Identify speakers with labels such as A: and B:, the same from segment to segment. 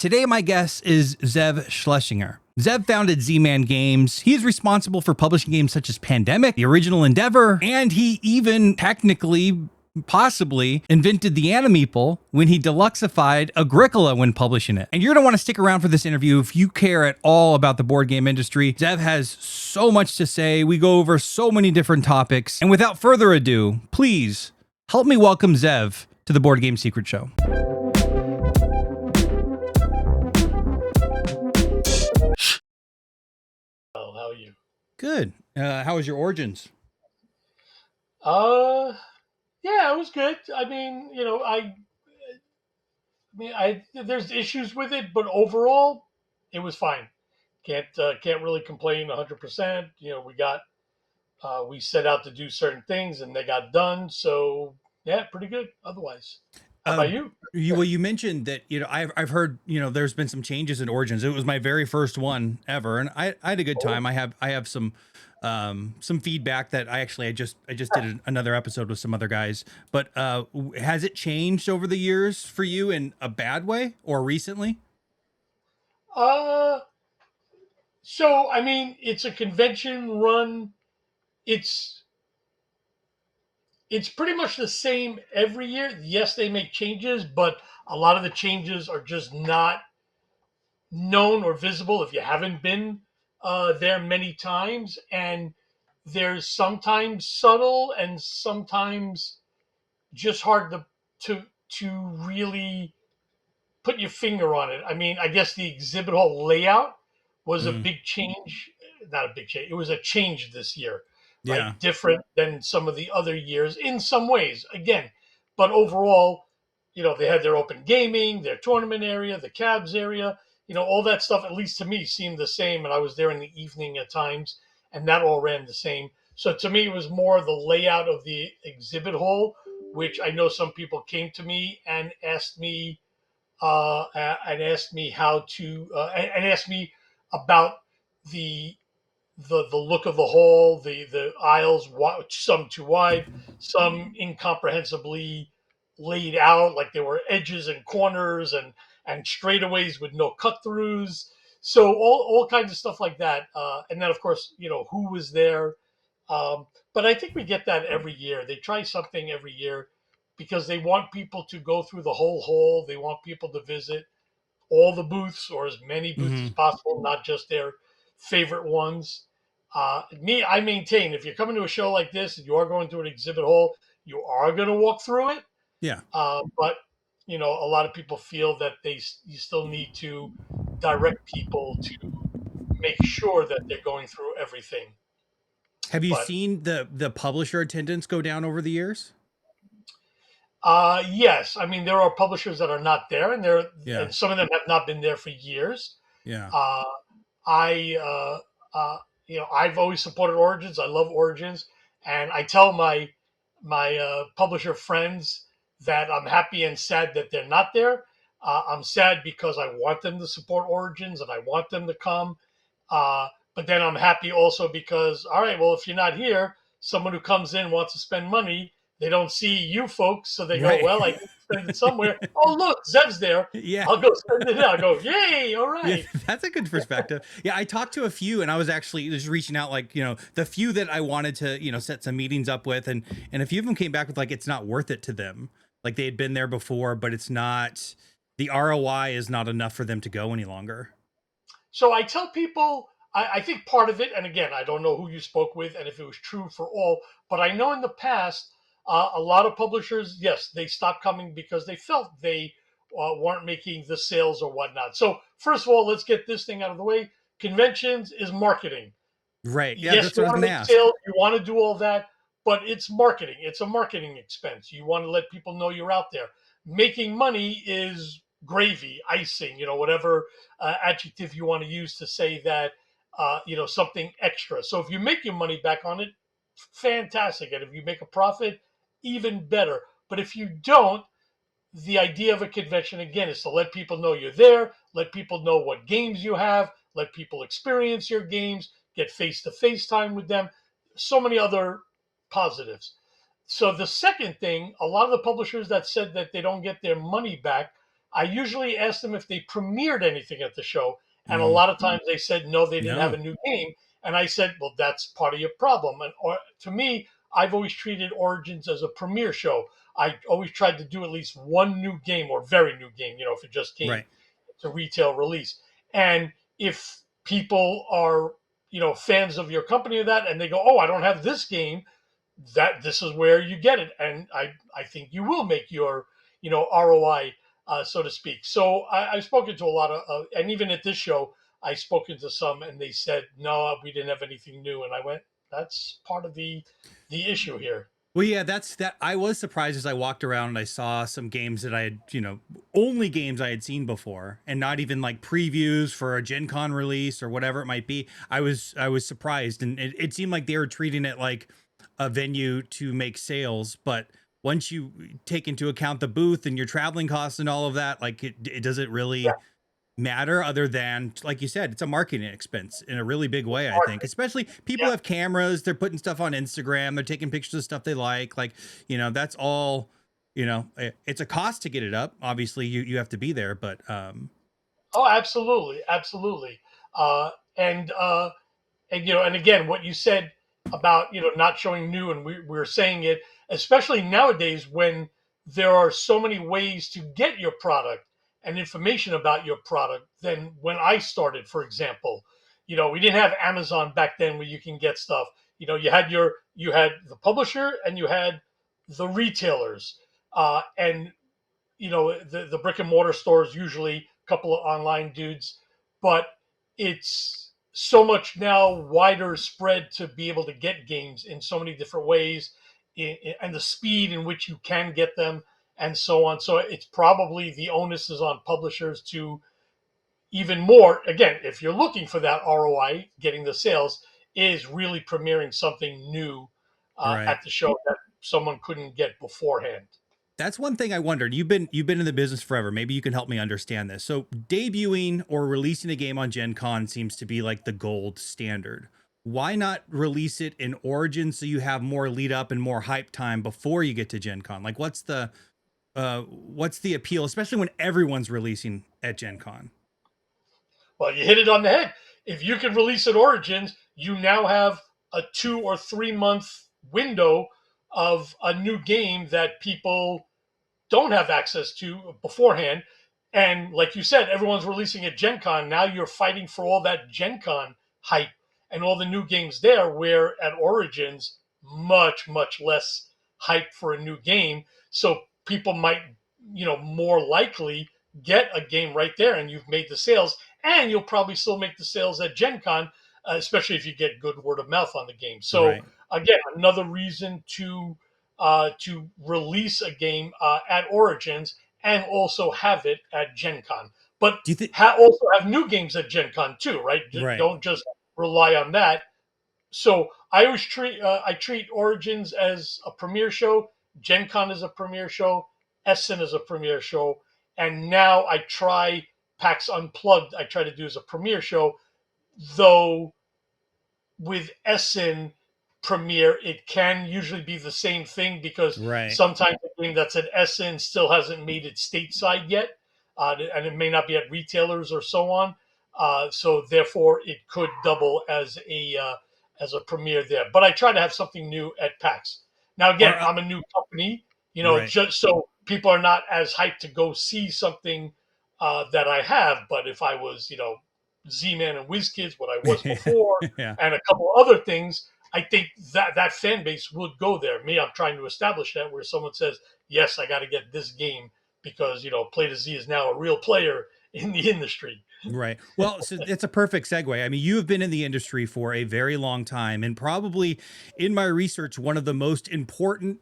A: Today, my guest is Zev Schlasinger. Zev founded Z-Man Games. He is responsible for publishing games such as Pandemic, The Original Endeavor, and he even technically, possibly, invented the animeeple when he deluxified Agricola when publishing it. And you're going to want to stick around for this interview if you care at all about the board game industry. Zev has so much to say. We go over so many different topics. And without further ado, please help me welcome Zev to the Board Game Secret Show.
B: How are you?
A: Good. How was your Origins?
B: Yeah, it was good. There's issues with it, but overall, it was fine. Can't really complain 100%. We set out to do certain things and they got done. So yeah, pretty good. Otherwise, how about you?
A: You mentioned that, I've heard, there's been some changes in Origins. It was my very first one ever, and I had a good time. I have some feedback that I just did another episode with some other guys. But has it changed over the years for you in a bad way or recently?
B: It's a convention run. It's pretty much the same every year. Yes, they make changes, but a lot of the changes are just not known or visible if you haven't been there many times. And there's sometimes subtle and sometimes just hard to really put your finger on it. I mean, I guess the exhibit hall layout was a big change. Not a big change. It was a change this year.
A: Yeah.
B: Right? Different than some of the other years in some ways, again. But overall, they had their open gaming, their tournament area, the cabs area, all that stuff, at least to me, seemed the same. And I was there in the evening at times, and that all ran the same. So to me, it was more the layout of the exhibit hall, which I know some people came to me and asked me about the look of the hall, the aisles, some too wide, some incomprehensibly laid out, like there were edges and corners and straightaways with no cut throughs. So all kinds of stuff like that. And then of course, who was there. But I think we get that every year. They try something every year because they want people to go through the whole hall. They want people to visit all the booths or as many booths as possible, not just their favorite ones. I maintain if you're coming to a show like this and you are going to an exhibit hall, you are going to walk through it.
A: Yeah.
B: But a lot of people feel that you still need to direct people to make sure that they're going through everything.
A: Have you seen the publisher attendance go down over the years?
B: Yes. I mean, there are publishers that are not there, and some of them have not been there for years.
A: Yeah.
B: I've always supported Origins. I love Origins, and I tell my publisher friends that I'm happy and sad that they're not there. I'm sad because I want them to support Origins and I want them to come. But then I'm happy also because, all right, well, if you're not here, someone who comes in wants to spend money. They don't see you folks, so they go, well, I can spend it somewhere. Oh, look, Zev's there.
A: Yeah.
B: I'll go spend it there. I'll go, yay, all right.
A: Yeah, that's a good perspective. Yeah, I talked to a few, and I was actually just reaching out, like, the few that I wanted to, set some meetings up with, and a few of them came back with, like, it's not worth it to them. Like, they had been there before, but it's not, the ROI is not enough for them to go any longer.
B: So I tell people, I think part of it, and again, I don't know who you spoke with and if it was true for all, but I know in the past, a lot of publishers, yes, they stopped coming because they felt they weren't making the sales or whatnot. So first of all, let's get this thing out of the way. Conventions is marketing.
A: Right. Yeah,
B: Yes,
A: that's
B: you
A: what I
B: want
A: was
B: to
A: going to
B: make
A: ask.
B: sales, you want to do all that, but it's marketing. It's a marketing expense. You want to let people know you're out there. Making money is gravy, icing, whatever adjective you want to use to say that, something extra. So if you make your money back on it, fantastic. And if you make a profit, even better. But if you don't, the idea of a convention, again, is to let people know you're there, let people know what games you have, let people experience your games, get face-to-face time with them, so many other positives. So the second thing, a lot of the publishers that said that they don't get their money back I usually ask them if they premiered anything at the show, and a
A: Mm,
B: lot of times they said no, they didn't have
A: no.
B: a new game. And I said, well, that's part of your problem. And or to me, I've always treated Origins as a premiere show. I always tried to do at least one new game or very new game, if it just came
A: Right.
B: to retail release. And if people are, fans of your company or that, and they go, oh, I don't have this game, that this is where you get it. And I think you will make your, ROI, so to speak. So I've spoken to a lot of, and even at this show, I've spoken to some, and they said, no, we didn't have anything new. And I went, that's part of the issue here.
A: Well, yeah, that's that. I was surprised as I walked around and I saw some games that I had, only games I had seen before, and not even like previews for a Gen Con release or whatever it might be. I was surprised, and it seemed like they were treating it like a venue to make sales. But once you take into account the booth and your traveling costs and all of that, like it doesn't
B: Yeah,
A: really matter other than, like you said, it's a marketing expense in a really big
B: it's
A: way. I think
B: hard.
A: especially people
B: Yeah.
A: have cameras, they're putting stuff on Instagram, they're taking pictures of stuff they like, that's all. It's a cost to get it up. Obviously you have to be there, but
B: Oh, absolutely, absolutely. Uh, and and again, what you said about not showing new, and we're saying it, especially nowadays when there are so many ways to get your product and information about your product than when I started. For example, we didn't have Amazon back then where you can get stuff. You had the publisher and you had the retailers, and the brick and mortar stores, usually a couple of online dudes, but it's so much now wider spread to be able to get games in so many different ways, and the speed in which you can get them, and so on. So it's probably the onus is on publishers to even more, again, if you're looking for that ROI, getting the sales, is really premiering something new
A: right.
B: at the show that someone couldn't get beforehand.
A: That's one thing I wondered. You've been in the business forever. Maybe you can help me understand this. So debuting or releasing a game on Gen Con seems to be like the gold standard. Why not release it in Origin so you have more lead up and more hype time before you get to Gen Con? Like what's the appeal, especially when everyone's releasing at Gen Con?
B: Well, you hit it on the head. If you can release at Origins, you now have a 2 or 3 month window of a new game that people don't have access to beforehand. And like you said, everyone's releasing at Gen Con. Now you're fighting for all that Gen Con hype and all the new games there, where at Origins, much, much less hype for a new game. So people might, more likely get a game right there and you've made the sales. And you'll probably still make the sales at Gen Con, especially if you get good word of mouth on the game. So,
A: Right.
B: again, another reason to release a game at Origins and also have it at Gen Con. But
A: Do you think
B: also have new games at Gen Con too, right?
A: right.
B: Don't just rely on that. So I treat Origins as a premiere show, Gen Con as a premiere show, Essen as a premiere show, and now I try PAX Unplugged. I try to do as a premiere show, though with Essen premiere, it can usually be the same thing because
A: Right.
B: sometimes the game that's at Essen still hasn't made it stateside yet, and it may not be at retailers or so on. So therefore, it could double as a premiere there. But I try to have something new at PAX. Now, again,
A: Or
B: I'm a new company,
A: right.
B: just so people are not as hyped to go see something that I have. But if I was, Z-Man and WizKids, what I was before,
A: Yeah.
B: and a couple other things, I think that fan base would go there. Me, I'm trying to establish that where someone says, "Yes, I got to get this game because Play to Z is now a real player in the industry."
A: Right. Well, so it's a perfect segue. I mean, you have been in the industry for a very long time, and probably in my research, one of the most important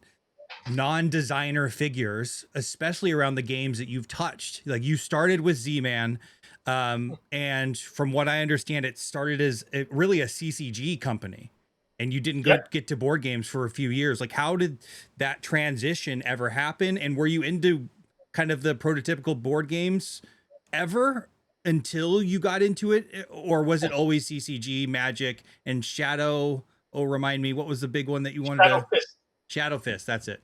A: non-designer figures, especially around the games that you've touched. Like you started with Z-Man, and from what I understand, it started as really a CCG company, and you didn't
B: Yep.
A: get to board games for a few years. Like, how did that transition ever happen? And were you into kind of the prototypical board games ever until you got into it, or was it always CCG, Magic, and Shadow? Oh, remind me, what was the big one that you wanted
B: Shadow
A: to?
B: Fist.
A: Shadow Fist. That's it.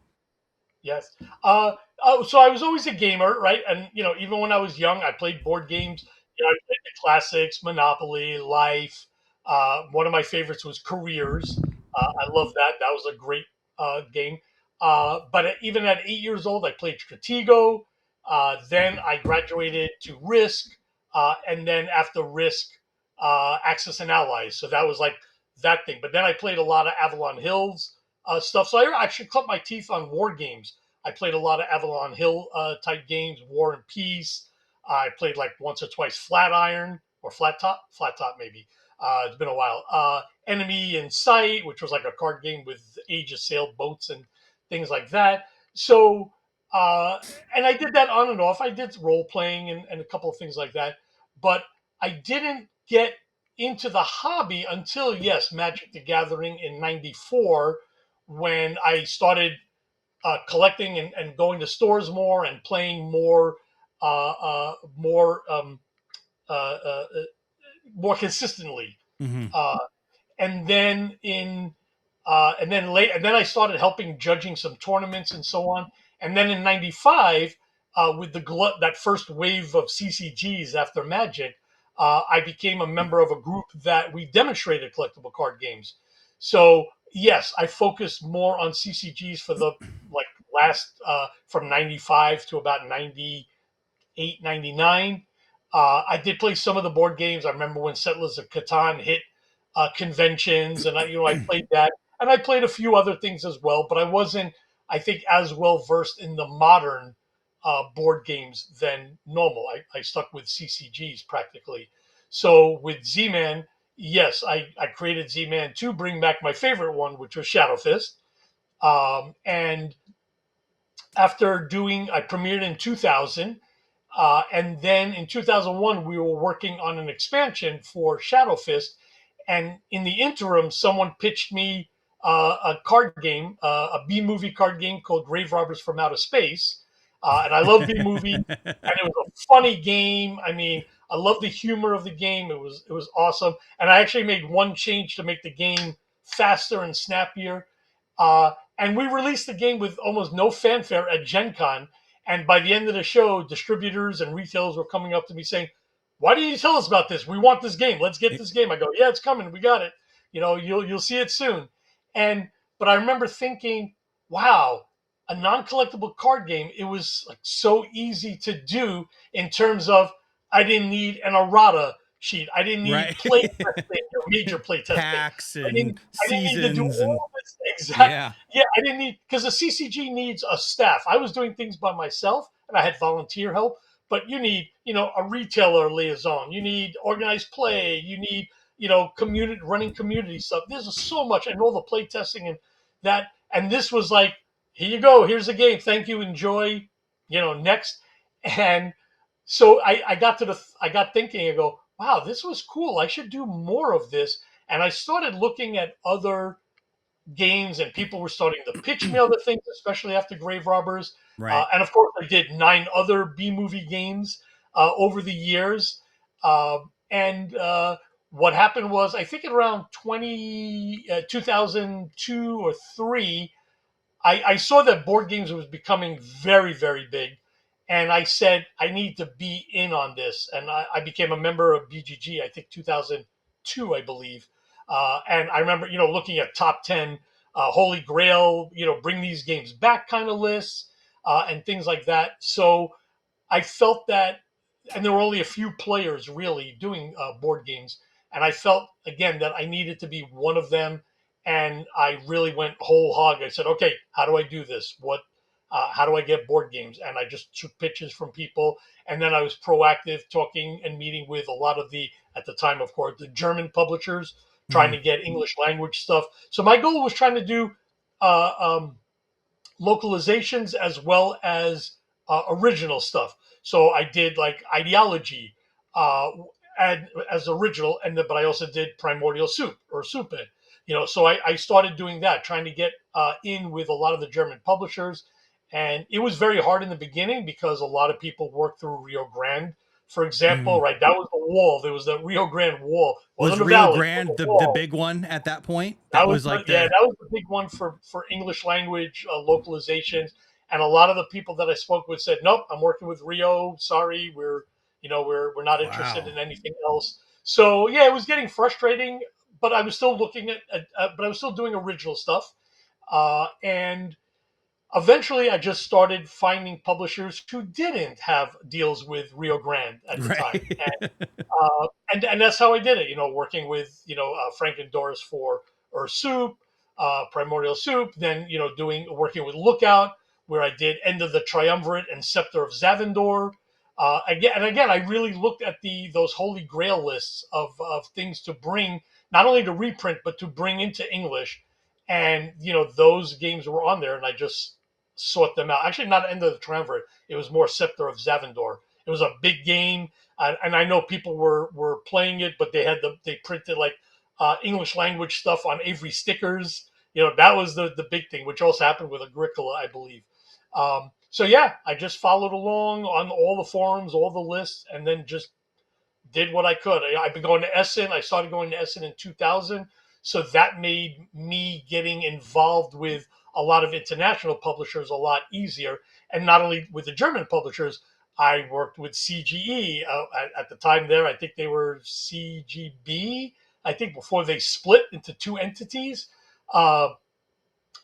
B: Yes. So I was always a gamer, right? And even when I was young, I played board games. I played the classics, Monopoly, Life. One of my favorites was Careers. I love that. That was a great game. But even at 8 years old, I played Stratego. Then I graduated to Risk, and then after Risk, Axis and Allies. So that was like that thing. But then I played a lot of Avalon Hills stuff. So I actually cut my teeth on war games. I played a lot of Avalon Hill type games, War and Peace. I played like once or twice Flatiron or Flat Top maybe. It's been a while. Enemy in Sight, which was like a card game with Age of Sail boats and things like that. So, uh, and I did that on and off. I did role playing and a couple of things like that, but I didn't get into the hobby until, yes, Magic the Gathering in '94, when I started collecting and going to stores more and playing more, more, more consistently.
A: Mm-hmm.
B: Uh, and then in and then I started helping judging some tournaments and so on. And then in '95, with that first wave of CCGs after Magic, I became a member of a group that we demonstrated collectible card games. So yes, I focused more on CCGs for the like last from '95 to about '98, '99. I did play some of the board games. I remember when Settlers of Catan hit conventions, and I played that, and I played a few other things as well. But I wasn't, I think, as well versed in the modern board games than normal. I stuck with CCGs practically. So with Z-Man, yes, I created Z-Man to bring back my favorite one, which was Shadow Fist. And I premiered in 2000. And then in 2001, we were working on an expansion for Shadow Fist. And in the interim, someone pitched me a card game, a B movie card game called Grave Robbers from Outer Space. And I love B movie, and it was a funny game. I mean, I love the humor of the game. It was awesome. And I actually made one change to make the game faster and snappier. And we released the game with almost no fanfare at GenCon. And by the end of the show, distributors and retailers were coming up to me saying, "Why didn't you tell us about this? We want this game. Let's get this game." I go, "Yeah, it's coming. We got it. You'll see it soon." But I remember thinking, "Wow, a non-collectible card game. It was like so easy to do in terms of I didn't need an errata sheet. I didn't need
A: Right.
B: play testing or major play testing.
A: Packs
B: I didn't
A: and
B: I didn't need to do
A: seasons and
B: all this exact.
A: yeah.
B: Yeah, I didn't need, because the CCG needs a staff. I was doing things by myself, and I had volunteer help. But you need, a retailer liaison. You need organized play. You need, community running community stuff. There's so much, and all the play testing and that. And this was like, here you go. Here's the game. Thank you. Enjoy. Next. And so I got thinking. I go, wow, this was cool. I should do more of this. And I started looking at other games, and people were starting to pitch me other things, especially after Grave Robbers.
A: Right.
B: And of course, I did 9 other B movie games over the years. And what happened was, I think around 2002 or 3, I saw that board games was becoming very, very big. And I said, I need to be in on this. And I became a member of BGG, I think 2002, I believe. And I remember, looking at top 10 Holy Grail, bring these games back kind of lists and things like that. So I felt that, and there were only a few players really doing board games, and I felt again that I needed to be one of them, and I really went whole hog. I said, okay, how do I do this? How do I get board games? And I just took pitches from people, and then I was proactive, talking and meeting with a lot of at the time, of course, the German publishers, trying
A: Mm-hmm.
B: to get English language stuff. So my goal was trying to do uh, um, localizations as well as original stuff. So I did like Ideology uh, as original, but I also did Primordial Soup or Soup. So I started doing that, trying to get in with a lot of the German publishers, and it was very hard in the beginning because a lot of people work through Rio Grande, for example.
A: Mm.
B: Right, that was the wall. There was the Rio Grande wall.
A: Was
B: Wasn't a
A: Rio
B: valley, it was
A: Grande
B: a
A: the
B: wall.
A: big one at that point?
B: That
A: That
B: was
A: was like
B: yeah,
A: the
B: that was the big one for English language localizations. And a lot of the people that I spoke with said, "Nope, I'm working with Rio. Sorry, we're not interested
A: Wow.
B: in anything else." So yeah, it was getting frustrating, but I was still looking but I was still doing original stuff, and eventually I just started finding publishers who didn't have deals with Rio Grande at the time.
A: Right.
B: And that's how I did it. Working with Frank and Doris for Soup, Primordial Soup. Then doing working with Lookout, where I did End of the Triumvirate and Scepter of Zavendor. Again, I really looked at those holy grail lists of things to bring, not only to reprint but to bring into English. And those games were on there, and I just sought them out. Actually, not End of the Triumvirate. It was more Scepter of Zavendor. It was a big game, and I know people were playing it, but they printed like English language stuff on Avery stickers. That was the big thing, which also happened with Agricola, I believe. So yeah, I just followed along on all the forums, all the lists, and then just did what I could. I've been going to Essen. I started going to Essen in 2000. So that made me getting involved with a lot of international publishers a lot easier. And not only with the German publishers, I worked with CGE at the time there. I think they were CGB, I think before they split into two entities. Uh,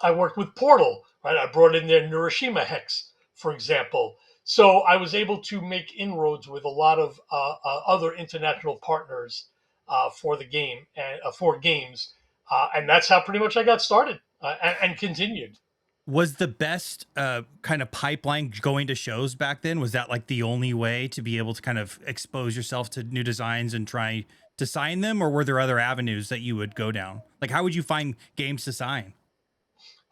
B: I worked with Portal, right? I brought in their Neuroshima Hex, for example. So I was able to make inroads with a lot of other international partners for the game and for games, and that's how pretty much I got started and continued.
A: Was the best kind of pipeline going to shows back then? Was that like the only way to be able to kind of expose yourself to new designs and try to sign them? Or were there other avenues that you would go down? Like, how would you find games to sign?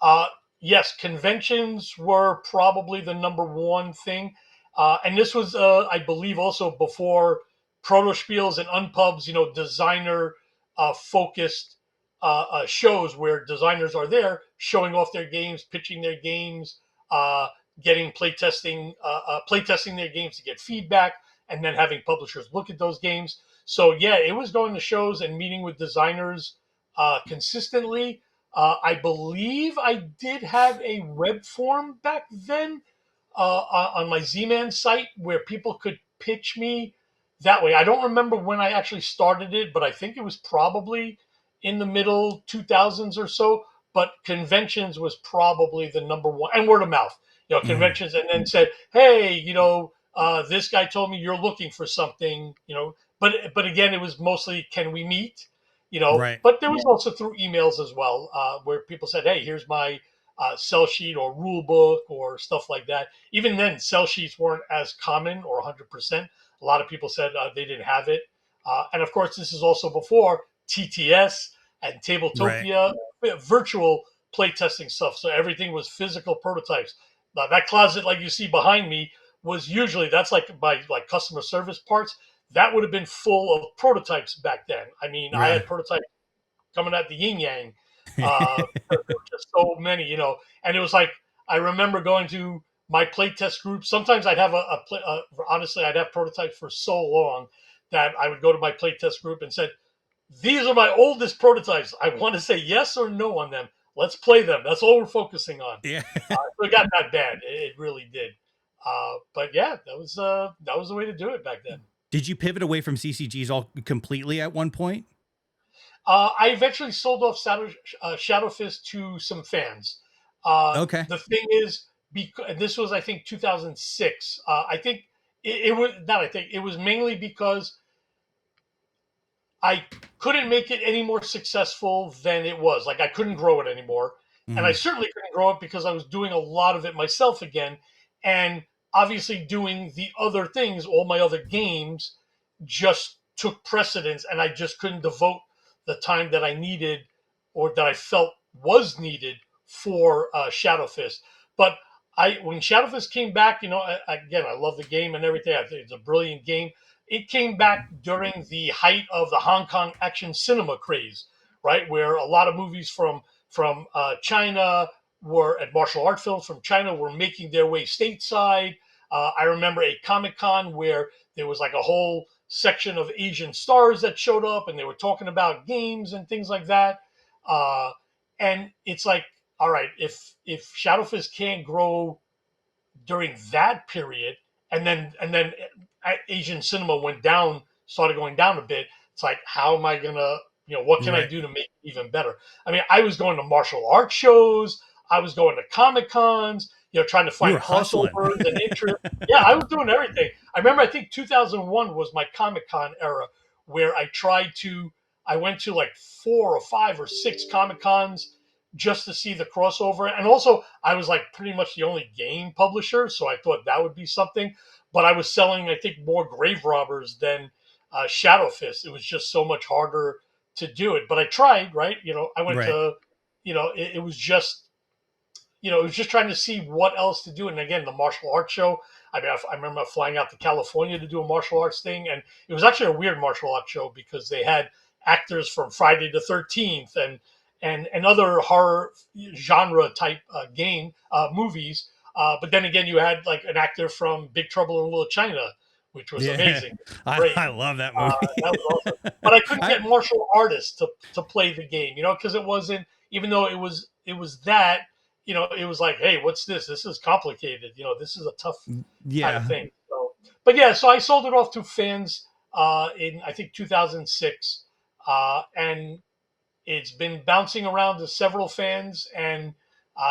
B: Uh, yes, conventions were probably the number one thing, and this was, I believe, also before proto spiels and unpubs. Designer focused shows where designers are there showing off their games, pitching their games, getting playtesting their games to get feedback, and then having publishers look at those games. So yeah, it was going to shows and meeting with designers consistently. I believe I did have a web form back then on my Z-Man site where people could pitch me that way. I don't remember when I actually started it, but I think it was probably in the middle 2000s or so. But conventions was probably the number one, and word of mouth.
A: Mhm.
B: Conventions, and then said, "Hey, this guy told me you're looking for something." But again, it was mostly, "Can we meet?"
A: Right.
B: But there was also through emails as well, where people said, "Hey, here's my sell sheet or rule book or stuff like that." Even then, sell sheets weren't as common or 100%. A lot of people said they didn't have it. And of course, this is also before TTS and
A: Right.
B: Tabletopia, virtual playtesting stuff. So everything was physical prototypes. Now, that closet, like you see behind me, was usually that's like my customer service parts. That would have been full of prototypes back then. I mean, I
A: Right.
B: had prototypes coming at the yin yang. There were just so many, and it was like I remember going to my playtest group. Sometimes I'd have honestly, I'd have prototypes for so long that I would go to my playtest group and said, "These are my oldest prototypes. I want to say yes or no on them. Let's play them. That's all we're focusing on."
A: Yeah.
B: So it got that bad. It really did. But yeah, that was the way to do it back then.
A: Did you pivot away from CCGs all completely at one point?
B: I eventually sold off Shadow Fist to some fans.
A: Okay.
B: The thing is, because this was, I think, 2006. I think it was not. I think it was mainly because I couldn't make it any more successful than it was. Like I couldn't grow it anymore, and I
A: Mhm.
B: certainly couldn't grow it because I was doing a lot of it myself again, and obviously doing the other things, all my other games, just took precedence, and I just couldn't devote the time that I needed or that I felt was needed for Shadow Fist. But when Shadow Fist came back, again, I love the game and everything. I think it's a brilliant game. It came back during the height of the Hong Kong action cinema craze, right? Where a lot of movies from China were and martial art films from China were making their way stateside. I remember a Comic Con where there was like a whole section of Asian stars that showed up, and they were talking about games and things like that. Uh, and it's like, all right, if Shadow Fist can't grow during that period, and then Asian cinema went down, started going down a bit. It's like, how am I gonna, what can I
A: Right.
B: do to make it even better? I mean, I was going to martial arts shows, I was going to Comic Cons, trying to
A: You
B: find
A: were hustling.
B: crossovers and interest. Yeah, I was doing everything. I remember, I think 2001 was my Comic Con era, where I went to like 4 or 5 or 6 Comic Cons just to see the crossover. And also, I was like pretty much the only game publisher, so I thought that would be something. But I was selling, I think, more Grave Robbers than Shadow Fist. It was just so much harder to do it. But I tried, right? I went
A: Right.
B: to, it was just, it was just trying to see what else to do. And again, the martial arts show. I mean, I remember flying out to California to do a martial arts thing, and it was actually a weird martial arts show because they had actors from Friday the 13th and other horror genre type movies. But then again, you had like an actor from Big Trouble in Little China, which was
A: Yeah.
B: amazing, great.
A: I love that movie.
B: That was awesome. But I couldn't
A: I,
B: get martial artists to play the game, because it wasn't. Even though it was that, it was like, hey, what's this? This is complicated. This is a tough kind of
A: yeah.
B: thing. So, but yeah, so I sold it off to fans in I think 2006, and it's been bouncing around to several fans, and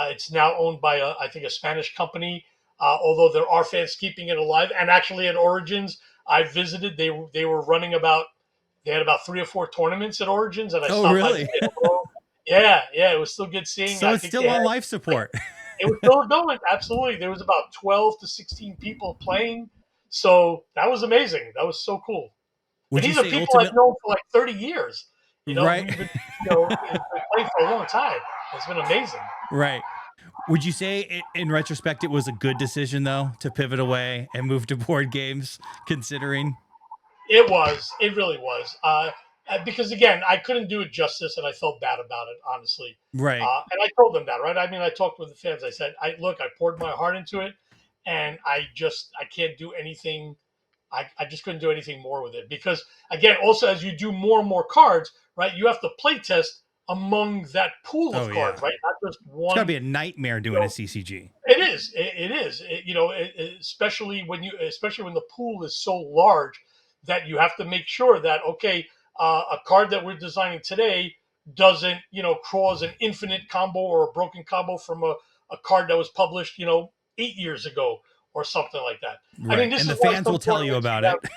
B: it's now owned by I think a Spanish company. Although there are fans keeping it alive, and actually at Origins, I visited. They were running they had about 3 or 4 tournaments at Origins, and I
A: Oh,
B: stopped by to
A: really?
B: say hello. Yeah, yeah, it was still good seeing.
A: So
B: I
A: it's
B: think
A: still
B: they
A: on
B: had
A: life support.
B: it was still going. Absolutely, there was about 12 to 16 people playing, so that was amazing. That was so cool. And
A: Would you
B: these are
A: say
B: people I've
A: ultimate?
B: known for like 30 years.
A: Right.
B: We've been playing for a long time. It's been amazing.
A: Right. Would you say in retrospect it was a good decision though to pivot away and move to board games, considering?
B: It was. It really was. Because again, I couldn't do it justice, and I felt bad about it, honestly.
A: Right.
B: And I told them that, right? I mean, I talked with the fans. I said, I poured my heart into it, and I can't do anything. I just couldn't do anything more with it because, again, also as you do more and more cards, right, you have to play test among that pool
A: Oh
B: of
A: yeah.
B: cards, right? Not just
A: It's got to
B: one.
A: be a nightmare doing a CCG.
B: It is. It is. Especially especially when the pool is so large that you have to make sure that okay, a card that we're designing today doesn't cause an infinite combo or a broken combo from a card that was published 8 years ago or something like that. I mean,
A: Right.
B: this
A: And
B: is
A: the
B: why
A: fans
B: some
A: will tell you
B: tournaments
A: about
B: you have.
A: it.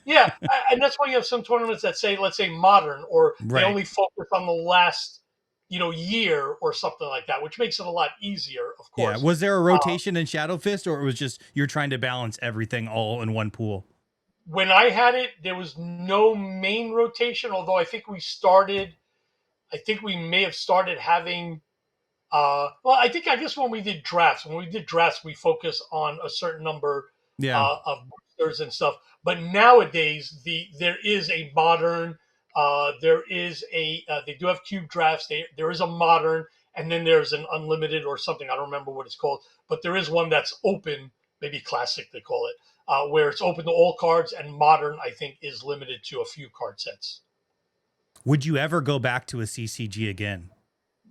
B: Yeah, and that's why you have some tournaments that say, let's say, modern, or they
A: Right.
B: only focus on the last year or something like that, which makes it a lot easier, of
A: Yeah.
B: course.
A: Was there a rotation in Shadow Fist, or it was just you're trying to balance everything all in one pool?
B: When I had it, there was no main rotation, although I think we may have started having, well, I guess when we did drafts, we focus on a certain number
A: Yeah.
B: of boosters and stuff. But nowadays, there is a modern, they do have cube drafts. There is a modern, and then there's an unlimited or something. I don't remember what it's called, but there is one that's open, maybe classic they call it, where it's open to all cards, and modern I think is limited to a few card sets.
A: Would you ever go back to a CCG again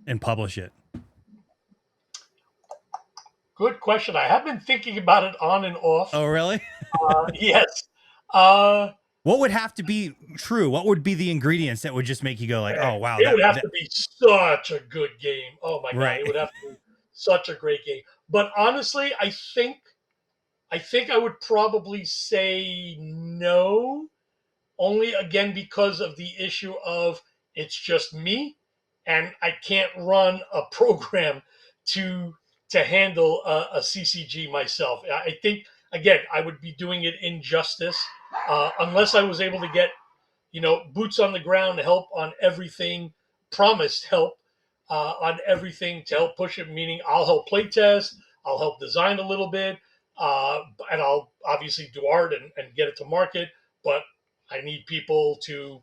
A: and publish it?
B: Good question. I have been thinking about it on and off.
A: Oh, really?
B: Yes. Uh,
A: What would have to be true? What would be the ingredients that would just make you go like,
B: Man,
A: oh, wow,
B: it would have
A: that
B: to be such a good game. Oh my god,
A: right.
B: it would have to be such a great game. But honestly, I think I would probably say no, only again because of the issue of it's just me, and I can't run a program to to handle a CCG myself. I think again I would be doing it injustice unless I was able to get boots on the ground help on everything, promised help on everything to help push it, meaning I'll help play test, I'll help design a little bit, and I'll obviously do art and get it to market, but I need people to,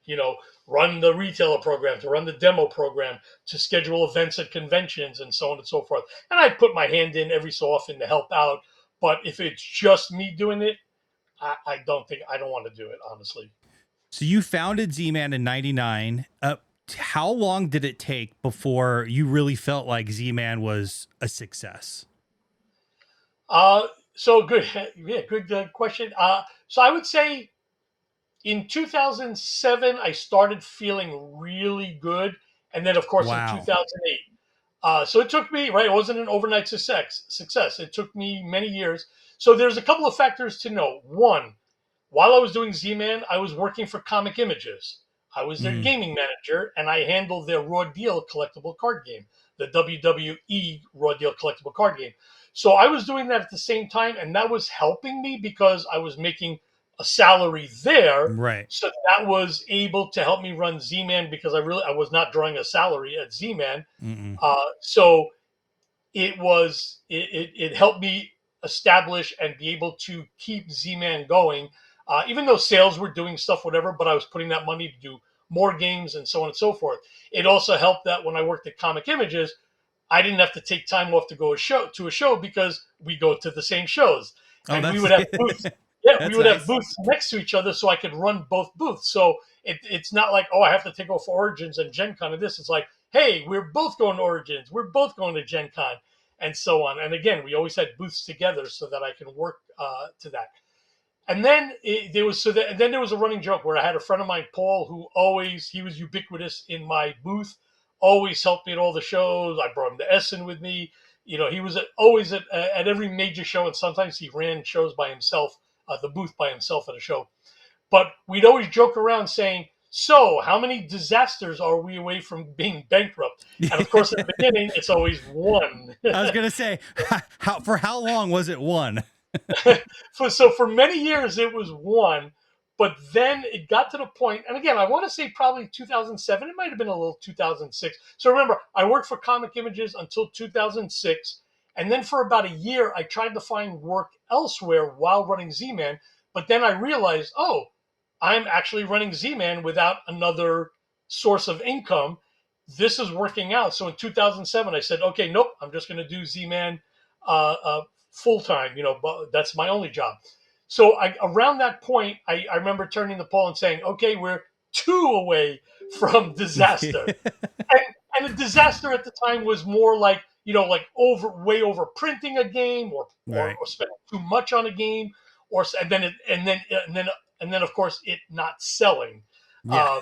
B: you know, run the retailer program, to run the demo program, to schedule events at conventions and so on and so forth. And I put my hand in every so often to help out. But if it's just me doing it, I don't want to do it, honestly.
A: So you founded Z-Man in 99. How long did it take before you really felt like Z-Man was a success?
B: So good. Yeah, good question. So I would say in 2007, I started feeling really good. And then, of course, in
A: Wow.
B: 2008. So it took me, right? It wasn't an overnight success. It took me many years. So there's a couple of factors to know. One, while I was doing Z-Man, I was working for Comic Images. I was their
A: Mm,
B: gaming manager, and I handled their Raw Deal collectible card game, the WWE Raw Deal collectible card game. So I was doing that at the same time, and that was helping me because I was making a salary there.
A: right.
B: So that was able to help me run Z-Man because I was not drawing a salary at Z-Man.
A: Mm-mm.
B: So it helped me establish and be able to keep Z-Man going, even though sales were doing stuff, whatever. But I was putting that money to do more games and so on and so forth. It also helped that when I worked at Comic Images, I didn't have to take time off to go to a show because we go to the same shows,
A: Oh,
B: and we
A: that's
B: would have booths. Yeah, we
A: that's
B: would have
A: nice.
B: booths next to each other, so I could run both booths. So it's not like, oh, I have to take off Origins and Gen Con and this. It's like, hey, we're both going to Origins, we're both going to Gen Con, and so on. And again, we always had booths together so that I can work to that. And then and then there was a running joke where I had a friend of mine, Paul, who always he was ubiquitous in my booth, always helped me at all the shows. I brought him to Essen with me. He was always at every major show, and sometimes he ran shows by himself, the booth by himself at a show. But we'd always joke around saying, "So, how many disasters are we away from being bankrupt?" And of course, at the beginning, it's always one.
A: I was gonna say, how long was it one?
B: For many years it was one, but then it got to the point, and again, I want to say probably 2007. It might have been a little 2006. So remember, I worked for Comic Images until 2006, and then for about a year, I tried to find work elsewhere while running Z-Man. But then I realized, oh, I'm actually running Z-Man without another source of income. This is working out. So in 2007, I said, okay, nope, I'm just going to do Z-Man full time. That's my only job. So around that point, I remember turning to Paul and saying, okay, we're two away from disaster. And a disaster at the time was more like, like way over printing a game,
A: Right.
B: or spending too much on a game, and then of course it not selling.
A: Yeah.
B: Uh,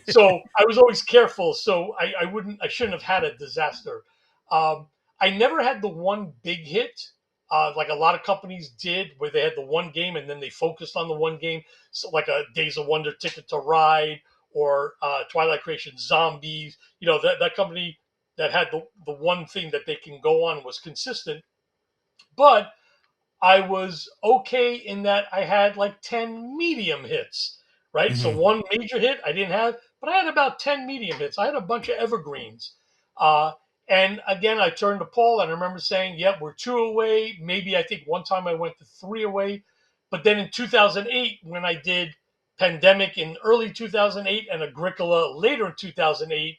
B: so I was always careful. So I shouldn't have had a disaster. I never had the one big hit, like a lot of companies did, where they had the one game and then they focused on the one game. So like a Days of Wonder, Ticket to Ride, or Twilight Creation Zombies. That company that had the one thing that they can go on was consistent. But I was okay in that I had like 10 medium hits, right? So
A: Hmm.
B: one major hit I didn't have, but I had about 10 medium hits. I had a bunch of evergreens. Uh, and again, I turned to Paul and I remember saying, yep, we're two away. Maybe I think one time I went to three away. But then in 2008, when I did Pandemic in early 2008 and Agricola later in 2008,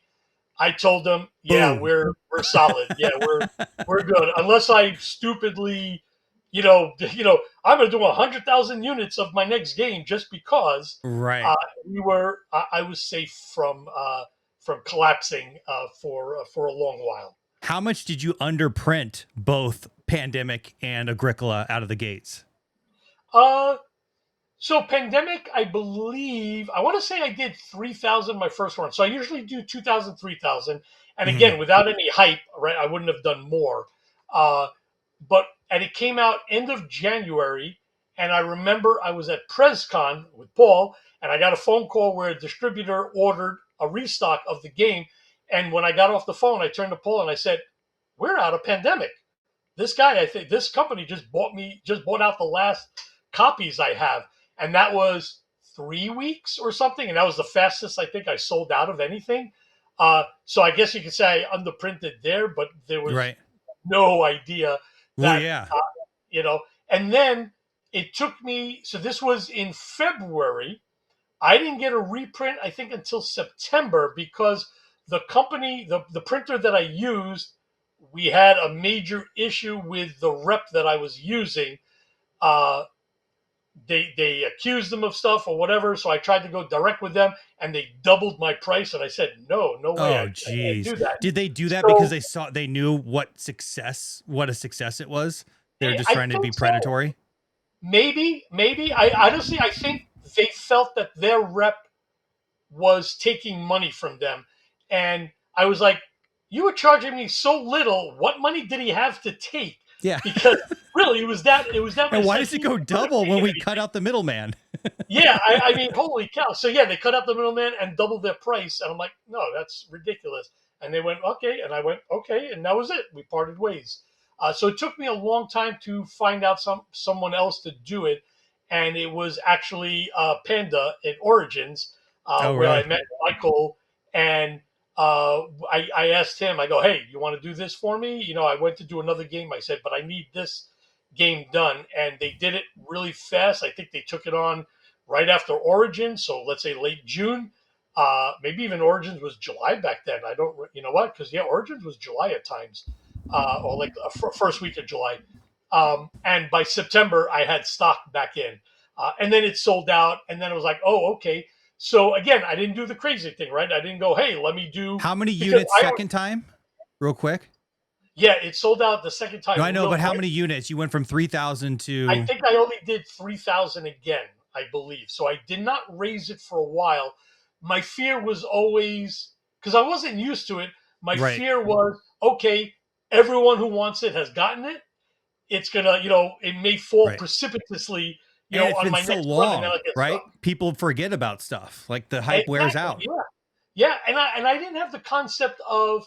B: I told them, yeah,
A: Boom.
B: we're solid. Yeah, we're good. Unless I stupidly, I'm going to do 100,000 units of my next game just because
A: Right.
B: uh, I was safe from collapsing for a long while.
A: How much did you underprint both Pandemic and Agricola out of the gates?
B: Uh, So Pandemic, I believe, I want to say I did 3,000 my first run. So I usually do 2,000, 3,000, and
A: Hmm.
B: again, without any hype, right? I wouldn't have done more. Uh, and it came out end of January, and I remember I was at PresCon with Paul, and I got a phone call where a distributor ordered a restock of the game. And when I got off the phone, I turned to Paul and I said, "We're out of Pandemic. This guy, I think this company just bought out the last copies I have." And that was 3 weeks or something. And that was the fastest I think I sold out of anything. So I guess you could say I underprinted there, but there was
A: Right.
B: no idea
A: Well,
B: that,
A: yeah.
B: you know, and then it took me, so this was in February. I didn't get a reprint, I think, until September because the company, the printer that I used, we had a major issue with the rep that I was using. Uh, they accused them of stuff or whatever, so I tried to go direct with them, and they doubled my price. And I said, no way,
A: Oh,
B: I can't
A: geez.
B: do that.
A: Did they do that because
B: So
A: they knew what a success it was? They're just
B: I
A: trying to be
B: think so.
A: predatory.
B: Maybe. I honestly, I think they felt that their rep was taking money from them, and I was like, "You were charging me so little. What money did he have to take?"
A: Yeah.
B: Because really, it was that
A: And
B: much
A: why
B: that
A: does it
B: he
A: go
B: couldn't
A: double
B: pay
A: when we
B: anything.
A: cut out the middleman?
B: Yeah, I mean, holy cow. So yeah, they cut out the middleman and doubled their price. And I'm like, no, that's ridiculous. And they went, okay. And I went, okay. And that was it. We parted ways. So it took me a long time to find out someone else to do it. And it was actually Panda in Origins,
A: Oh,
B: where
A: really?
B: I met Michael. And I asked him, I go, hey, you want to do this for me? I went to do another game. I said, but I need this game done. And they did it really fast. I think they took it on right after Origins, so let's say late June. Maybe even Origins was July back then. I don't, you know what? Because yeah, Origins was July at times, or like first week of July. And by September, I had stock back in, and then it sold out. And then it was like, oh, okay. So again, I didn't do the crazy thing, right? I didn't go, hey, let me do
A: How many
B: because
A: units second time? Real quick.
B: yeah, it sold out the second time.
A: No, I know,
B: Real
A: but how
B: quick.
A: many units? You went from 3,000
B: I
A: to.
B: think I only did 3,000 again, I believe. So I did not raise it for a while. My fear was always because I wasn't used to it. My
A: Right.
B: fear was okay, everyone who wants it has gotten it. It's gonna, it may fall
A: Right.
B: precipitously,
A: And it's
B: on
A: been
B: my
A: so
B: next run, and then
A: long,
B: I'll get
A: right?
B: stuck.
A: People forget about stuff. Like the hype wears
B: Exactly.
A: out.
B: Yeah. Yeah. And I didn't have the concept of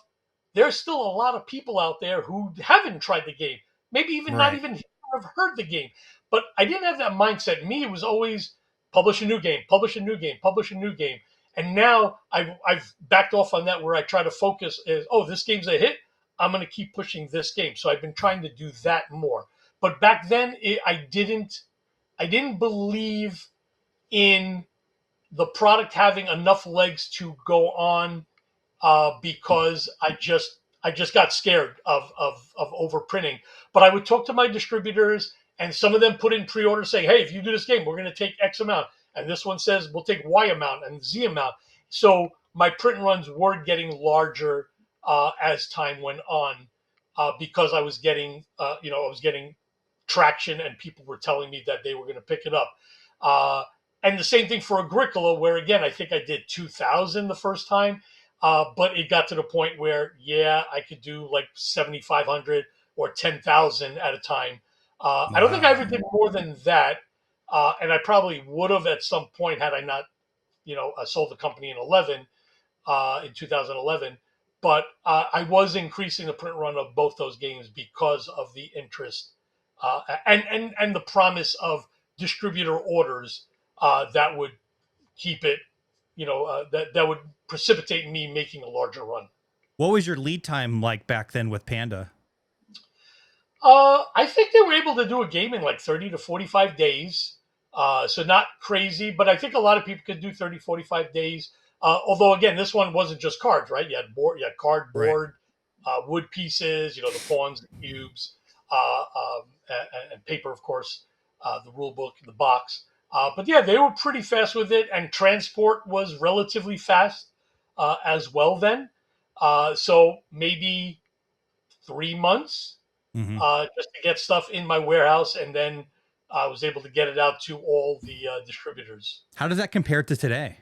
B: there's still a lot of people out there who haven't tried the game, maybe even not
A: Right.
B: even have heard the game. But I didn't have that mindset. Me, it was always publish a new game, publish a new game, publish a new game. And now I've backed off on that where I try to focus is, oh, this game's a hit. I'm going to keep pushing this game. So I've been trying to do that more. But back then, I didn't believe in the product having enough legs to go on because I just got scared of overprinting. But I would talk to my distributors, and some of them put in pre-order saying, "Hey, if you do this game, we're going to take X amount," and this one says we'll take Y amount and Z amount. So my print runs were getting larger as time went on because I was getting traction, and people were telling me that they were going to pick it up. Uh, and the same thing for Agricola, where again, I think I did 2,000 the first time. But it got to the point where, yeah, I could do like 7,500 or 10,000 at a time. I don't think I
A: Wow.
B: ever did more than that. And I probably would have at some point had I not, sold the company in 2011. But I was increasing the print run of both those games because of the interest and the promise of distributor orders that would keep it, that would precipitate me making a larger run.
A: What was your lead time like back then with Panda?
B: I think they were able to do a game in like 30 to 45 days. So not crazy, but I think a lot of people could do 30, 45 days. Although again, this one wasn't just cards, right? You had
A: Right.
B: cardboard, wood pieces, the pawns, the cubes, and paper, of course, the rule book, the box. But yeah, they were pretty fast with it, and transport was relatively fast as well then. So maybe 3 months
A: Hmm.
B: just to get stuff in my warehouse, and then I was able to get it out to all the distributors.
A: How does that compare to today?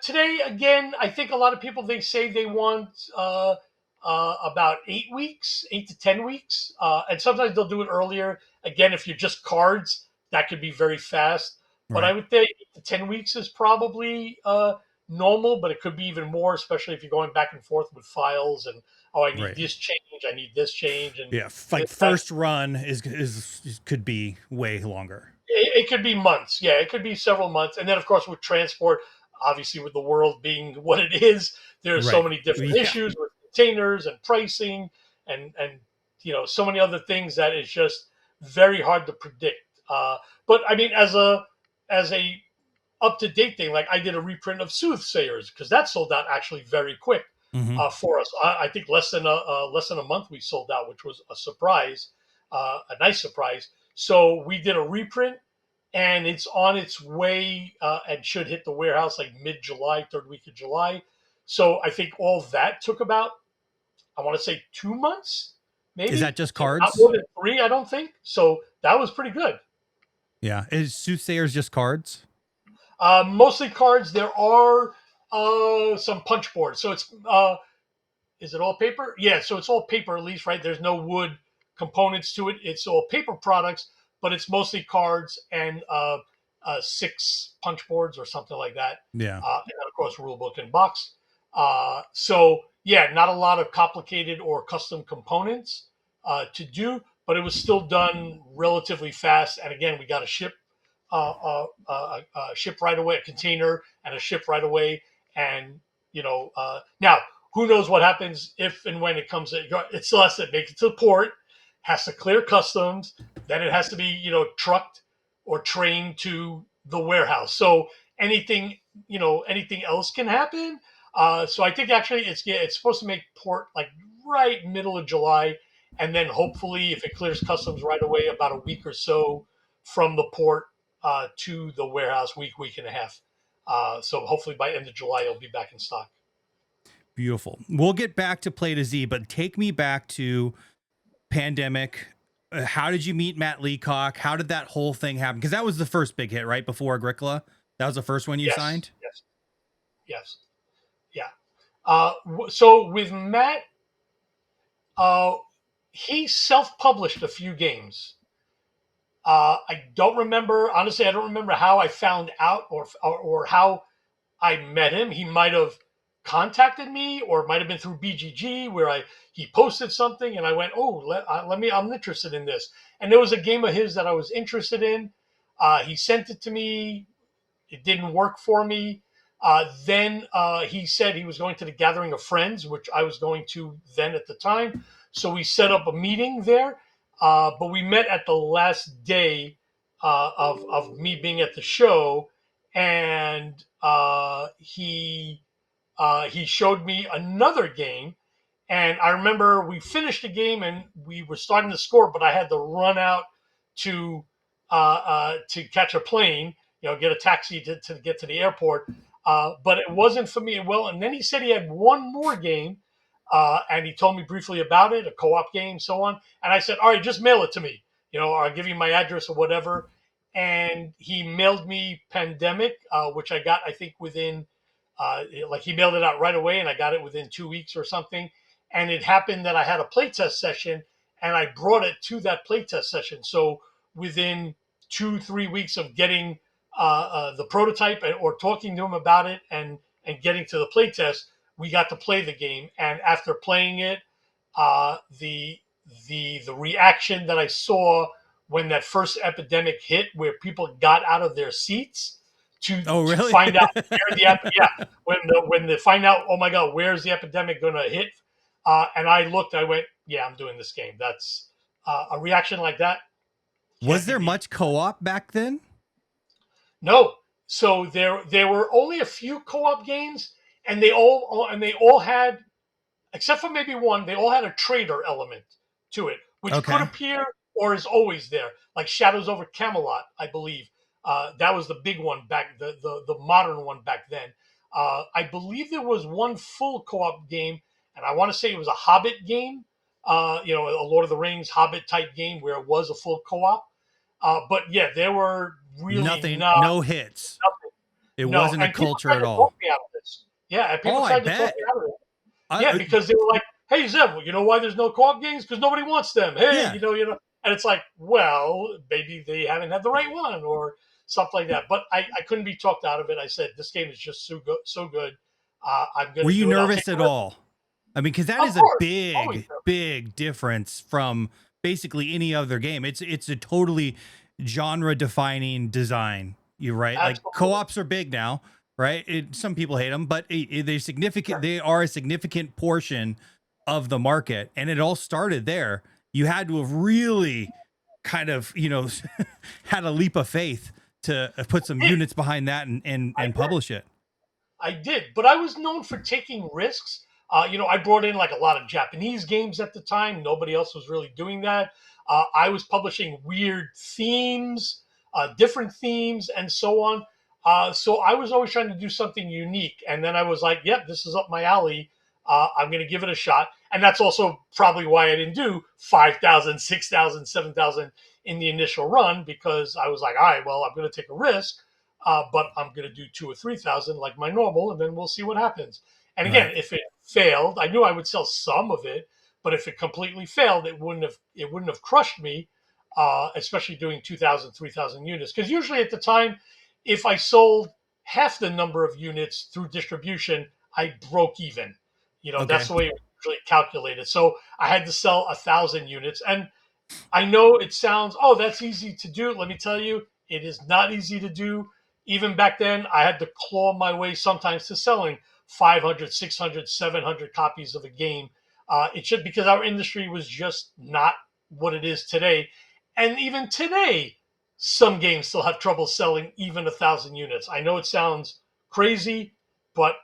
B: Today, again, I think a lot of people they say they want about 8 weeks, 8 to 10 weeks, and sometimes they'll do it earlier. Again, if you're just cards, that could be very fast. But I
A: Right.
B: would say 8 to 10 weeks is probably normal, but it could be even more, especially if you're going back and forth with files and oh, I need
A: Right.
B: this change, I need this change, and
A: Yeah. Like
B: that
A: first run is could be way longer.
B: it could be months. Yeah, it could be several months. And then, of course, with transport, obviously, with the world being what it is, there's so
A: Right.
B: many different
A: Yeah.
B: issues with containers and pricing and so many other things that is just very hard to predict. But I mean, as a up to date thing, like I did a reprint of Soothsayers because that sold out actually very quick
A: Hmm.
B: for us. I think less than a month we sold out, which was a surprise, a nice surprise. So we did a reprint, and it's on its way and should hit the warehouse like mid July, third week of July. So I think all that took about, I want to say 2 months,
A: Is
B: maybe.
A: that just
B: So not
A: cards?
B: more than 3, I don't think. So that was pretty good.
A: Yeah. Is Soothsayers just cards?
B: Mostly cards. There are some punch boards. So it's is it all paper? Yeah, so it's all paper at least, right? There's no wood components to it. It's all paper products, but it's mostly cards and 6 punch boards or something like that.
A: Yeah.
B: And then, of course, rule book and box. So, yeah, not a lot of complicated or custom components to do, but it was still done relatively fast. And again, we got a ship right away, a container and a ship right away. And, now who knows what happens if and when it comes. It still has to make it to the port, has to clear customs, then it has to be trucked or trained to the warehouse. So anything else can happen. So I think actually it's supposed to make port like right middle of July, and then hopefully if it clears customs right away, about a week or so from the port to the warehouse, week and a half. So hopefully by end of July it'll be back in stock.
A: Beautiful. We'll get back to Play to Z, but take me back to Pandemic. How did you meet Matt Leacock? How did that whole thing happen? Because that was the first big hit, right? Before Agricola. That was the first one you signed?
B: Yes. Yeah. So with Matt, he self-published a few games. I don't remember, honestly, I don't remember how I found out or how I met him. He might have contacted me, or it might have been through BGG where he posted something and I went, oh, I'm interested in this. And there was a game of his that I was interested in. He sent it to me. It didn't work for me. Then he said he was going to the Gathering of Friends, which I was going to then at the time. So we set up a meeting there. But we met at the last day of me being at the show, and he showed me another game. And I remember we finished the game and we were starting to score, but I had to run out to catch a plane, get a taxi to get to the airport. But it wasn't for me. Well, and then he said he had one more game, and he told me briefly about it, a co-op game, so on. And I said, all right, just mail it to me, or I'll give you my address or whatever. And he mailed me Pandemic, which I got, I think, within, like he mailed it out right away, and I got it within 2 weeks or something. And it happened that I had a playtest session, and I brought it to that playtest session. So within 2-3 weeks of getting the prototype or talking to him about it and getting to the playtest, we got to play the game. And after playing it, the reaction that I saw when that first epidemic hit, where people got out of their seats to find out where when they find out, oh my God, where's the epidemic going to hit? And I looked, I went, yeah, I'm doing this game. That's a reaction like that.
A: Was there much co-op back then?
B: No. So there were only a few co-op games, and they all had, except for maybe one, they all had a trader element to it, which could appear or is always there, like Shadows over Camelot, I believe. That was the big one back, the modern one back then. I believe there was one full co-op game, and I want to say it was a Hobbit game, a Lord of the Rings Hobbit type game where it was a full co-op. But yeah, there were really
A: no hits.
B: Nothing.
A: It wasn't a culture at all.
B: Yeah, and people tried to talk me out of it. Yeah, because they were like, "Hey, Zev, you know why there's no co-op games? Because nobody wants them. Hey, and it's like, well, maybe they haven't had the right one or something like that." But I couldn't be talked out of it. I said, "This game is just so good. I'm going."
A: Were you nervous at all? I mean, because that is a big difference from basically any other game. It's a totally genre-defining design. You're right. Absolutely. Like co-ops are big now, right? Some people hate them, but they're significant. They are a significant portion of the market, and it all started there. You had to have really kind of, had a leap of faith to put some units behind that and publish it.
B: I did, but I was known for taking risks. I brought in like a lot of Japanese games at the time. Nobody else was really doing that. I was publishing weird themes, different themes, and so on. So I was always trying to do something unique. And then I was like, yep, this is up my alley. I'm going to give it a shot. And that's also probably why I didn't do 5,000, 6,000, 7,000 in the initial run, because I was like, all right, well, I'm going to take a risk, but I'm going to do 2 or 3,000 like my normal, and then we'll see what happens. And again,
A: Right.
B: if it failed, I knew I would sell some of it, but if it completely failed, it wouldn't have crushed me, especially doing 2,000, 3,000 units. Because usually at the time, if I sold half the number of units through distribution, I broke even. That's
A: Okay.
B: the way it was usually calculated. So I had to sell 1,000 units. And I know it sounds, oh, that's easy to do. Let me tell you, it is not easy to do. Even back then, I had to claw my way sometimes to selling 500, 600, 700 copies of a game. It should, because our industry was just not what it is today. And even today, some games still have trouble selling even 1,000 units. I know it sounds crazy, but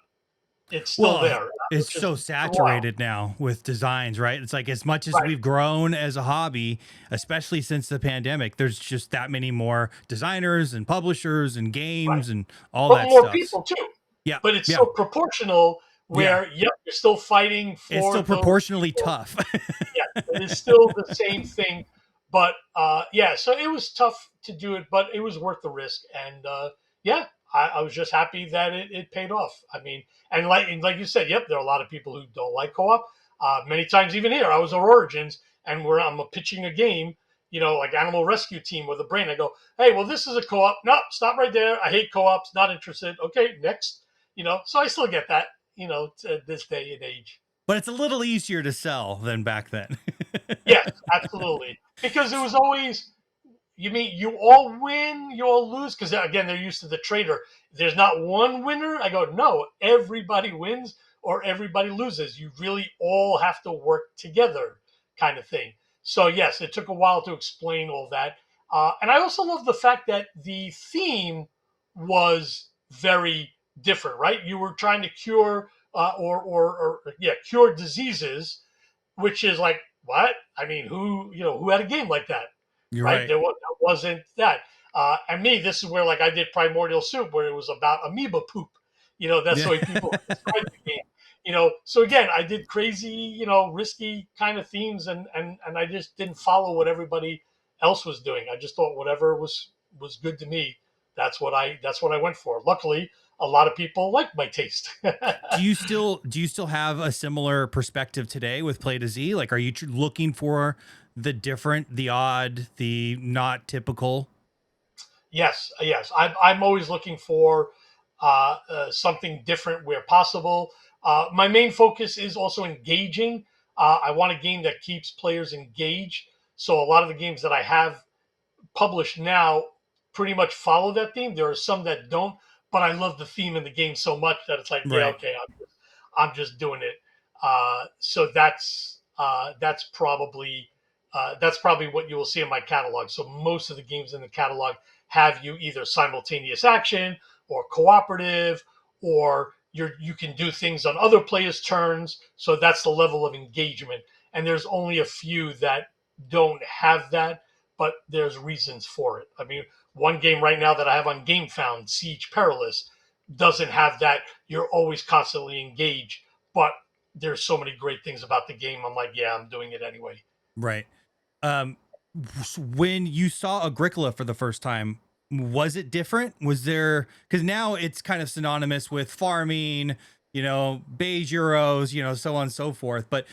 B: it's still
A: Well,
B: there,
A: it's
B: which is
A: so
B: wild.
A: saturated now with designs, right? It's like as much as
B: Right.
A: we've grown as a hobby, especially since the pandemic, there's just that many more designers and publishers and
B: Right.
A: games and all
B: But
A: that
B: more
A: stuff.
B: people too.
A: Yeah.
B: But it's
A: Yeah.
B: still proportional
A: Yeah.
B: where, yep, you're still fighting
A: It's
B: for
A: still
B: those
A: proportionally
B: people.
A: tough.
B: Yeah, it is still the same thing. But yeah, so it was tough to do it, but it was worth the risk. And yeah, I was just happy that it paid off. I mean, and like you said, yep, there are a lot of people who don't like co-op. Many times, even here, I was at Origins, and where I'm pitching a game, like Animal Rescue Team with a brain. I go, hey, well, this is a co-op. No, stop right there. I hate co-ops. Not interested. Okay, next. So I still get that. To this day and age.
A: But it's a little easier to sell than back then.
B: Yes, absolutely. Because it was always, you mean you all win, you all lose? Because again, they're used to the trader. There's not one winner. I go, no, everybody wins or everybody loses. You really all have to work together, kind of thing. So yes, it took a while to explain all that. And I also love the fact that the theme was very different, right? You were trying to cure or yeah, cure diseases, which is like what? I mean, who had a game like that,
A: You're
B: right?
A: right.
B: There wasn't that. And me, this is where like I did Primordial Soup, where it was about amoeba poop. That's
A: Yeah.
B: the way people describe the game. So again, I did crazy, risky kind of themes, and I just didn't follow what everybody else was doing. I just thought whatever was good to me, that's what I went for. Luckily, a lot of people liked my taste.
A: Do you still have a similar perspective today with Play to Z? Like, are you looking for the different, the odd, the not typical?
B: Yes, yes. I'm always looking for something different where possible. My main focus is also engaging. I want a game that keeps players engaged. So a lot of the games that I have published now pretty much follow that theme. There are some that don't, but I love the theme in the game so much that it's like, yeah,
A: Right.
B: okay, I'm just doing it. So that's probably what you will see in my catalog. So most of the games in the catalog have you either simultaneous action or cooperative, or you can do things on other players' turns. So that's the level of engagement. And there's only a few that don't have that, but there's reasons for it. I mean, one game right now that I have on Gamefound, Siege Perilous, doesn't have that. You're always constantly engaged, but there's so many great things about the game. I'm like, yeah, I'm doing it anyway.
A: Right. Um, when you saw Agricola for the first time, was it different? Was there, because now it's kind of synonymous with farming, beige euros, so on and so forth. But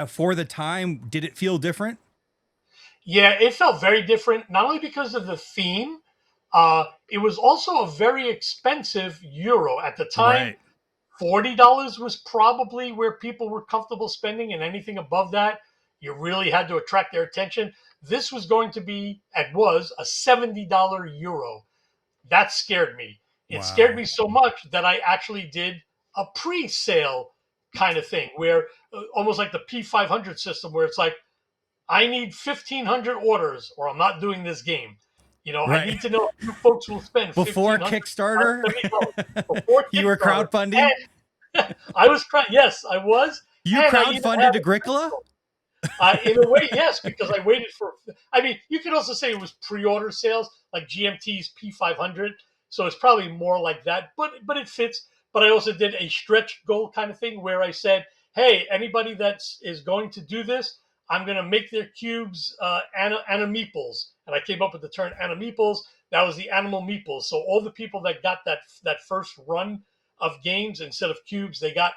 A: for the time, did it feel different?
B: Yeah, it felt very different, not only because of the theme, it was also a very expensive euro at the time.
A: Right.
B: $40 was probably where people were comfortable spending, and anything above that, you really had to attract their attention. This was going to be, and was, a $70 euro. That scared me. It scared
A: Wow.
B: me so much that I actually did a pre-sale kind of thing, where almost like the P500 system, where it's like, I need 1,500 orders, or I'm not doing this game. I
A: Right.
B: need to know if you folks will spend
A: Before
B: 1,500
A: Kickstarter,
B: before
A: you were
B: Kickstarter.
A: crowdfunding.
B: I was trying. Yes, I was,
A: You
B: and I even had
A: crowdfunded
B: it
A: Agricola.
B: physical. In a way, yes, because I waited for. I mean, you could also say it was pre-order sales, like GMT's P500. So it's probably more like that, but it fits. But I also did a stretch goal kind of thing where I said, hey, anybody is going to do this, I'm going to make their cubes animeeples. And I came up with the term animeeples. That was the animal meeples. So all the people that got that first run of games, instead of cubes, they got,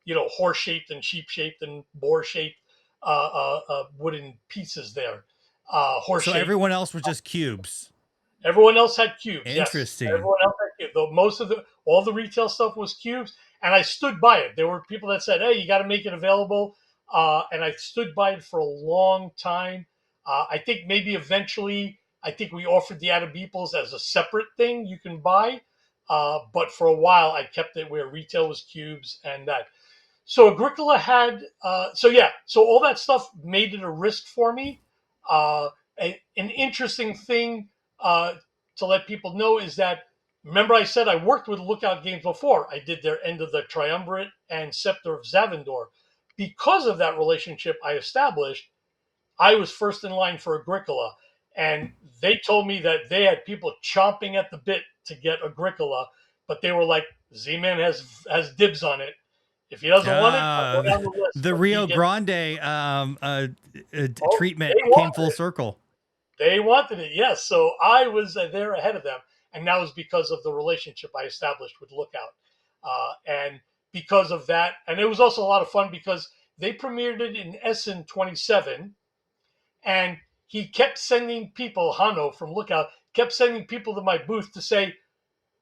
B: horse shaped and sheep shaped and boar shaped wooden pieces there. Horse
A: So
B: shaped.
A: everyone else was just cubes.
B: Everyone else had cubes. Yes,
A: Interesting.
B: everyone else had cubes. Though all the retail stuff was cubes, and I stood by it. There were people that said, "Hey, you got to make it available," and I stood by it for a long time. I think maybe eventually, I think we offered the animeeples as a separate thing you can buy, but for a while I kept it where retail was cubes and that. So Agricola had, so all that stuff made it a risk for me. An interesting thing to let people know is that, remember I said I worked with Lookout Games before. I did their End of the Triumvirate and Scepter of Zavendor. Because of that relationship I established, I was first in line for Agricola. And they told me that they had people chomping at the bit to get Agricola, but they were like, Z-Man has dibs on it. If he doesn't want it, I'll go down the list.
A: The
B: But
A: Rio Grande treatment came full circle.
B: They wanted it, yes. So I was there ahead of them. And that was because of the relationship I established with Lookout. And because of that, and it was also a lot of fun because they premiered it in Essen 27. And he kept sending people, Hano from Lookout, kept sending people to my booth to say,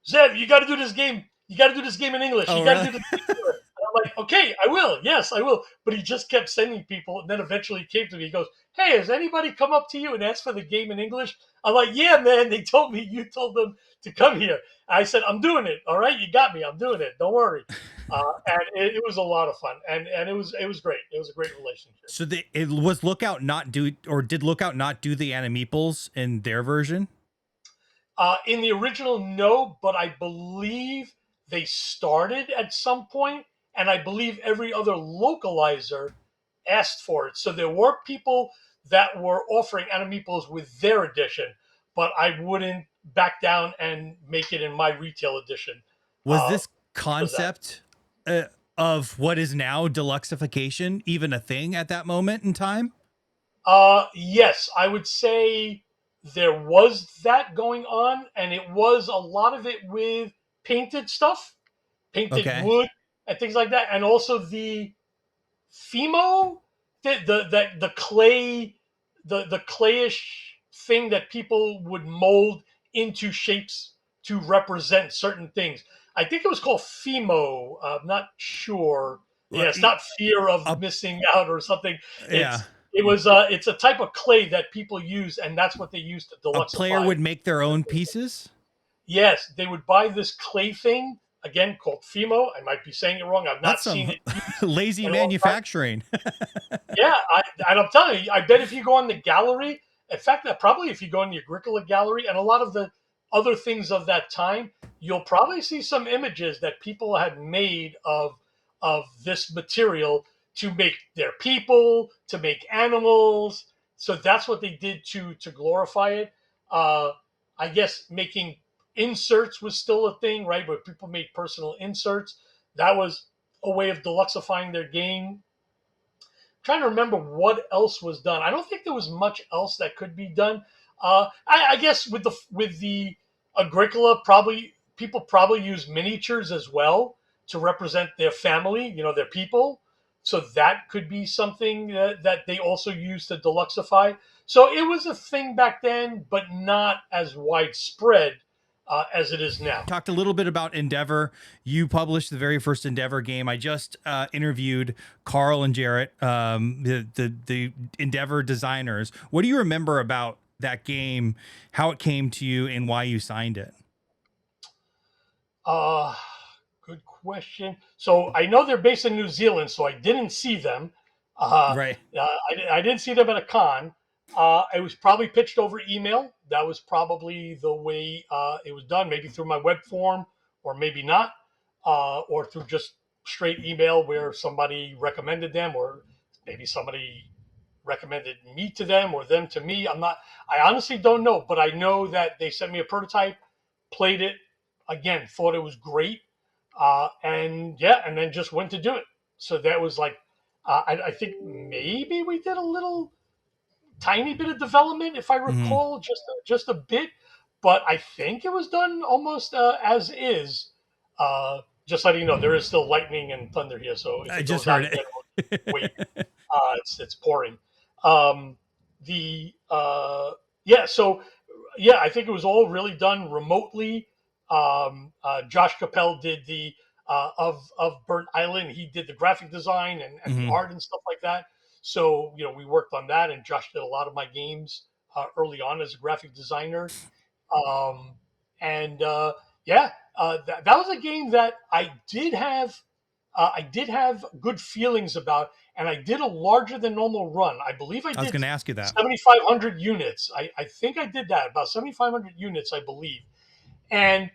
B: Zev, you got to do this game. You got to do this game in English.
A: Oh,
B: You got to
A: really?
B: do this game in English. And I'm like, okay, I will. Yes, I will. But he just kept sending people. And then eventually he came to me. He goes, hey, has anybody come up to you and asked for the game in English? I'm like, yeah, man. They told me you told them to come here. I said, I'm doing it. All right, you got me. I'm doing it. Don't worry. And it was a lot of fun. And it was great. It was a great relationship.
A: So it was Lookout not do, or did Lookout not do the animeeples in their version?
B: In the original, no, but I believe they started at some point, and I believe every other localizer asked for it. So there were people that were offering animeeples with their edition, but I wouldn't back down and make it in my retail edition.
A: Was this concept of what is now deluxeification even a thing at that moment in time?
B: Yes, I would say there was that going on, and it was a lot of it with painted stuff, painted wood, and things like that, and also the Fimo, the clay, the clayish thing that people would mold into shapes to represent certain things. I think it was called Fimo. I'm not sure. Yeah, it's not fear of missing out or something. It's a type of clay that people use, and that's what they use to deluxify.
A: A player would make their own pieces?
B: Yes, they would buy this clay thing, again called Fimo. I might be saying it wrong. I've not seen it.
A: Lazy manufacturing.
B: Yeah, and I'm telling you, I bet if you go on the gallery, in fact, probably if you go on the Agricola gallery and a lot of the other things of that time, you'll probably see some images that people had made of this material to make their people, to make animals. So that's what they did to glorify it. I guess making inserts was still a thing, right? Where people made personal inserts. That was a way of deluxifying their game. Trying to remember what else was done. I don't think there was much else that could be done. I guess with the Agricola, people probably use miniatures as well to represent their family, their people. So that could be something that they also use to deluxify. So it was a thing back then, but not as widespread as it is now.
A: Talked a little bit about Endeavor. You published the very first Endeavor game. I just interviewed Carl and Jarrett, the Endeavor designers. What do you remember about that game, how it came to you, and why you signed it?
B: Good question. So I know they're based in New Zealand, so I didn't see them.
A: Right.
B: I didn't see them at a con. It was probably pitched over email. That was probably the way it was done, maybe through my web form or maybe not, or through just straight email where somebody recommended them, or maybe somebody recommended me to them or them to me. I honestly don't know, but I know that they sent me a prototype, played it, again, thought it was great. And then just went to do it. So that was like, I think maybe we did a little tiny bit of development, if I
A: Hmm.
B: recall, just a bit. But I think it was done almost as is. Just letting you know, there is still lightning and thunder here. So if
A: I
B: it
A: just
B: goes out
A: heard
B: again, wait,
A: it.
B: it's pouring. Um, the Yeah, so yeah, I think it was all really done remotely. Josh Capel did the of Burnt Island. He did the graphic design and the
A: Hmm.
B: art and stuff like that. So we worked on that, and Josh did a lot of my games early on as a graphic designer. Um, and Yeah, that was a game that I did have good feelings about, and I did a larger than normal run. I believe I
A: I was
B: did
A: going to ask you that.
B: 7,500 units. I think I did that, about 7,500 units, I believe. And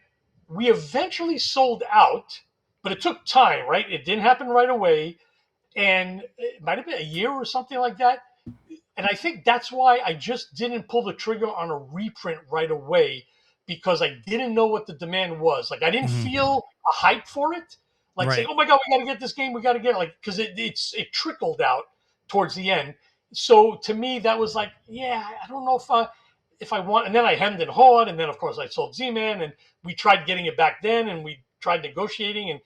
B: we eventually sold out, but it took time, right? It didn't happen right away. And it might have been a year or something like that. And I think that's why I just didn't pull the trigger on a reprint right away, because I didn't know what the demand was. Like, I didn't
A: Hmm.
B: feel a hype for it. Like, saying,
A: Right.
B: "Oh my god, we got to get this game, we got to get it," like, because it trickled out towards the end. So to me, that was like, yeah, I don't know if I want. And then I hemmed and hawed, and then of course I sold Z-Man, and we tried getting it back then, and we tried negotiating, and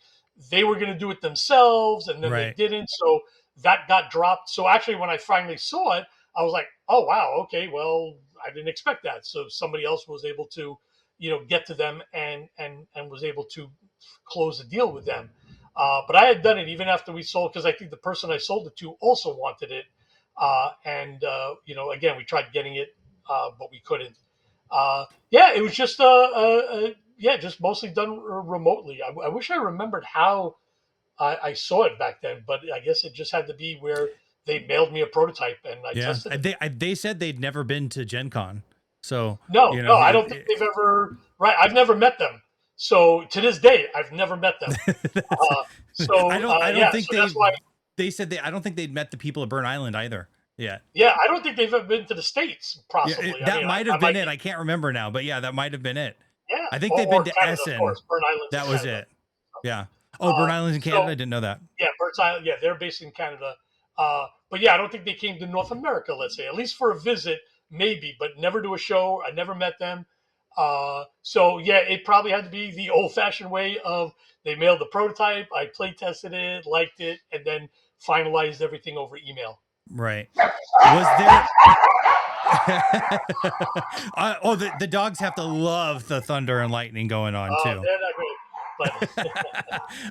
B: they were going to do it themselves, and then they
A: Right.
B: didn't. So that got dropped. So actually, when I finally saw it, I was like, oh wow, okay, well, I didn't expect that. So somebody else was able to, get to them and was able to close the deal with them. But I had done it even after we sold, because I think the person I sold it to also wanted it. Again, we tried getting it, but we couldn't. Yeah, it was just yeah, just mostly done remotely. I wish I remembered how I saw it back then, but I guess it just had to be where they mailed me a prototype and I
A: Yeah.
B: tested it.
A: They said they'd never been to Gen Con. So,
B: No,
A: you know,
B: no, I don't think they've ever. Right, I've never met them. So to this day, I've never met them.
A: that's, I don't
B: Yeah,
A: think
B: so that's why.
A: I don't think they'd met the people of Burn Island either. Yeah.
B: Yeah, I don't think they've ever been to the states.
A: Yeah.
B: Possibly. I
A: That
B: mean,
A: might
B: I
A: have been
B: might
A: it.
B: be.
A: I can't remember now, but yeah, that might have been it.
B: Yeah,
A: I think they've been
B: or
A: to
B: Canada, of
A: Essen.
B: course. Burn Island's in
A: That was
B: Canada.
A: it. Yeah. Oh, Burn Island's in Canada. I
B: So
A: didn't know that.
B: yeah, Birds Island. Yeah, they're based in Canada. But yeah, I don't think they came to North America. Let's say, at least for a visit, maybe, but never to a show. I never met them. So yeah, it probably had to be the old-fashioned way of they mailed the prototype, I play tested it, liked it, and then finalized everything over email.
A: Right. Was there oh, the dogs have to love the thunder and lightning going on too.
B: They're not great, but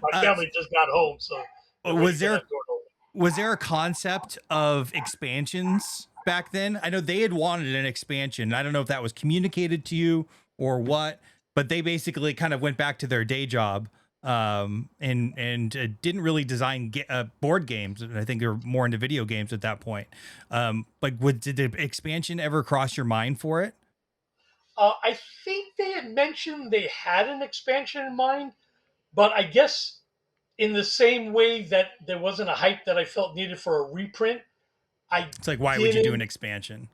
B: my
A: uh,
B: family just got home, so they're ready
A: was
B: for
A: there
B: that door to open.
A: was there a concept of expansions back then? I know they had wanted an expansion. I don't know if that was communicated to you or what, but they basically kind of went back to their day job and didn't really design board games. And I think they were more into video games at that point. Did the expansion ever cross your mind for it?
B: I think they had mentioned they had an expansion in mind, but I guess in the same way that there wasn't a hype that I felt needed for a reprint, I
A: It's like, why would you do an
B: didn't
A: expansion?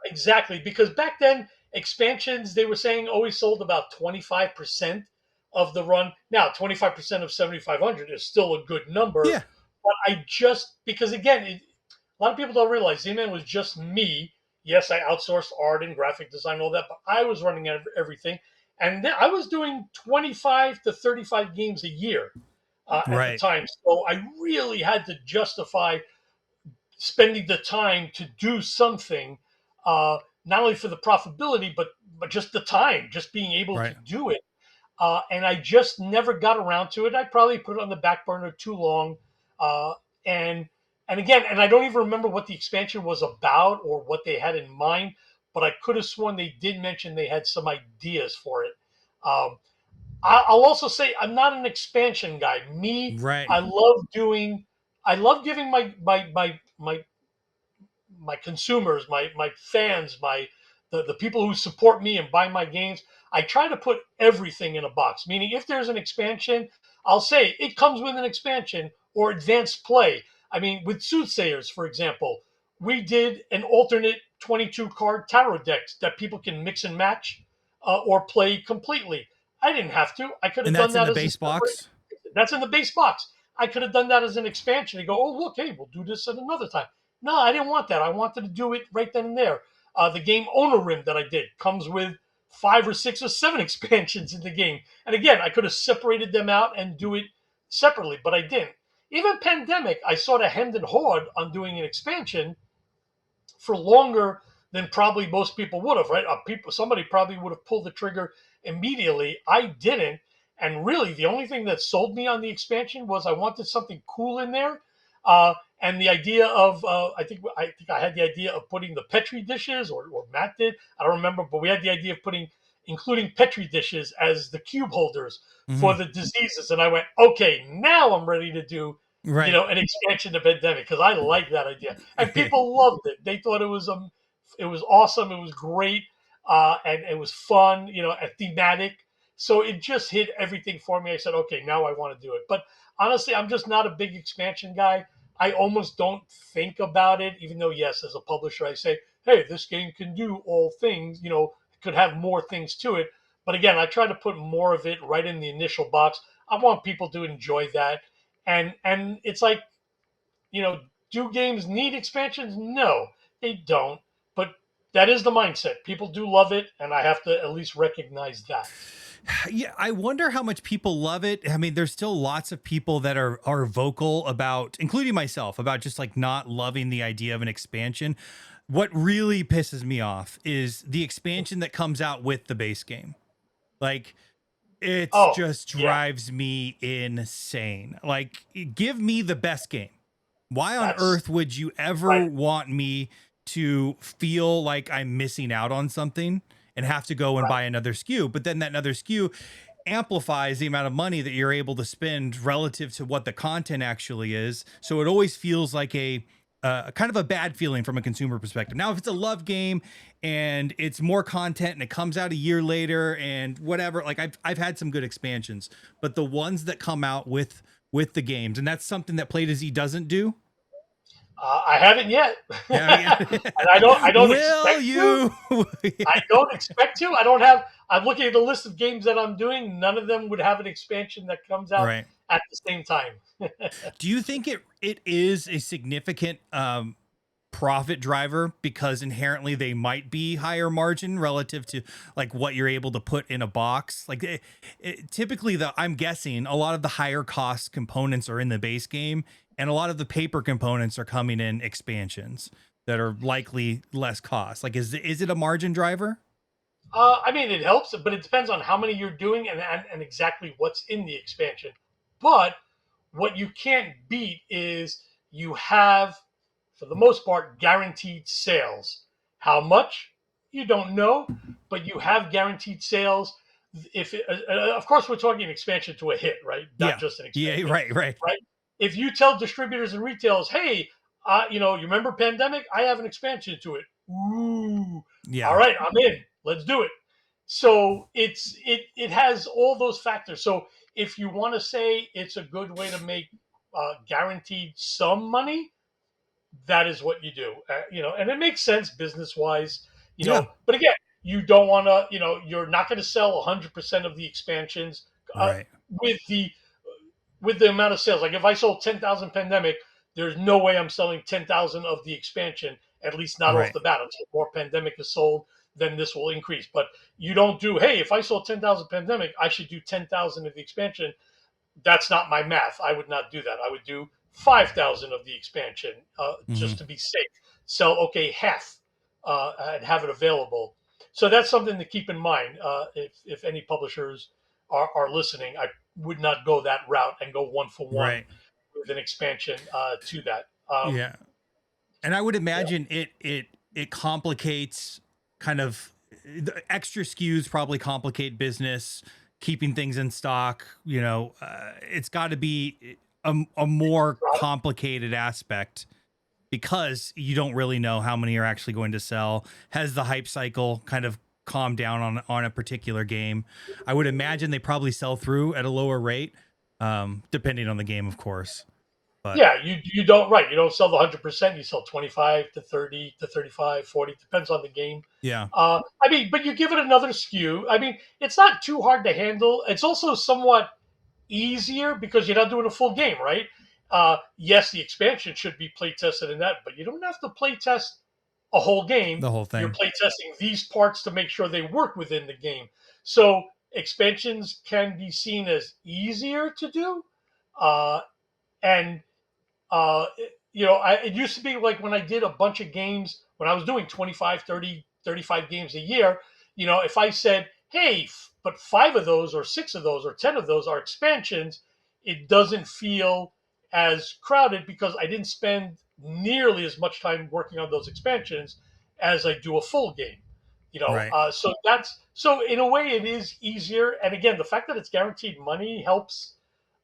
B: exactly, because back then expansions, they were saying, always sold about 25% of the run. Now 25% of 7,500 is still a good number,
A: Yeah.
B: but I just, because again, a lot of people don't realize Z-Man was just me. Yes, I outsourced art and graphic design, all that, but I was running everything, and then I was doing 25 to 35 games a year at the
A: Right.
B: time. So I really had to justify spending the time to do something, not only for the profitability, but just the time, just being able to
A: Right.
B: do it. And I just never got around to it. I probably put it on the back burner too long. Uh, and and again, and I don't even remember what the expansion was about or what they had in mind, but I could have sworn they did mention they had some ideas for it. Um, I'll also say I'm not an expansion guy. Me,
A: Right.
B: I love doing. I love giving my consumers, my fans, the people who support me and buy my games. I try to put everything in a box. Meaning, if there's an expansion, I'll say it comes with an expansion or advanced play. I mean, with Soothsayers, for example, we did an alternate 22 card tarot decks that people can mix and match or play completely. I didn't have to. I could
A: And
B: have done
A: that's in
B: that
A: the
B: as a
A: base
B: separate.
A: box.
B: That's in the base box. I could have done that as an expansion and go, oh, look, hey, we'll do this at another time. No, I didn't want that. I wanted to do it right then and there. The game Owner Rim that I did comes with 5 or 6 or 7 expansions in the game. And again, I could have separated them out and do it separately, but I didn't. Even Pandemic, I sort of hemmed and hawed on doing an expansion for longer than probably most people would have, right? Somebody probably would have pulled the trigger immediately. I didn't. And really, the only thing that sold me on the expansion was I wanted something cool in there. And the idea of, I had the idea of putting the Petri dishes, or Matt did. I don't remember, but we had the idea of including Petri dishes as the cube holders for the diseases. And I went, okay, now I'm ready to do
A: Right.
B: an expansion to Pandemic, because I like that idea, and people loved it. They thought it was awesome, it was great, and it was fun, and thematic. So it just hit everything for me. I said, okay, now I want to do it. But honestly, I'm just not a big expansion guy. I almost don't think about it, even though, yes, as a publisher, I say, hey, this game can do all things. Could have more things to it. But again, I try to put more of it right in the initial box. I want people to enjoy that. And it's like, do games need expansions? No, they don't. But that is the mindset. People do love it, and I have to at least recognize that.
A: Yeah, I wonder how much people love it. I mean, there's still lots of people that are vocal about, including myself, about just like not loving the idea of an expansion. What really pisses me off is the expansion that comes out with the base game. Like, it
B: Oh,
A: just
B: yeah,
A: drives me insane. Like, give me the best game. Why on
B: that's
A: earth would you ever
B: right.
A: want me to feel like I'm missing out on something and have to go and
B: Right.
A: buy another SKU? But then that another SKU amplifies the amount of money that you're able to spend relative to what the content actually is. So it always feels like a kind of a bad feeling from a consumer perspective. Now, if it's a love game and it's more content and it comes out a year later and whatever, like I've had some good expansions, but the ones that come out with the games, and that's something that Play to Z doesn't do.
B: I haven't yet,
A: Yeah, yeah.
B: and I don't
A: Will
B: expect to.
A: you?
B: I don't expect to. I don't have. I'm looking at the list of games that I'm doing. None of them would have an expansion that comes out
A: Right.
B: at the same time.
A: Do you think it is a significant profit driver because inherently they might be higher margin relative to like what you're able to put in a box? Like typically I'm guessing a lot of the higher cost components are in the base game and a lot of the paper components are coming in expansions that are likely less cost. Like, is it a margin driver?
B: I mean, it helps, but it depends on how many you're doing and exactly what's in the expansion. But what you can't beat is you have, for the most part, guaranteed sales. How much? You don't know, but you have guaranteed sales. Of course, we're talking expansion to a hit, right? Not
A: Yeah.
B: just an
A: Yeah.
B: expansion,
A: Right. Right.
B: right? If you tell distributors and retailers, hey, you remember Pandemic? I have an expansion to it. Ooh, all
A: Yeah.
B: right, I'm in. Let's do it. So it has all those factors. So if you want to say it's a good way to make guaranteed some money, that is what you do. And it makes sense business wise.
A: Yeah.
B: But again, you don't want to. You're not going to sell 100% of the expansions uh,
A: Right.
B: with the amount of sales. Like if I sold 10,000 Pandemic, there's no way I'm selling 10,000 of the expansion. At least not off
A: Right.
B: the bat. Until more Pandemic is sold, then this will increase. But you don't do, hey, if I sold 10,000 Pandemic, I should do 10,000 of the expansion. That's not my math. I would not do that. I would do 5,000 of the expansion just
A: Mhm.
B: to be safe. Sell, okay, half and have it available. So that's something to keep in mind. If any publishers are listening, I would not go that route and go one for one
A: Right.
B: with an expansion to that.
A: Yeah. And I would
B: Yeah.
A: imagine it complicates kind of the extra SKUs probably complicate business, keeping things in stock. It's got to be a more complicated aspect because you don't really know how many are actually going to sell. Has the hype cycle kind of calmed down on a particular game? I would imagine they probably sell through at a lower rate, depending on the game, of course. But
B: Yeah, you don't right. You don't sell the 100%. You sell 25 to 30 to 35, 40. Depends on the game.
A: yeah,
B: But you give it another SKU. I mean, it's not too hard to handle. It's also somewhat easier because you're not doing a full game, right? Yes, the expansion should be play tested in that, but you don't have to play test a whole game.
A: The whole
B: You're
A: thing.
B: play testing these parts to make sure they work within the game. So expansions can be seen as easier to do, uh, and it used to be like when I did a bunch of games, when I was doing 25, 30, 35 games a year, if I said, hey, but 5 of those or 6 of those or 10 of those are expansions, it doesn't feel as crowded because I didn't spend nearly as much time working on those expansions as I do a full game.
A: Right.
B: So in a way it is easier. And again, the fact that it's guaranteed money helps.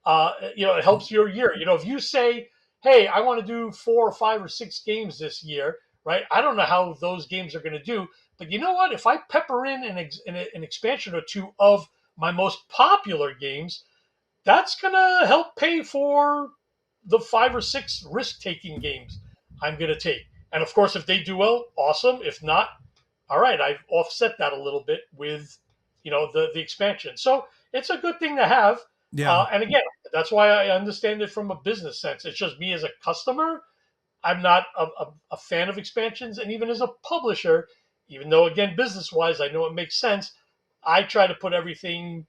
B: It helps your year. If you say, hey, I want to do 4 or 5 or 6 games this year, right? I don't know how those games are going to do, but you know what? If I pepper in an expansion or two of my most popular games, that's going to help pay for the 5 or 6 risk-taking games I'm going to take. And of course, if they do well, awesome. If not, all right, I've offset that a little bit with, the expansion. So it's a good thing to have.
A: Yeah.
B: And again, that's why I understand it from a business sense. It's just me as a customer. I'm not a fan of expansions. And even as a publisher, even though, again, business wise, I know it makes sense, I try to put everything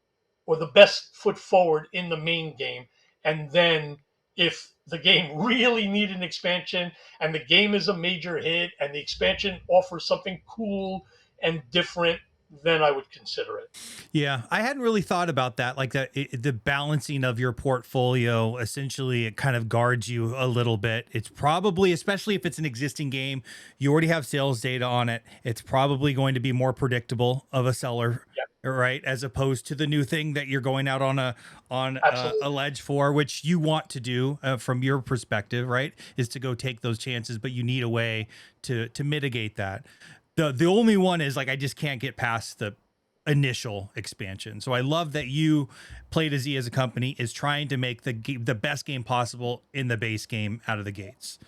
B: or the best foot forward in the main game. And then if the game really needed an expansion and the game is a major hit and the expansion offers something cool and different, then I would consider it.
A: Yeah, I hadn't really thought about that. Like the balancing of your portfolio, essentially, it kind of guards you a little bit. It's probably, especially if it's an existing game, you already have sales data on it. It's probably going to be more predictable of a seller,
B: Yeah,
A: right? As opposed to the new thing that you're going out on a
B: absolutely.
A: ledge for, which you want to do from your perspective, right? Is to go take those chances, but you need a way to mitigate that. The only one is like I just can't get past the initial expansion. So I love that you, Play to Z as a company, is trying to make the best game possible in the base game out of the gates.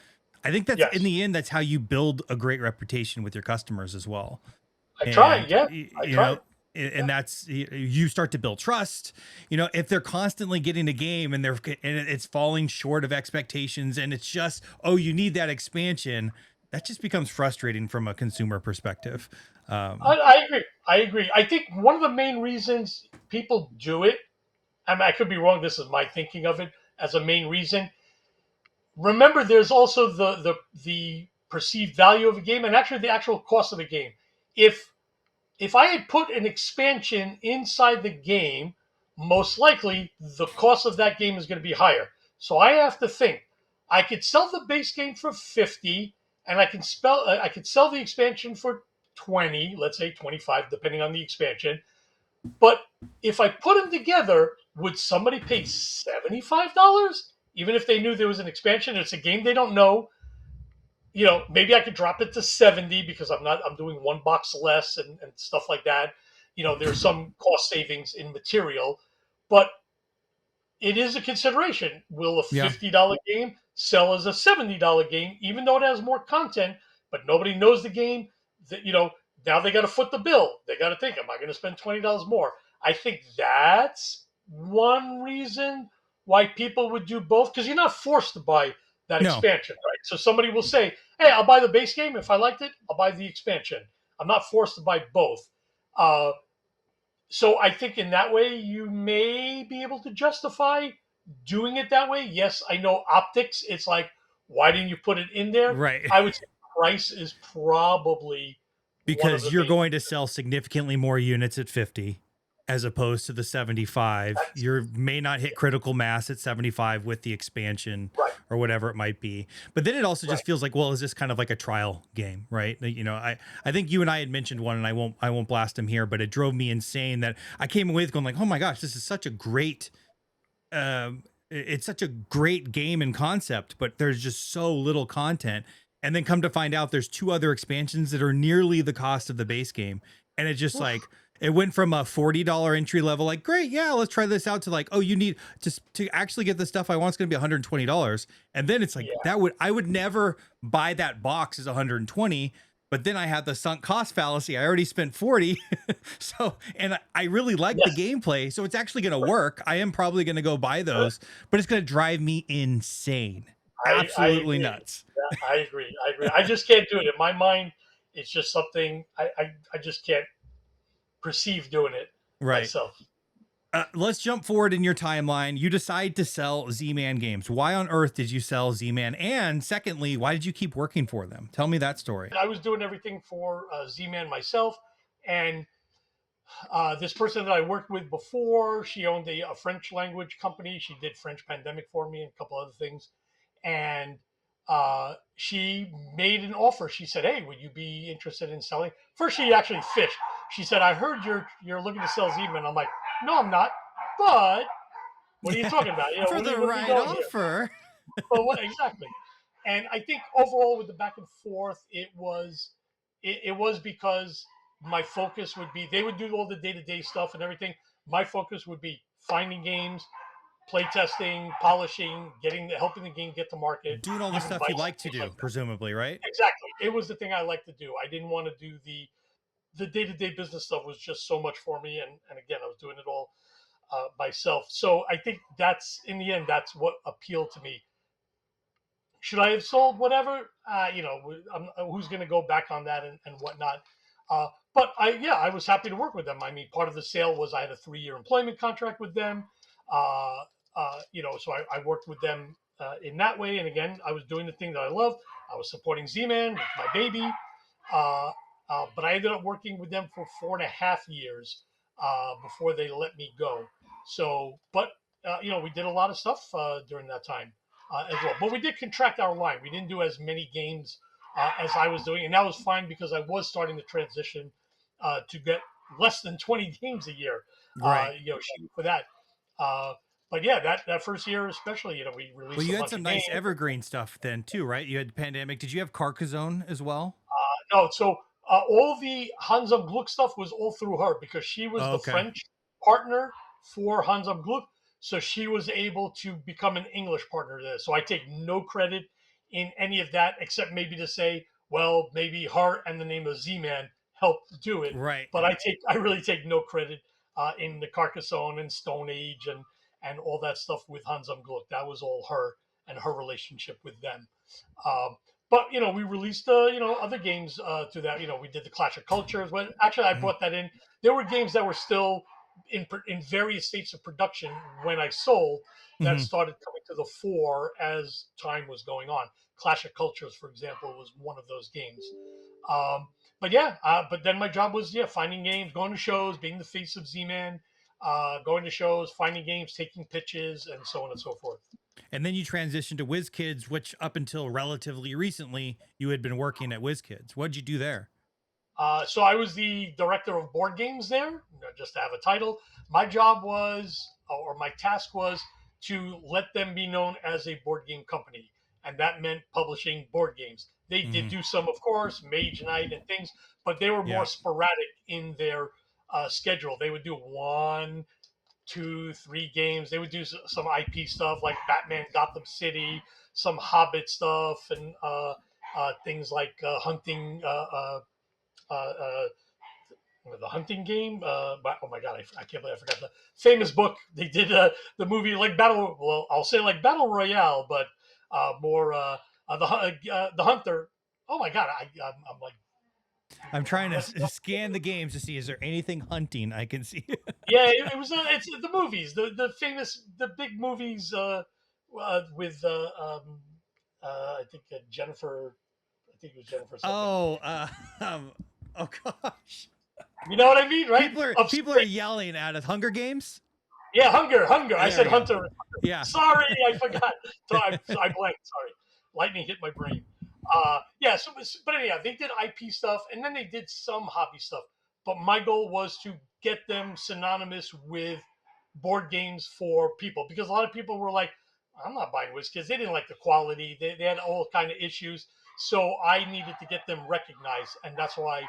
A: I think that's in
B: Yes,
A: the end, that's how you build a great reputation with your customers as well.
B: I try.
A: And
B: Yeah, I
A: you
B: try.
A: know, and
B: Yeah,
A: that's, you start to build trust. If they're constantly getting a game and it's falling short of expectations, and it's just, oh, you need that expansion, that just becomes frustrating from a consumer perspective.
B: I agree. I agree. I think one of the main reasons people do it, I could be wrong. This is my thinking of it as a main reason. Remember, there's also the perceived value of a game and actually the actual cost of a game. If if I had put an expansion inside the game, most likely the cost of that game is going to be higher. So I have to think. I could sell the base game for 50, and I could sell the expansion for 20, let's say 25, depending on the expansion. But if I put them together, would somebody pay $75? Even if they knew there was an expansion, it's a game they don't know. Maybe I could drop it to 70 because I'm doing one box less and stuff like that. There's some cost savings in material, but it is a consideration. Will a
A: Yeah.
B: $50 game sell as a $70 game, even though it has more content, but nobody knows the game? That now they got to foot the bill. They got to think, am I going to spend $20 more? I think that's one reason why people would do both because you're not forced to buy that
A: No.
B: expansion, right? So somebody will say, "Hey, I'll buy the base game if I liked it. I'll buy the expansion. I'm not forced to buy both." Uh, so I think in that way you may be able to justify doing it that way. Yes, I know optics. It's like, why didn't you put it in there?
A: Right.
B: I would say price is probably one of
A: Because
B: the
A: you're
B: main
A: going to
B: reasons.
A: sell significantly more units at 50 as opposed to the 75.
B: That's
A: You may not hit critical mass at 75 with the expansion
B: right,
A: or whatever it might be. But then it also
B: right.
A: just feels like, well, is this kind of like a trial game, right? I think you and I had mentioned one, and I won't blast him here, but it drove me insane that I came away with going like, oh my gosh, this is such a great it's such a great game and concept, but there's just so little content. And then come to find out there's 2 other expansions that are nearly the cost of the base game. And it just
B: Oof.
A: like, it went from a $40 entry level, like, great, yeah, let's try this out, to like, oh, you need to actually get the stuff I want, it's gonna be $120. And then it's like,
B: Yeah,
A: I would never buy that box as 120. But then I have the sunk cost fallacy. I already spent 40. So, and I really like the
B: Yes,
A: gameplay. So it's actually going to work. I am probably going to go buy
B: uh,
A: those, but it's going to drive me insane.
B: I
A: Absolutely
B: agree.
A: nuts.
B: Yeah, I agree. I agree. I just can't do it. In my mind, it's just something I just can't perceive doing it
A: Right.
B: myself.
A: Let's jump forward in your timeline. You decide to sell Z-Man Games. Why on earth did you sell Z-Man? And secondly, why did you keep working for them? Tell me that story.
B: I was doing everything for Z-Man myself, and this person that I worked with before, she owned a French language company. She did French Pandemic for me and a couple other things. And she made an offer. She said, "Hey, would you be interested in selling?" First, she actually fished. She said, "I heard you're looking to sell Zeman." I'm like, "No, I'm not. But what are you talking about? You know,
A: For the
B: what are we
A: right
B: doing here?"
A: offer.
B: Well, what exactly? And I think overall, with the back and forth, it was because my focus would be they would do all the day to day stuff and everything. My focus would be finding games, playtesting, polishing, helping the game get to market,
A: Doing all the
B: giving
A: stuff you
B: advice,
A: like to
B: things
A: do,
B: like that.
A: presumably, right?
B: Exactly, it was the thing I liked to do. I didn't want to do the day to day business stuff was just so much for me, and again, I was doing it all myself. So I think that's in the end that's what appealed to me. Should I have sold whatever? Who's going to go back on that and whatnot? But I was happy to work with them. I mean, part of the sale was I had a 3-year employment contract with them. So I worked with them in that way. And again, I was doing the thing that I love. I was supporting Z-Man with my baby. Uh, but I ended up working with them for 4.5 years before they let me go. So, but we did a lot of stuff during that time as well. But we did contract our line. We didn't do as many games as I was doing, and that was fine because I was starting to transition to get less than 20 games a year.
A: Right.
B: Shooting for that. Uh, but yeah, that first year especially, we
A: Well,
B: released a
A: you had
B: bunch
A: some
B: of games.
A: nice evergreen stuff then too, right? You had Pandemic. Did you have Carcassonne as well?
B: No, so all the Hans am Glück stuff was all through her because she was
A: Oh,
B: the
A: okay.
B: French partner for Hans am Glück. So she was able to become an English partner there. So I take no credit in any of that except maybe to say, well, maybe her and the name of Z-Man helped do it.
A: Right.
B: But I really take no credit in the Carcassonne and Stone Age and all that stuff with Hans am Glück. That was all her and her relationship with them. Um, but we released other games to that. We did the Clash of Cultures. When actually I
A: Mhm.
B: brought that in. There were games that were still in various states of production when I sold that
A: Mhm.
B: started coming to the fore as time was going on. Clash of Cultures, for example, was one of those games. But then my job was finding games, going to shows, being the face of Z-Man, going to shows, finding games, taking pitches, and so on and so forth.
A: And then you transitioned to WizKids, which up until relatively recently you had been working at WizKids. What'd you do there?
B: So I was the director of board games there, just to have a title. My job was, or my task was, to let them be known as a board game company, and that meant publishing board games. They did
A: Mhm.
B: do some, of course, Mage Night and things, but they were more
A: Yeah.
B: sporadic in their schedule. They would do 1, 2, 3 games. They would do some IP stuff like Batman Gotham City, some Hobbit stuff, and things like hunting. Uh, uh, the hunting game. Oh my god, I can't believe I forgot the famous book. They did the movie like Battle. Well, I'll say like Battle Royale, but more the Hunter. Oh my god, I'm like
A: I'm trying to
B: messing up.
A: scan the games to see is there anything hunting I can see.
B: Yeah, it was. It's the movies, the famous, the big movies with I think Jennifer. I think it was Jennifer something.
A: Oh, um, oh gosh.
B: You know what I mean, right?
A: People are yelling at us. Hunger Games?
B: Yeah, Hunger. I
A: There
B: said
A: we go.
B: Hunter.
A: Yeah.
B: Sorry, I forgot. So I blanked. Sorry, lightning hit my brain. Yeah. But anyhow, they did IP stuff, and then they did some hobby stuff. But my goal was to get them synonymous with board games for people because a lot of people were like, "I'm not buying WizKids." They didn't like the quality. They had all kind of issues. So I needed to get them recognized, and that's why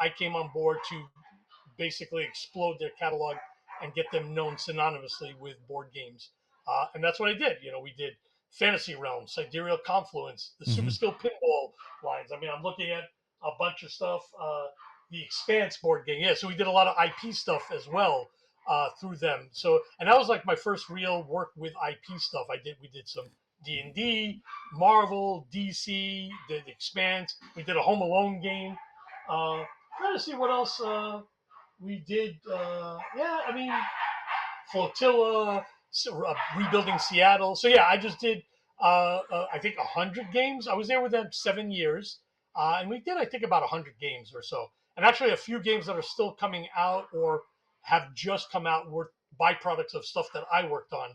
B: I came on board to basically explode their catalog and get them known synonymously with board games. And that's what I did. We did Fantasy Realms, Sidereal Confluence, the Super
A: Hmm.
B: Skill Pinball lines. I mean, I'm looking at a bunch of stuff. The Expanse board game, yeah. So we did a lot of IP stuff as well through them. So, and that was like my first real work with IP stuff. We did some D&D, Marvel, DC, did Expanse. We did a Home Alone game. Trying to see what else we did. Yeah, I mean, Flotilla, rebuilding Seattle. So yeah, I just did I think 100 games. I was there with them 7 years, and we did I think about 100 games or so. And actually, a few games that are still coming out or have just come out were byproducts of stuff that I worked on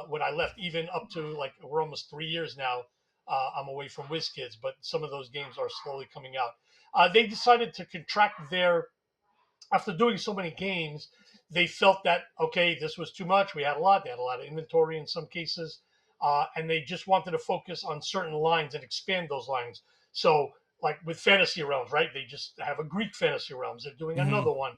B: when I left. Even up to like we're almost 3 years now. I'm away from WizKids, but some of those games are slowly coming out. They decided to contract their after doing so many games, they felt that okay, this was too much. We had a lot. They had a lot of inventory in some cases, and they just wanted to focus on certain lines and expand those lines. So, like with Fantasy Realms, right? They just have a Greek Fantasy Realms. They're doing another one.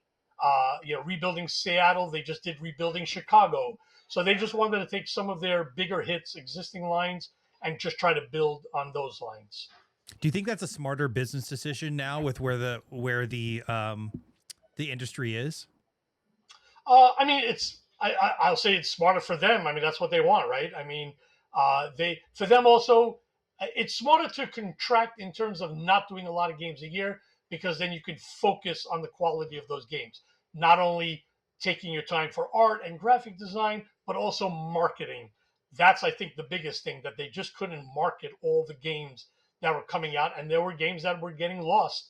B: Rebuilding Seattle. They just did rebuilding Chicago. So they just wanted to take some of their bigger hits, existing lines, and just try to build on those lines.
A: Do you think that's a smarter business decision now with where the industry is?
B: I mean, I'll say it's smarter for them. I mean, that's what they want, right? I mean, for them also, it's smarter to contract in terms of not doing a lot of games a year because then you can focus on the quality of those games. Not only taking your time for art and graphic design, but also marketing. That's I think the biggest thing that they just couldn't market all the games that were coming out, and there were games that were getting lost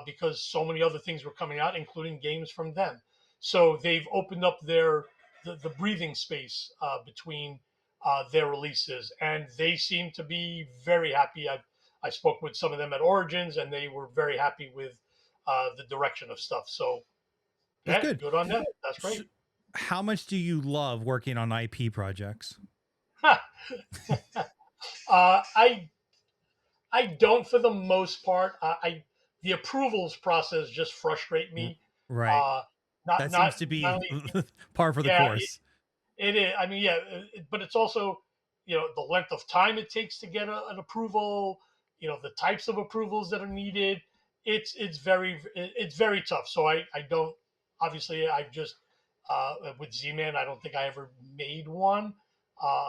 B: because so many other things were coming out, including games from them. So they've opened up the breathing space between their releases, and they seem to be very happy. I spoke with some of them at Origins, and they were very happy with the direction of stuff. So
A: That's
B: yeah,
A: good.
B: good on them. That's great.
A: How much do you love working on IP projects?
B: I don't for the most part. I the approvals process just frustrate me.
A: Right.
B: Uh, not
A: That seems
B: not
A: to
B: not
A: be
B: only
A: par for the
B: yeah,
A: course.
B: it is. I mean, yeah, but it's also, the length of time it takes to get an approval. The types of approvals that are needed. It's very tough. So I don't. Obviously, I just with Z-Man, I don't think I ever made one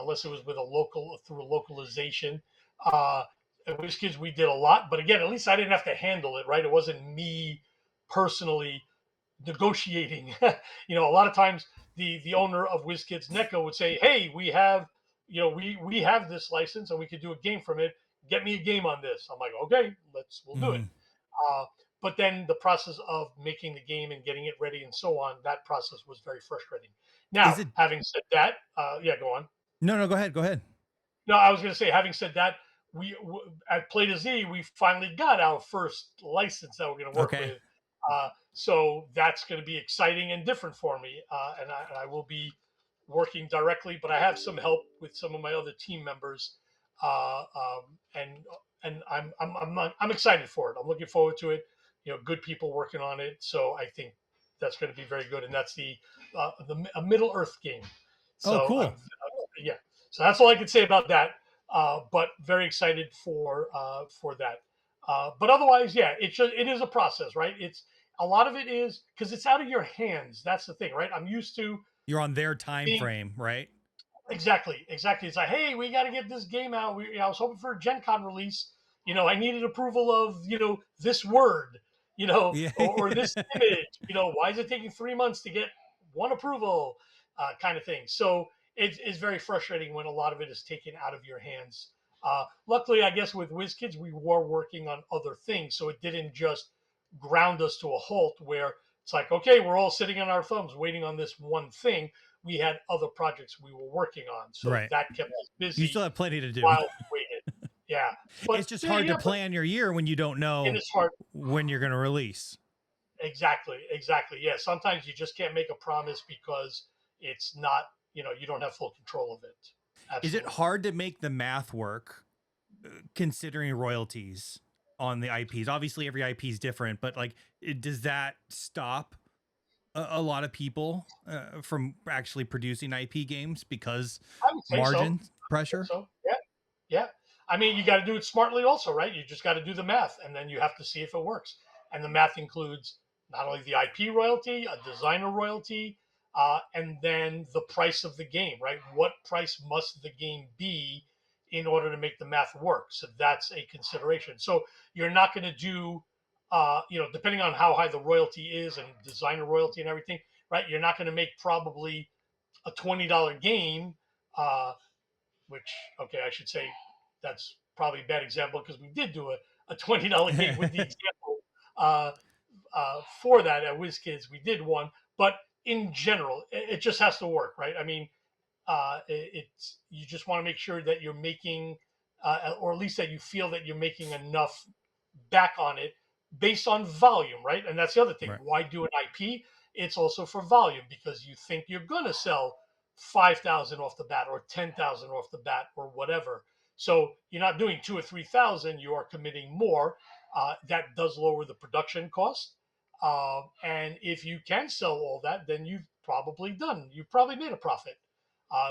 B: unless it was with a local through a localization. At WizKids, we did a lot, but again, at least I didn't have to handle it. Right, it wasn't me personally negotiating. A lot of times the owner of WizKids Neko would say, "Hey, we have this license and we could do a game from it. Get me a game on this." I'm like, "Okay, we'll do it."
A: Mhm.
B: Uh, but then the process of making the game and getting it ready and so on, that process was very frustrating.
A: Is
B: Now,
A: it?
B: having said that, yeah, go on.
A: No, go ahead. Go ahead.
B: No, I was going to say, having said that, at Play to Z, we finally got our first license that we're going to work
A: Okay.
B: with. So that's going to be exciting and different for me, and I will be working directly, but I have some help with some of my other team members, and I'm excited for it. I'm looking forward to it. Good people working on it, so I think that's going to be very good. And that's a Middle Earth game.
A: Oh,
B: So
A: cool.
B: yeah. So that's all I can say about that. But very excited for that. But otherwise, yeah, it is a process, right? It's a lot of it is because it's out of your hands. That's the thing, right? I'm used to
A: You're on their time
B: being
A: frame, right?
B: exactly. It's like, hey, we got to get this game out. I was hoping for a GenCon release. I needed approval of this word,
A: Yeah.
B: or this image. Why is it taking 3 months to get one approval, kind of thing. So it's very frustrating when a lot of it is taken out of your hands. Luckily, I guess with WizKids, we were working on other things, so it didn't just ground us to a halt where it's like, okay, we're all sitting on our thumbs waiting on this one thing. We had other projects we were working on, so
A: Right.
B: that kept us
A: You
B: busy
A: still have plenty to do.
B: while we waited. Yeah,
A: It's
B: but
A: just
B: yeah,
A: hard to
B: yeah, but
A: plan your year when you don't
B: it
A: know
B: is hard.
A: when you're going to release.
B: Exactly. Yeah, sometimes you just can't make a promise because it's not, you don't have full control of it.
A: Is it
B: Absolutely.
A: hard to make the math work considering royalties on the IPs? Obviously, every IP is different, but like, does that stop a lot of people from actually producing IP games because
B: I would say so.
A: margin pressure?
B: So yeah, yeah. I mean, you got to do it smartly also, right? You just got to do the math, and then you have to see if it works. And the math includes not only the IP royalty, a designer royalty, and then the price of the game, right? What price must the game be in order to make the math work? So that's a consideration. So you're not going to do, depending on how high the royalty is and designer royalty and everything, right? You're not going to make probably a $20 game, which, okay, I should say that's probably a bad example because we did do a $20 game with the example uh, for that at WizKids. We did one, but in general, it just has to work, right? I mean, it's you just want to make sure that you're making, or at least that you feel that you're making enough back on it based on volume, right? And that's the other thing.
A: Right.
B: Why do an IP? It's also for volume because you think you're going to sell 5,000 off the bat or 10,000 off the bat or whatever. So you're not doing 2 or 3,000. You are committing more. That does lower the production cost. And if you can sell all that, then you've probably made a profit.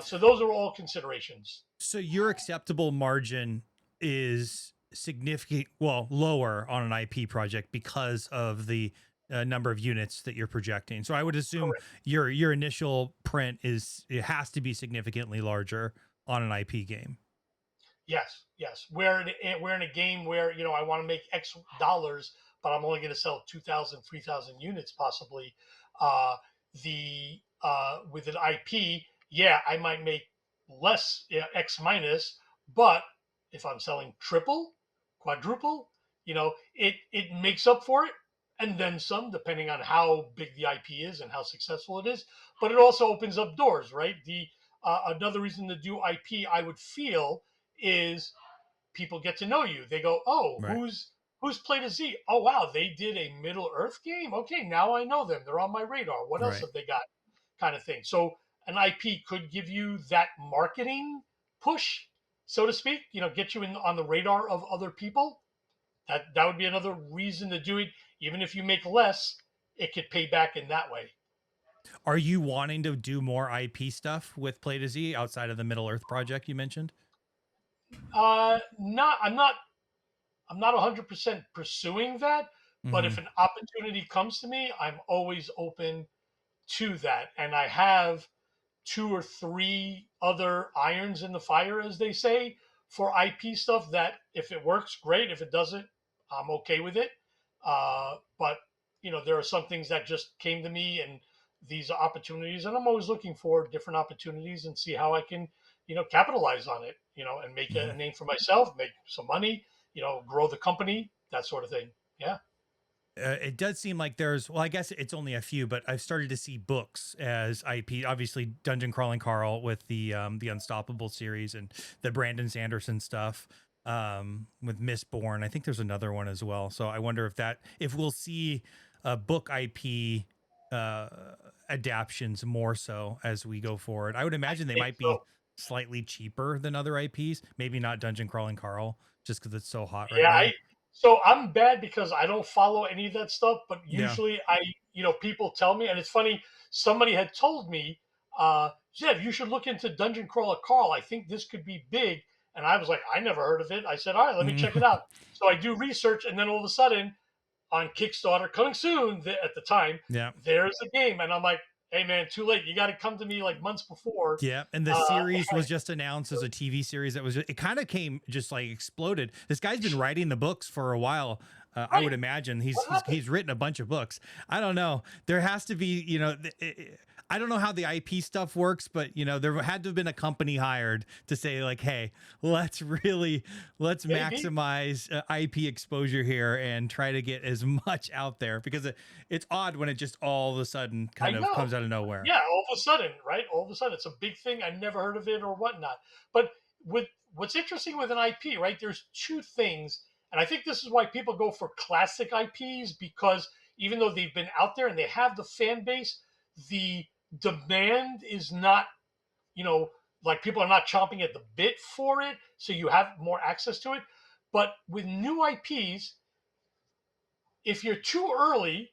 B: So those are all considerations.
A: So your acceptable margin is significant, well, lower on an IP project because of the number of units that you're projecting. So I would assume
B: Correct.
A: your initial print it has to be significantly larger on an IP game.
B: Yes, yes. We're in a game where I want to make X dollars, but I'm only going to sell 2,000, 3,000 units possibly. The With an IP, yeah, I might make less, X minus, but if I'm selling triple, quadruple, it makes up for it and then some, depending on how big the IP is and how successful it is. But it also opens up doors, right? The Another reason to do IP, I would feel, is people get to know you. They go, "Oh,
A: Right.
B: who's played a Z? Oh, wow, they did a Middle Earth game. Okay, now I know them. They're on my radar. What else
A: Right.
B: have they got?" Kind of thing. So an IP could give you that marketing push, so to speak. Get you on the radar of other people. That would be another reason to do it. Even if you make less, it could pay back in that way.
A: Are you wanting to do more IP stuff with Play to Z outside of the Middle Earth project you mentioned?
B: Not. I'm not 100% pursuing that, but
A: Mm-hmm.
B: if an opportunity comes to me, I'm always open to that. And I have two or three other irons in the fire, as they say, for IP stuff that if it works, great. If it doesn't, I'm okay with it. But, there are some things that just came to me and these opportunities, and I'm always looking for different opportunities and see how I can, capitalize on it, and make
A: Mm-hmm.
B: a name for myself, make some money, grow the company, that sort of thing. Yeah.
A: It does seem like well, I guess it's only a few, but I've started to see books as IP. Obviously, Dungeon Crawling Carl with the Unstoppable series and the Brandon Sanderson stuff with Mistborn. I think there's another one as well. So I wonder if we'll see book IP adaptions more so as we go forward. I would imagine they
B: Think
A: might be
B: so.
A: slightly cheaper than other IPs. Maybe not Dungeon Crawling Carl, just because it's so hot right
B: Yeah,
A: now.
B: so I'm bad because I don't follow any of that stuff, but
A: Yeah.
B: usually people tell me, and it's funny, somebody had told me, Zev, you should look into Dungeon Crawler Carl. I think this could be big. And I was like, I never heard of it. I said, all right, let me check it out. So I do research, and then all of a sudden, on Kickstarter, coming soon at the time,
A: Yeah.
B: there's a game. And I'm like, hey, man, too late. You got to come to me like months before.
A: Yeah, and the
B: Uh,
A: series was just announced as a TV series that it kind of came just like exploded. This guy's been writing the books for a while. I would
B: right.
A: imagine
B: What happened?
A: he's written a bunch of books. I don't know. There has to be, I don't know how the IP stuff works, but there had to have been a company hired to say like, hey, let's
B: Maybe.
A: maximize IP exposure here and try to get as much out there because it's odd when it just all of a sudden
B: I
A: kind of
B: know.
A: comes out of nowhere.
B: Yeah, all of a sudden, right? All of a sudden, it's a big thing. I never heard of it or whatnot. But what's interesting with an IP, right? There's two things, and I think this is why people go for classic IPs because even though they've been out there and they have the fan base, the demand is not, like people are not chomping at the bit for it, so you have more access to it. But with new IPs, if you're too early,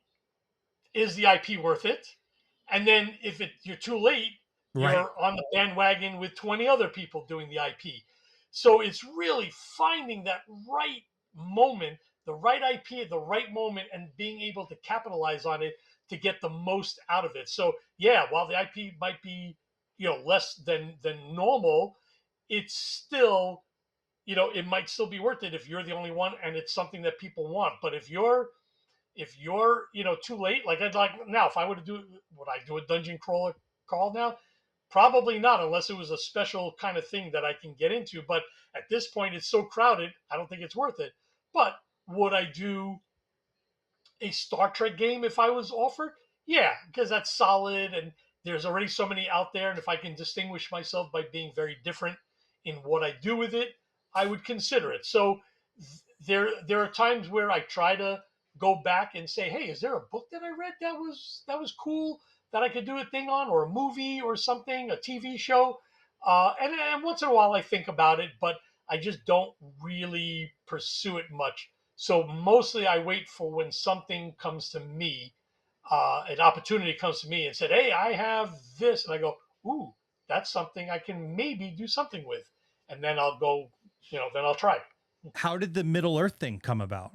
B: is the IP worth it? And then if you're too late,
A: Right.
B: you're on the bandwagon with 20 other people doing the IP. So it's really finding that right moment, the right IP at the right moment, and being able to capitalize on it to get the most out of it. So yeah, while the IP might be, less than normal, it's still, it might still be worth it if you're the only one and it's something that people want. But if you're too late, like I'd like now, if I were to do, would I do a dungeon crawl now? Probably not, unless it was a special kind of thing that I can get into. But at this point, it's so crowded, I don't think it's worth it. But would I do a Star Trek game if I was offered? Yeah, because that's solid and there's already so many out there. And if I can distinguish myself by being very different in what I do with it, I would consider it. So there are times where I try to go back and say, hey, is there a book that I read that was cool that I could do a thing on, or a movie or something, a TV show? And once in a while I think about it, but I just don't really pursue it much. So mostly I wait for when something comes to me, an opportunity comes to me and said, "Hey, I have this," and I go, "Ooh, that's something I can maybe do something with," and then I'll go, then I'll try.
A: How did the Middle Earth thing come about?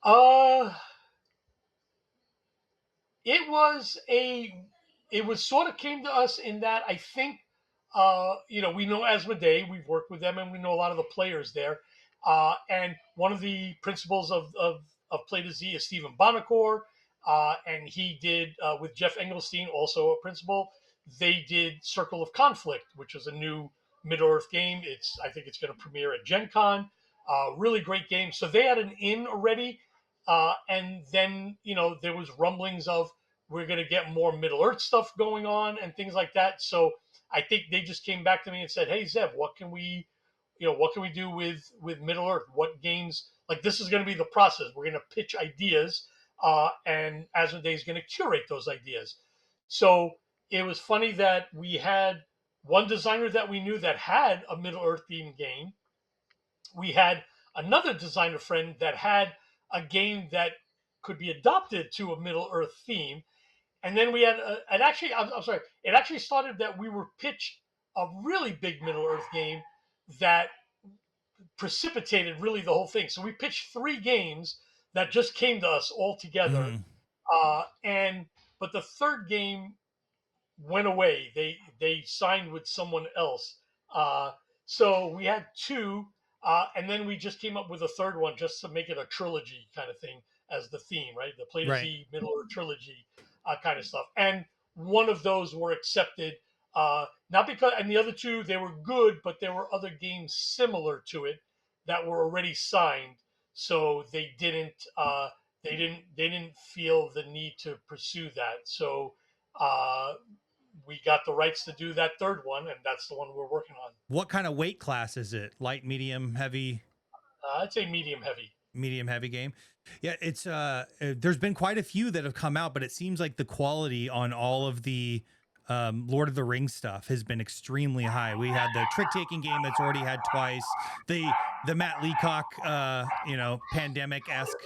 B: Uh, it was a, it was sort of came to us in that I think, we know Asmodee, we've worked with them, and we know a lot of the players there. And one of the principals of Play to Z is Stephen Bonacore, and he did with Jeff Engelstein, also a principal. They did Circle of Conflict, which is a new Middle Earth game. I think it's going to premiere at GenCon. Really great game. So they had an in already, and then there was rumblings of we're going to get more Middle Earth stuff going on and things like that. So I think they just came back to me and said, "Hey Zev, what can we do with Middle Earth? What games, like, this is going to be the process. We're going to pitch ideas, and Asmodee is going to curate those ideas." So it was funny that we had one designer that we knew that had a Middle Earth themed game. We had another designer friend that had a game that could be adopted to a Middle Earth theme. And then we had, and actually, I'm sorry, it actually started that we were pitched a really big Middle Earth game that precipitated really the whole thing. So we pitched three games that just came to us all together.
A: Mm.
B: And but the third game went away. They signed with someone else. Uh, so we had two, and then we just came up with a third one just to make it a trilogy kind of thing as the theme, right? The Play to
A: Right.
B: Z Middle Earth trilogy kind of stuff. And one of those were accepted. Not because, and the other two they were good, but there were other games similar to it that were already signed, so they didn't feel the need to pursue that. So uh, we got the rights to do that third one, and that's the one we're working on.
A: What kind of weight class is it? Light, medium, heavy?
B: I'd say medium heavy.
A: Medium heavy game. Yeah, it's there's been quite a few that have come out, but it seems like the quality on all of the Lord of the Rings stuff has been extremely high. We had the trick taking game that's already had twice, the Matt Leacock pandemic-esque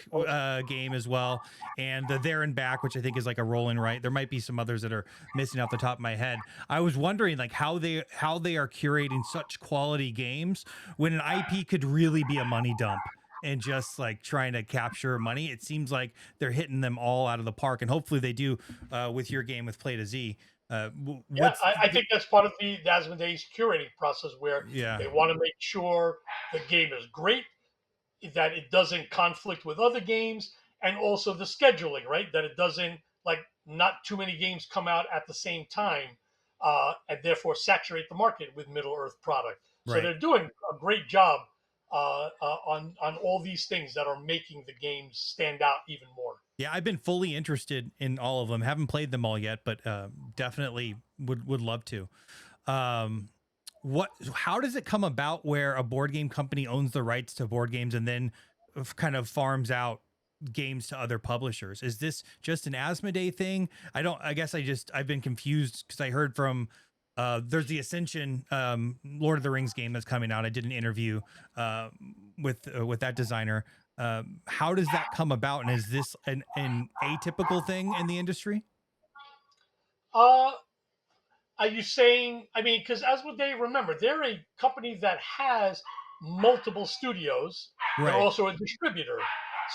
A: game as well, and the There and Back, which I think is like a roll and write. There might be some others that are missing off the top of my head. I was wondering like how they are curating such quality games when an IP could really be a money dump and just like trying to capture money. It seems like they're hitting them all out of the park, and hopefully they do with your game with Play to Z.
B: Yeah, I think that's part of the Asmodee's curating process, where
A: Yeah,
B: they want to make sure the game is great, that it doesn't conflict with other games, and also the scheduling, right? That it doesn't, like, not too many games come out at the same time, and therefore saturate the market with Middle Earth product. So
A: right.
B: they're doing a great job on all these things that are making the games stand out even more.
A: Yeah, I've been fully interested in all of them. Haven't played them all yet, but definitely would love to. Um, How does it come about where a board game company owns the rights to board games and then kind of farms out games to other publishers? Is this just an Asmodee thing? I guess I've been confused because I heard from there's the Ascension Lord of the Rings game that's coming out. I did an interview with that designer. How does that come about, and is this an atypical thing in the industry?
B: Uh, Are you saying? I mean, because Asmodee, remember, they're a company that has multiple studios. They're
A: Right.
B: also a distributor,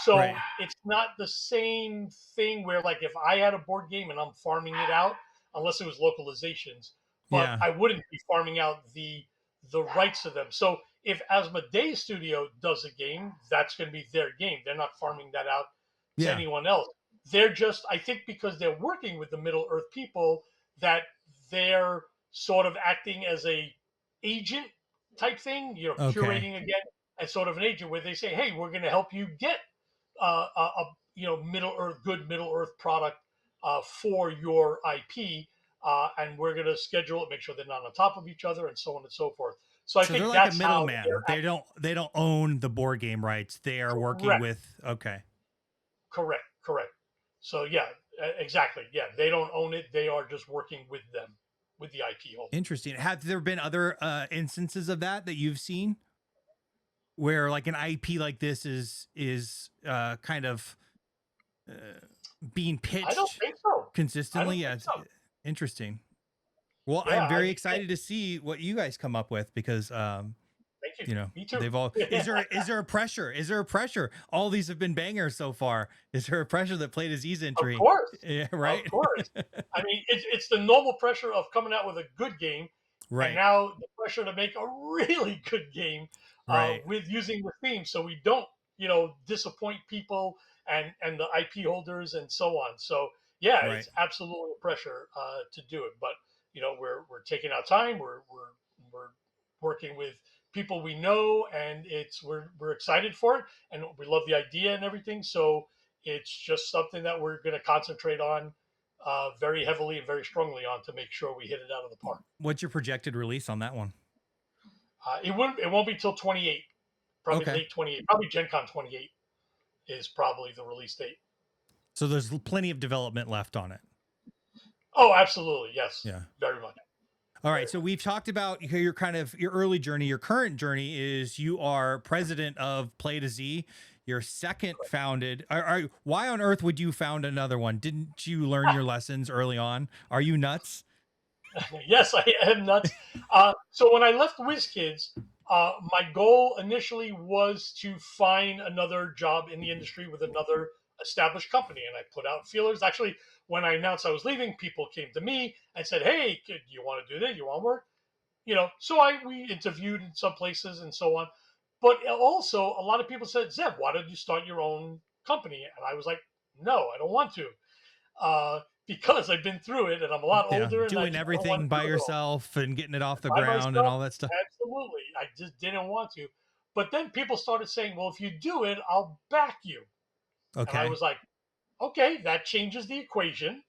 B: so
A: Right.
B: it's not the same thing where, like, if I had a board game and I'm farming it out, unless it was localizations, but
A: Yeah.
B: I wouldn't be farming out the rights to them. So if Asmodee Studio does a game, that's going to be their game. They're not farming that out to
A: Yeah.
B: anyone else. They're just, I think, because they're working with the Middle Earth people, that they're sort of acting as a agent type thing,
A: Okay.
B: curating again as sort of an agent where they say, hey, we're going to help you get Middle Earth, good Middle Earth product for your IP, and we're going to schedule it, make sure they're not on top of each other, and so on and so forth. So I
A: So they're
B: think
A: like a
B: that's how they're
A: middleman. They
B: acting.
A: don't own the board game rights. They are working
B: Correct,
A: with okay.
B: correct. So yeah, exactly. Yeah, they don't own it. They are just working with them, with the IP holder.
A: Interesting. Have there been other instances of that you've seen where like an IP like this is kind of being
B: I don't
A: pitched
B: think so. I
A: consistently?
B: don't
A: Yeah,
B: think
A: it's
B: so.
A: interesting. Well,
B: Yeah,
A: I'm
B: I
A: very
B: mean,
A: excited to see what you guys come up with because
B: thank you.
A: you know,
B: Me too.
A: they've all is there a pressure? Is there a pressure? All these have been bangers so far. Is there a pressure that played his Ease
B: Of
A: entry?
B: course,
A: Yeah,
B: of
A: right.
B: course. I mean, it's the normal pressure of coming out with a good game, and
A: Right.
B: now the pressure to make a really good game
A: Right.
B: with using the theme, so we don't, disappoint people and the IP holders and so on. So yeah,
A: Right.
B: it's absolutely a pressure to do it, but we're taking our time. We're working with people we know, and we're excited for it, and we love the idea and everything. So it's just something that we're going to concentrate on very heavily and very strongly on to make sure we hit it out of the park.
A: What's your projected release on that one?
B: It won't be till 28, probably
A: Okay.
B: late 28, probably GenCon 28 is probably the release date.
A: So there's plenty of development left on it.
B: Oh, absolutely, yes,
A: Yeah.
B: very much.
A: All right.
B: Very
A: So
B: much.
A: we've talked about your kind of your early journey. Your current journey is you are president of Play to Z. Your second founded. Why on earth would you found another one? Didn't you learn your lessons early on? Are you nuts?
B: Yes, I am nuts. So when I left WizKids, my goal initially was to find another job in the industry with another established company, and I put out feelers. Actually, when I announced I was leaving, people came to me and said, "Hey, kid, you want to do this? You want to work?" So we interviewed in some places and so on. But also, a lot of people said, "Zev, why don't you start your own company?" And I was like, "No, I don't want to." Because I've been through it and I'm a lot
A: Yeah.
B: older, and I
A: Doing
B: just don't want
A: everything
B: to
A: by
B: do it all
A: yourself and getting it off the
B: by
A: ground and
B: myself.
A: all that stuff.
B: Absolutely. I just didn't want to. But then people started saying, well, if you do it, I'll back you. And I
A: Okay.
B: was like, okay, that changes the equation.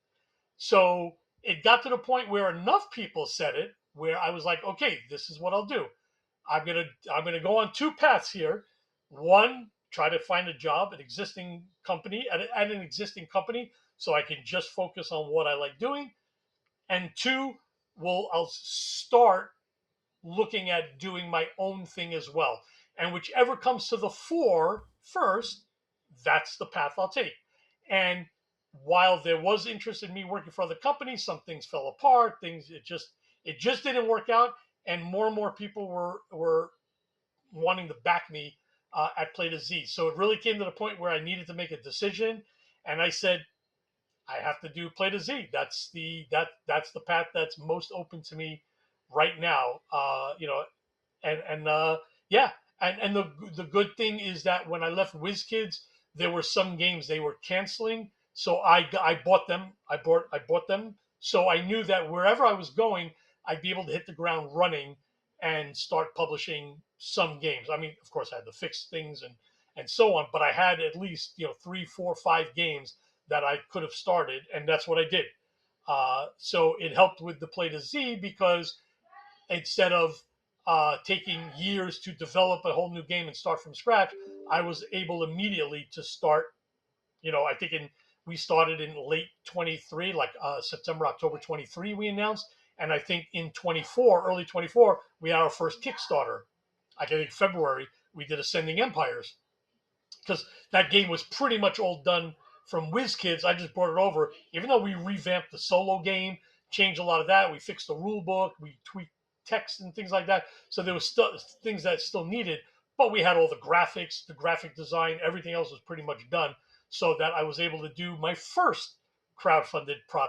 B: So it got to the point where enough people said it where I was like, okay, this is what I'll do. I'm gonna go on two paths here. One, try to find a job at existing company at an existing company so I can just focus on what I like doing. And two, I'll start looking at doing my own thing as well. And whichever comes to the fore first, that's the path I'll take. And while there was interest in me working for other companies, some things fell apart. It just didn't work out, and more people were wanting to back me at Play to Z. So it really came to the point where I needed to make a decision, and I said, I have to do Play to Z. That's the path that's most open to me right now. And yeah, and the good thing is that when I left WizKids, there were some games they were canceling, so I bought them. I bought them, so I knew that wherever I was going, I'd be able to hit the ground running and start publishing some games. I mean, of course, I had to fix things and so on, but I had at least 3, 4, 5 games that I could have started, and that's what I did. So it helped with the Play to Z because instead of taking years to develop a whole new game and start from scratch, I was able immediately to start. I think we started in late 23, like September, October 23, we announced. And I think in 24, early 24, we had our first Kickstarter. I think February, we did Ascending Empires because that game was pretty much all done from WizKids. I just brought it over, even though we revamped the solo game, changed a lot of that. We fixed the rule book. We tweaked text and things like that. So there was still things that still needed, but we had all the graphics, the graphic design, everything else was pretty much done, so that I was able to do my first crowdfunded
A: I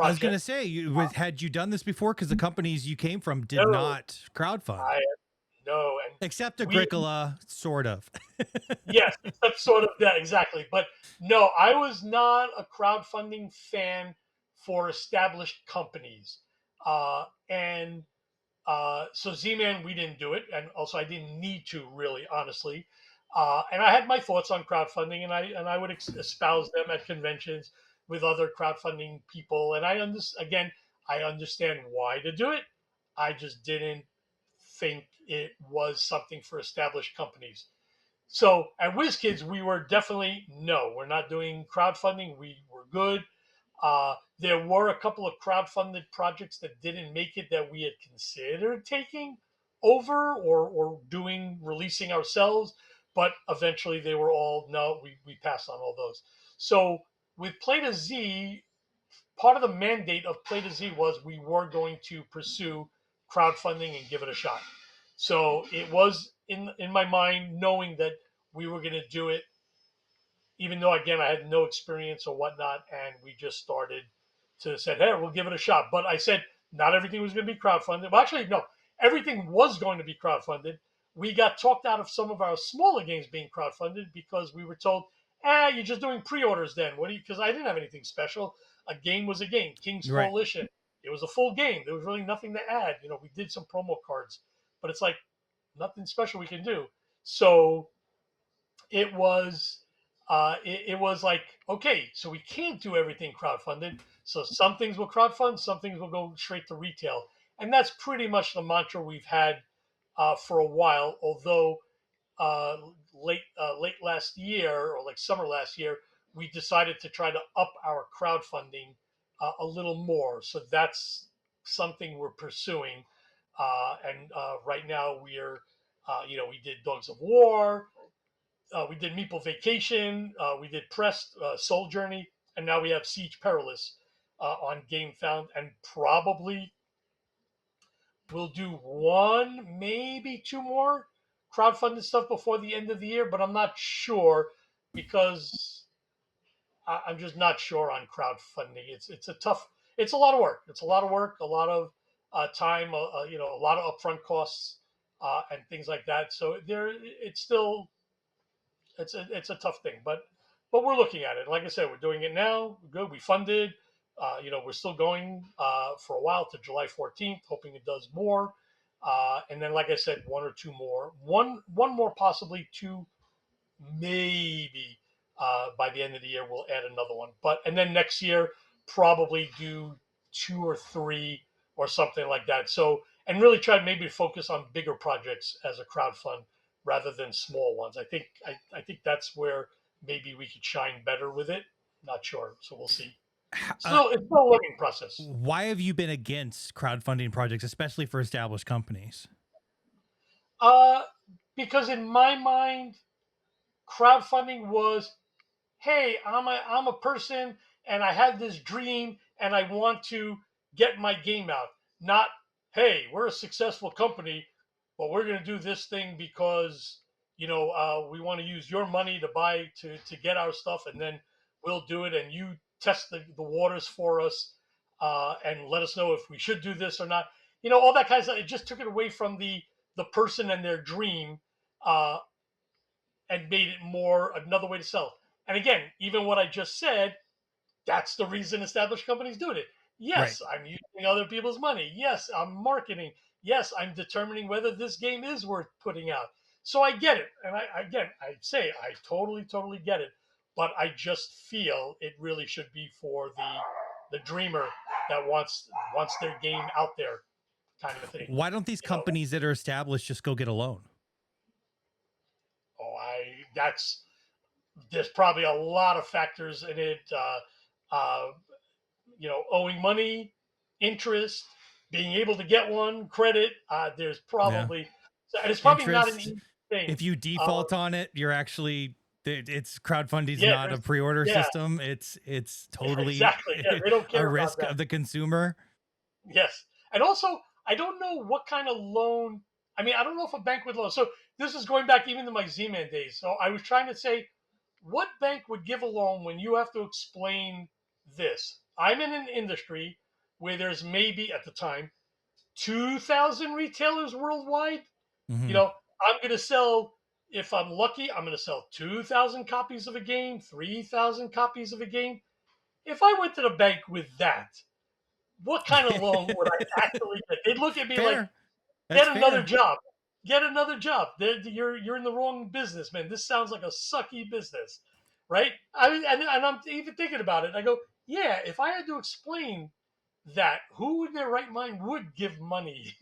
A: was going to
B: project.
A: say, had you done this before? Because the companies you came from did
B: No,
A: not crowdfund,
B: I no, and
A: except
B: we
A: Agricola, sort of.
B: yes, except sort of that exactly. But no, I was not a crowdfunding fan for established companies, and so Z-Man, we didn't do it, and also I didn't need to really, honestly. And I had my thoughts on crowdfunding, and I would espouse them at conventions with other crowdfunding people. And again, I understand why to do it. I just didn't think it was something for established companies. So at WizKids, we were definitely no, we're not doing crowdfunding. We were good. There were a couple of crowdfunded projects that didn't make it that we had considered taking over or doing releasing ourselves, but eventually they were all no, we passed on all those. So with Play to Z, part of the mandate of Play to Z was we were going to pursue crowdfunding and give it a shot. So it was in my mind knowing that we were going to do it, even though again I had no experience or whatnot, and we just started to said, hey, we'll give it a shot. But I said not everything was going to be crowdfunded. Well, actually, no, everything was going to be crowdfunded. We got talked out of some of our smaller games being crowdfunded because we were told, you're just doing pre-orders then. What do you? Because I didn't have anything special. A game was a game. King's
A: Right.
B: Coalition. It was a full game. There was really nothing to add. We did some promo cards, but it's like nothing special we can do. So it was it was like, okay, so we can't do everything crowdfunded. So some things will crowdfund, some things will go straight to retail, and that's pretty much the mantra we've had for a while. Although late last year, or like summer last year, we decided to try to up our crowdfunding a little more. So that's something we're pursuing, and right now we did Dogs of War, we did Meeple Vacation, we did Pressed, Soul Journey, and now we have Siege Perilous on Gamefound, and probably we'll do one, maybe two more crowdfunded stuff before the end of the year, but I'm not sure because I'm just not sure on crowdfunding. It's a lot of work. It's a lot of work, a lot of time, a lot of upfront costs and things like that. So it's still it's a tough thing, but we're looking at it. Like I said, we're doing it now. Good. We funded. We're still going for a while to July 14th, hoping it does more. And then, like I said, one or two more, one more, possibly two, maybe by the end of the year we'll add another one. And then next year probably do two or three or something like that. So and really try to maybe focus on bigger projects as a crowd fund rather than small ones. I think that's where maybe we could shine better with it. Not sure, so we'll see.
A: Uh,
B: So it's still a learning process.
A: why have you been against crowdfunding projects, especially for established companies?
B: Uh, because in my mind, crowdfunding was, hey, I'm a person and I have this dream and I want to get my game out. Not, hey, we're a successful company, but we're going to do this thing because we want to use your money to buy to get our stuff, and then we'll do it, and you test the waters for us and let us know if we should do this or not. All that kind of stuff. It just took it away from the person and their dream. And made it more another way to sell. And again, even what I just said, that's the reason established companies do it.
A: Right.
B: Yes, I'm using other people's money. Yes, I'm marketing. Yes, I'm determining whether this game is worth putting out. So I get it. And I say I totally, totally get it. But I just feel it really should be for the dreamer that wants their game out there, kind of a thing.
A: Why don't these companies that are established just go get a loan?
B: Oh, that's there's probably a lot of factors in it. Uh, owing money, interest, being able to get one, credit. There's
A: Yeah.
B: probably, and it's probably not an
A: Interest.
B: easy thing.
A: If you
B: Uh,
A: default on it, you're actually it's crowdfunding is
B: yeah,
A: not a pre-order
B: yeah,
A: system. It's
B: yeah,
A: totally
B: exactly. Yeah, they don't
A: a
B: care about
A: risk
B: that.
A: of the consumer.
B: Yes. And also, I don't know what kind of loan. I mean, I don't know if a bank would loan. So this is going back even to my Z-Man days. So I was trying to say, what bank would give a loan when you have to explain this? I'm in an industry where there's maybe at the time 2,000 retailers worldwide. You
A: Hmm.
B: know, I'm going to sell, if I'm lucky, I'm going to sell 2,000 copies of a game, 3,000 copies of a game. If I went to the bank with that, what kind of loan would I actually get? They'd look at me like,
A: Fair. That's
B: get another
A: fair.
B: job. Get another job. You're in the wrong business, man. This sounds like a sucky business, right? I mean, and I'm even thinking about it. I go, yeah. If I had to explain that, who in their right mind would give money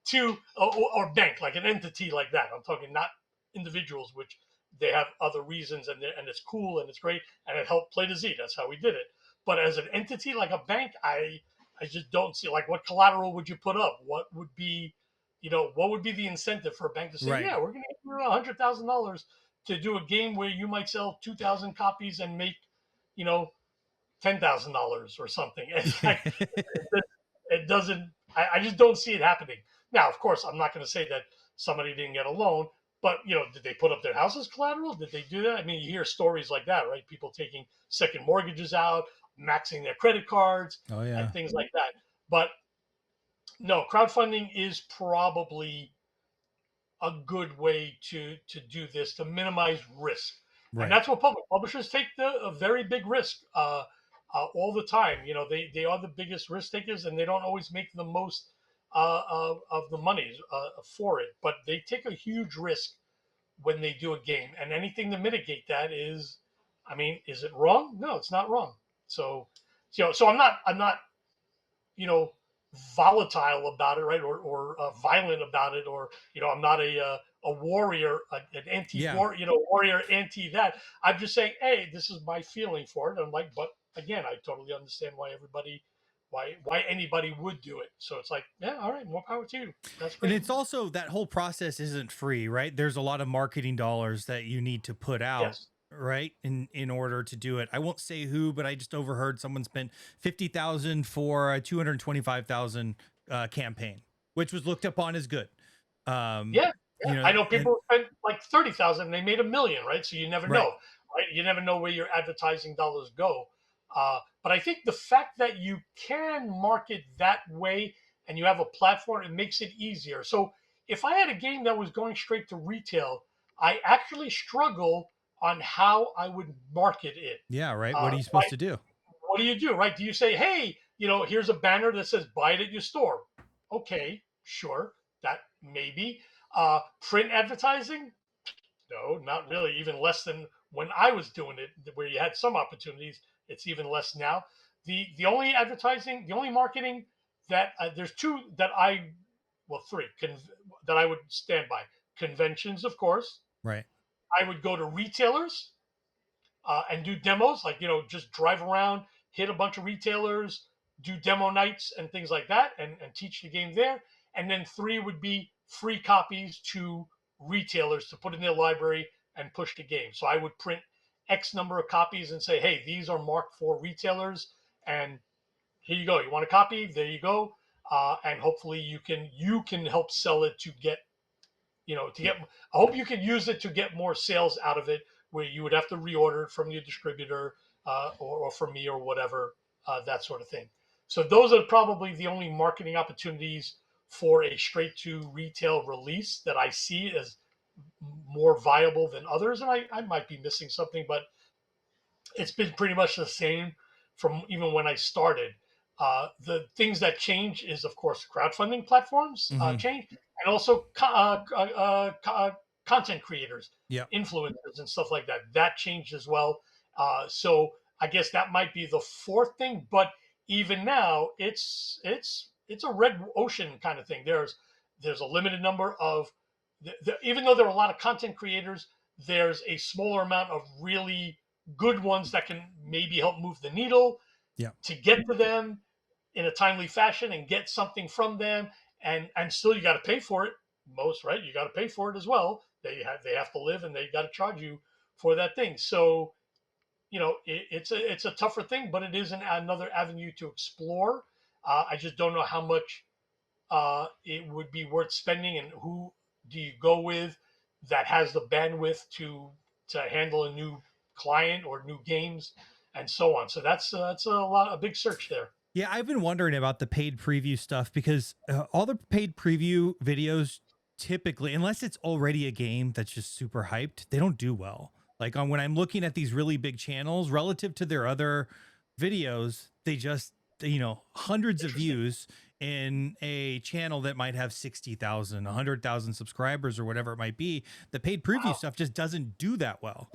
B: to or bank like an entity like that? I'm talking not individuals, which they have other reasons, and it's cool and it's great and it helped Play to Z. That's how we did it. But as an entity like a bank, I just don't see like what collateral would you put up? What would be, what would be the incentive for a bank to say,
A: Right.
B: yeah, we're going to give you $100,000 to do a game where you might sell 2,000 copies and make, you know, $10,000 or something. It's like it doesn't. I just don't see it happening. Now, of course, I'm not going to say that somebody didn't get a loan, but did they put up their house as collateral? Did they do that? I mean, you hear stories like that, right? People taking second mortgages out, maxing their credit cards,
A: Oh
B: and
A: yeah.
B: things like that. But no, crowdfunding is probably a good way to do this to minimize risk, and
A: Right.
B: that's what publishers take a very big risk all the time. They are the biggest risk takers, and they don't always make the most of the money for it, but they take a huge risk when they do a game, and anything to mitigate that is, I mean, is it wrong? No, it's not wrong. So, so I'm not you know volatile about it, right, or violent about it, or I'm not a warrior, an
A: Yeah.
B: anti-war, warrior anti that. I'm just saying, hey, this is my feeling for it. And I'm like, but again, I totally understand why anybody would do it. So it's like, yeah, all right, more power to you. That's
A: And
B: great.
A: it's also that whole process isn't free, right? There's a lot of marketing dollars that you need to put out,
B: Yes.
A: right? In order to do it. I won't say who, but I just overheard someone spent 50,000 for a 225,000 campaign, which was looked upon as good. Um,
B: Yeah, yeah. I know
A: and
B: people spent like 30,000 and they made a million, right? So you never
A: right.
B: know, right? You never know where your advertising dollars go. But I think the fact that you can market that way and you have a platform, it makes it easier. So if I had a game that was going straight to retail, I actually struggle on how I would market it.
A: Yeah, right. What
B: Uh,
A: are you supposed to do?
B: what do, right? Do you say, hey, here's a banner that says buy it at your store? Okay, sure, that maybe. Print advertising? No, not really. Even less than when I was doing it, where you had some opportunities. It's even less now. The only advertising, the only marketing that there's two that well, three that I would stand by. Conventions, of course.
A: Right.
B: I would go to retailers and do demos, like just drive around, hit a bunch of retailers, do demo nights and things like that, and teach the game there. And then three would be free copies to retailers to put in their library and push the game. So I would print X number of copies and say, hey, these are marked for retailers, and here you go. You want a copy? There you go. And hopefully you can help sell it to get to get. I hope you can use it to get more sales out of it, where you would have to reorder it from your distributor or from me or whatever, that sort of thing. So those are probably the only marketing opportunities for a straight to retail release that I see as more viable than others. And I might be missing something, but it's been pretty much the same from even when I started. The things that change is, of course, crowdfunding platforms
A: Mm-hmm.
B: change, and also content creators,
A: Yep.
B: influencers, and stuff like that. That changed as well. So I guess that might be the fourth thing. But even now, it's a red ocean kind of thing. There's a limited number of even though there are a lot of content creators, there's a smaller amount of really good ones that can maybe help move the needle
A: Yep.
B: to get to them in a timely fashion and get something from them. And still you got to pay for it. Most, right, you got to pay for it as well. They have to live, and they got to charge you for that thing. So it's a tougher thing, but it is another avenue to explore. I just don't know how much it would be worth spending, and who do you go with that has the bandwidth to handle a new client or new games and so on. So that's a big search there.
A: Yeah, I've been wondering about the paid preview stuff because all the paid preview videos typically, unless it's already a game that's just super hyped, they don't do well. Like on when I'm looking at these really big channels relative to their other videos, they just, hundreds of
B: Interesting.
A: views in a channel that might have 60,000, 100,000 subscribers or whatever it might be. The paid preview
B: Wow.
A: stuff just doesn't do that well.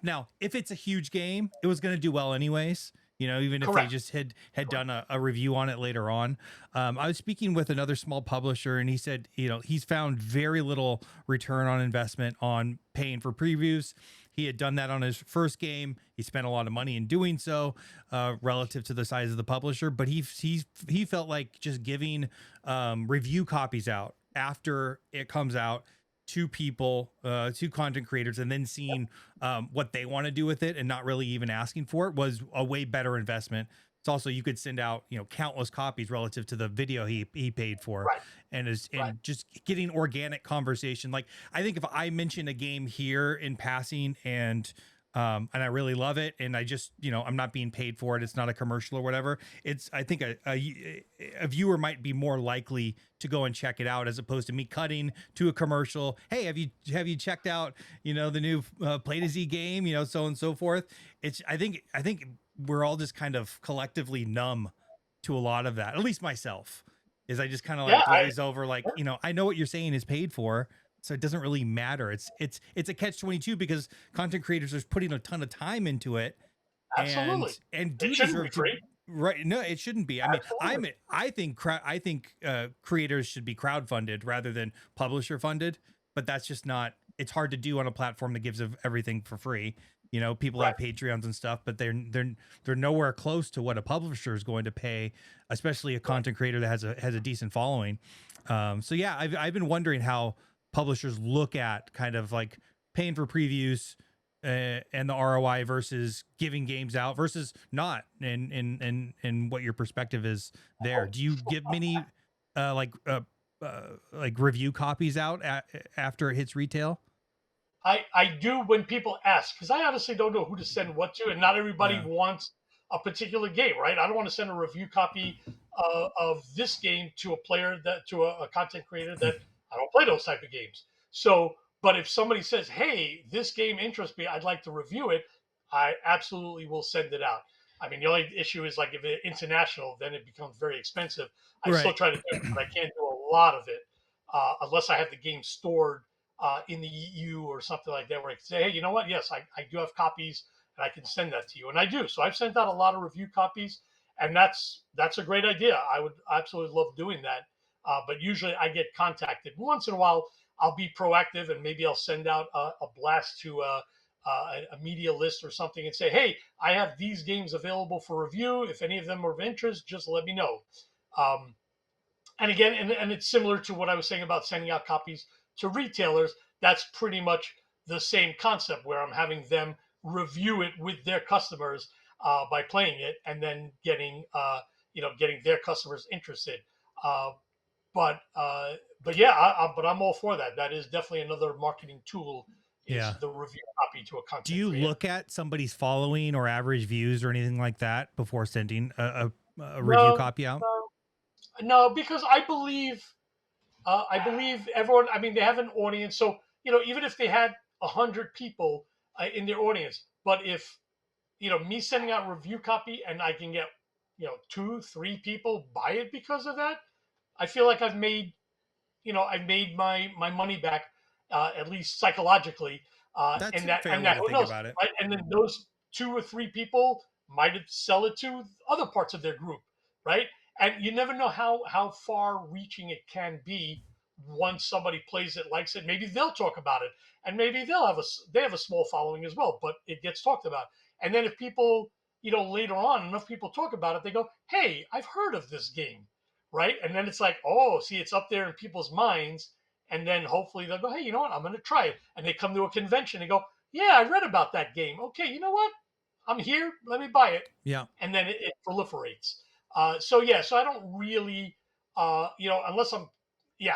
A: Now, if it's a huge game, it was going to do well anyways. Even if they
B: Correct.
A: just had done a review on it later on. I was speaking with another small publisher, and he said, he's found very little return on investment on paying for previews. He had done that on his first game. He spent a lot of money in doing so, relative to the size of the publisher. But he felt like just giving review copies out after it comes out to people, to content creators, and then seeing what they want to do with it and not really even asking for it was a way better investment. It's also, you could send out, countless copies relative to the video he paid for,
B: Right.
A: and
B: Right.
A: just getting organic conversation. Like, I think if I mention a game here in passing and I really love it, and I just, I'm not being paid for it, it's not a commercial or whatever, I think a viewer might be more likely to go and check it out, as opposed to me cutting to a commercial. Hey, have you checked out, the new Play to Z game, so on and so forth. I think we're all just kind of collectively numb to a lot of that. At least myself, is I just kind of
B: Yeah.
A: like glaze over, like, I know what you're saying is paid for, so it doesn't really matter. It's a catch-22 because content creators are putting a ton of time into it,
B: Absolutely.
A: and do
B: It shouldn't be
A: deserve to.
B: free.
A: Right? No, it shouldn't be.
B: Absolutely.
A: I think creators should be crowdfunded rather than publisher funded, but that's just not. It's hard to do on a platform that gives everything for free. People
B: Right.
A: have Patreons and stuff, but they're nowhere close to what a publisher is going to pay, especially a content creator that has a decent following. So yeah, I've been wondering how publishers look at kind of like paying for previews and the ROI versus giving games out versus not, and what your perspective is there. Do you give many like review copies out after it hits retail?
B: I do when people ask, because I honestly don't know who to send what to, and not everybody
A: Yeah.
B: wants a particular game, right? I don't want to send a review copy of this game to a player to a content creator that I don't play those type of games. So, but if somebody says, "Hey, this game interests me, I'd like to review it," I absolutely will send it out. I mean, the only issue is like if it's international, then it becomes very expensive. I still
A: Right.
B: try to do it, but I can't do a lot of it unless I have the game stored in the EU or something like that, where I can say, hey, you know what? Yes, I do have copies, and I can send that to you, and I do. So I've sent out a lot of review copies, and that's a great idea. I would absolutely love doing that. But usually I get contacted once in a while. I'll be proactive, and maybe I'll send out a blast to a media list or something and say, hey, I have these games available for review. If any of them are of interest, just let me know. Um, and again, and it's similar to what I was saying about sending out copies to retailers. That's pretty much the same concept where I'm having them review it with their customers by playing it, and then getting their customers interested. Uh, but yeah, but I'm all for that. That is definitely another marketing tool. Is
A: Yeah.
B: the review copy to a
A: Do
B: content
A: you
B: creator?
A: look at somebody's following or average views or anything like that before sending a review
B: No,
A: copy out?
B: no, no, because I believe everyone. I mean, they have an audience, so even if they had 100 people in their audience, but if me sending out review copy and I can get 2, 3 people buy it because of that, I feel like I've made my money back, at least psychologically,
A: That's
B: and
A: a
B: that
A: fair
B: and
A: way
B: that
A: to
B: who
A: think
B: knows,
A: about it.
B: right? And then those 2 or 3 people might sell it to other parts of their group, right? And you never know how far reaching it can be. Once somebody plays it, likes it, maybe they'll talk about it, and maybe they have a small following as well, but it gets talked about. And then if people, later on, enough people talk about it, they go, "Hey, I've heard of this game." Right? And then it's like, oh, see, it's up there in people's minds. And then hopefully they'll go, hey, you know what? I'm going to try it. And they come to a convention and go, yeah, I read about that game. Okay, you know what? I'm here. Let me buy it.
A: Yeah.
B: And then it proliferates. So yeah, so I don't really, unless I'm, yeah,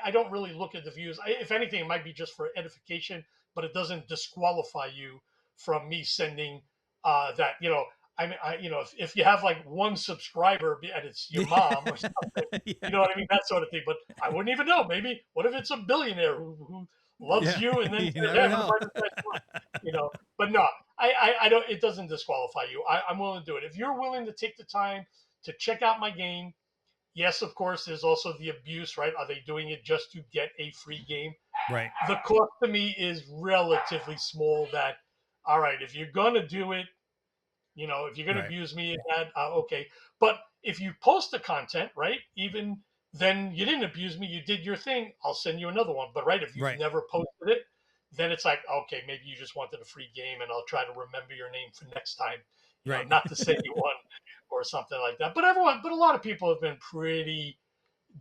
B: I don't really look at the views. If anything, it might be just for edification, but it doesn't disqualify you from me sending that. I mean, if you have like one subscriber and it's your mom or something,
A: Yeah.
B: you know what I mean, that sort of thing. But I wouldn't even know. Maybe what if it's a billionaire who loves
A: Yeah.
B: you and then
A: You
B: says,
A: never
B: "Hey, I'm going to
A: know.
B: buy this next one," But no, I don't. It doesn't disqualify you. I'm willing to do it if you're willing to take the time to check out my game. Yes, of course, there's also the abuse, right? Are they doing it just to get a free game?
A: Right.
B: The cost to me is relatively small. That, all right, if you're going to do it, if you're going to
A: Right.
B: abuse me, okay. But if you post the content, right, even then you didn't abuse me, you did your thing, I'll send you another one. But right, if you've
A: Right.
B: never posted it, then it's like, okay, maybe you just wanted a free game and I'll try to remember your name for next time,
A: Right.
B: not to send you one or something like that. But a lot of people have been pretty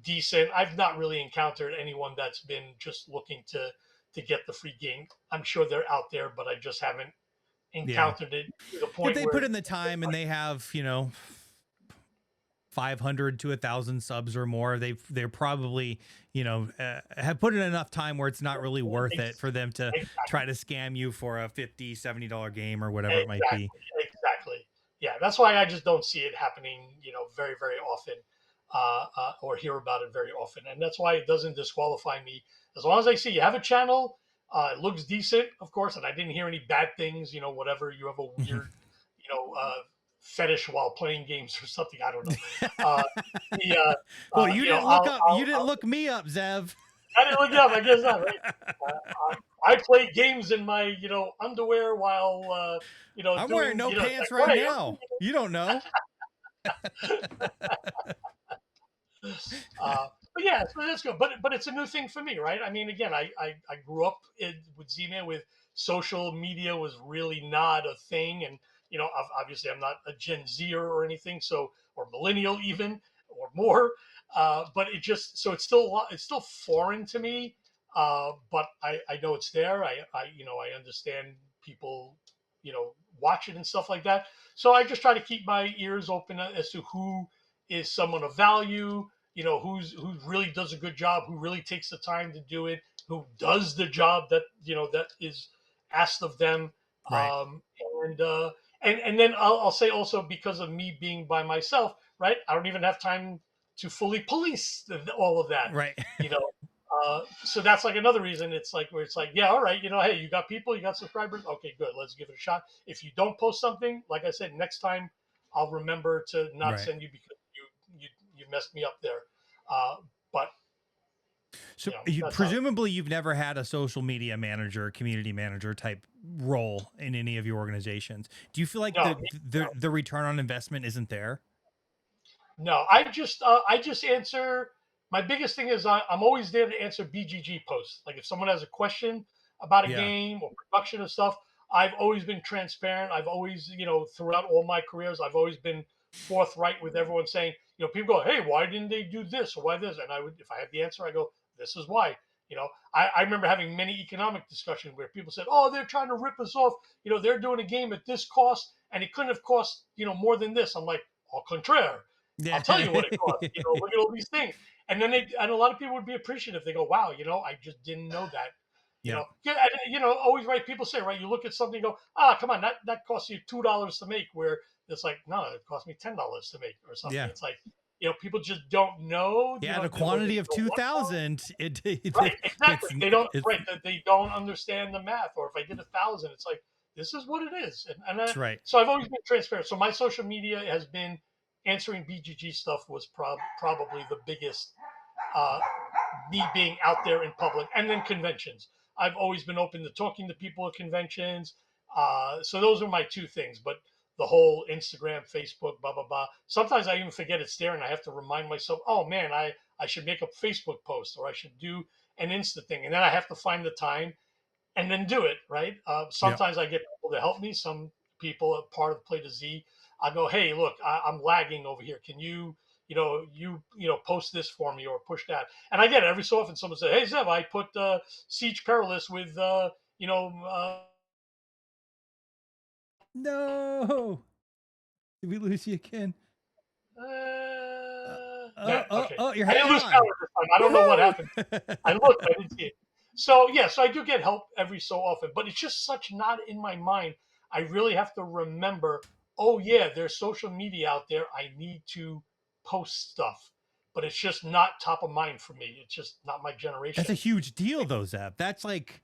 B: decent. I've not really encountered anyone that's been just looking to get the free game. I'm sure they're out there, but I just haven't
A: Yeah.
B: encountered it to the
A: If
B: point
A: they put
B: where
A: in the time and they have, 500 to 1,000 subs or more, they're probably, have put in enough time where it's not really worth it for them to try to scam you for a $50, $70 game or whatever it might be.
B: Exactly. Yeah, that's why I just don't see it happening, very, very often, or hear about it very often, and that's why it doesn't disqualify me. As long as I see you have a channel, it looks decent, of course, and I didn't hear any bad things. Whatever you have a weird, fetish while playing games or something. I don't know. Uh, the,
A: Well, you didn't look up. You didn't
B: I'll
A: look me up, Zev.
B: I didn't look it up. I guess not. Right? I play games in my underwear while
A: I'm wearing
B: doing
A: no pants
B: like,
A: right
B: hey,
A: now. You don't know.
B: but yeah, so that's good. But it's a new thing for me, right? I mean, again, I grew up with Z-Man with social media was really not a thing, and obviously I'm not a Gen Zer or anything, so or millennial even or more. But it just so it's still foreign to me. But I know it's there. I understand people watch it and stuff like that. So I just try to keep my ears open as to who is someone of value, who really does a good job, who really takes the time to do it, who does the job that that is asked of them.
A: Right.
B: um, and uh, and then I'll say also, because of me being by myself, right, I don't even have time to fully police all of that,
A: Right.
B: you know so that's like another reason. It's like where it's like, yeah, all right, hey, you got people, you got subscribers, okay, good, let's give it a shot. If you don't post something, like I said, next time I'll remember to not
A: Right.
B: send you because you messed me up there. But
A: So
B: that's how.
A: presumably you've never had a social media manager, community manager type role in any of your organizations. Do you feel like
B: No,
A: the return on investment isn't there?
B: no. I just answer. My biggest thing is I'm always there to answer BGG posts. Like if someone has a question about a
A: Yeah.
B: game or production of stuff, I've always been transparent. I've always, throughout all my careers, I've always been forthright with everyone, saying, people go, hey, why didn't they do this or why this? And I would, if I had the answer, I go, this is why. I remember having many economic discussions where people said, oh, they're trying to rip us off. They're doing a game at this cost and it couldn't have cost, more than this. I'm like, au contraire. I'll
A: Yeah.
B: tell you what it costs. Look at all these things. And then a lot of people would be appreciative. They go, wow, I just didn't know that.
A: Yeah.
B: Yeah, and, always right. People say, right, you look at something, and go, ah, come on, that costs you $2 to make. Where it's like, no, it cost me $10 to make or something.
A: Yeah.
B: It's like, people just don't know.
A: Yeah. At a quantity of 2,000,
B: Right, exactly. They don't
A: it's
B: right. They don't understand the math. Or if I did 1,000, it's like this is what it is.
A: that's right.
B: So I've always been transparent. So my social media has been answering BGG stuff was probably the biggest. Me being out there in public, and then conventions. I've always been open to talking to people at conventions. So those are my two things. But the whole Instagram, Facebook, blah blah blah. Sometimes I even forget it's there, and I have to remind myself, oh man, I should make a Facebook post or I should do an Insta thing, and then I have to find the time and then do it. Right.
A: Yeah.
B: Sometimes I get people to help me. Some people, a part of Play to Z, I go, hey, look, I'm lagging over here. Can you, post this for me or push that? And I get it every so often. Someone says, hey, Zev, I put Siege Perilous with,
A: No. Did we lose you again?
B: Okay.
A: You're
B: I didn't
A: hanging
B: lose count
A: on.
B: this time. I don't know what happened. I looked, I didn't see it. So yeah, so I do get help every so often, but it's just such not in my mind. I really have to remember, oh yeah, there's social media out there. I need to post stuff. But it's just not top of mind for me. It's just not my
A: That's a
B: generation.
A: huge deal, though, Zev. That's like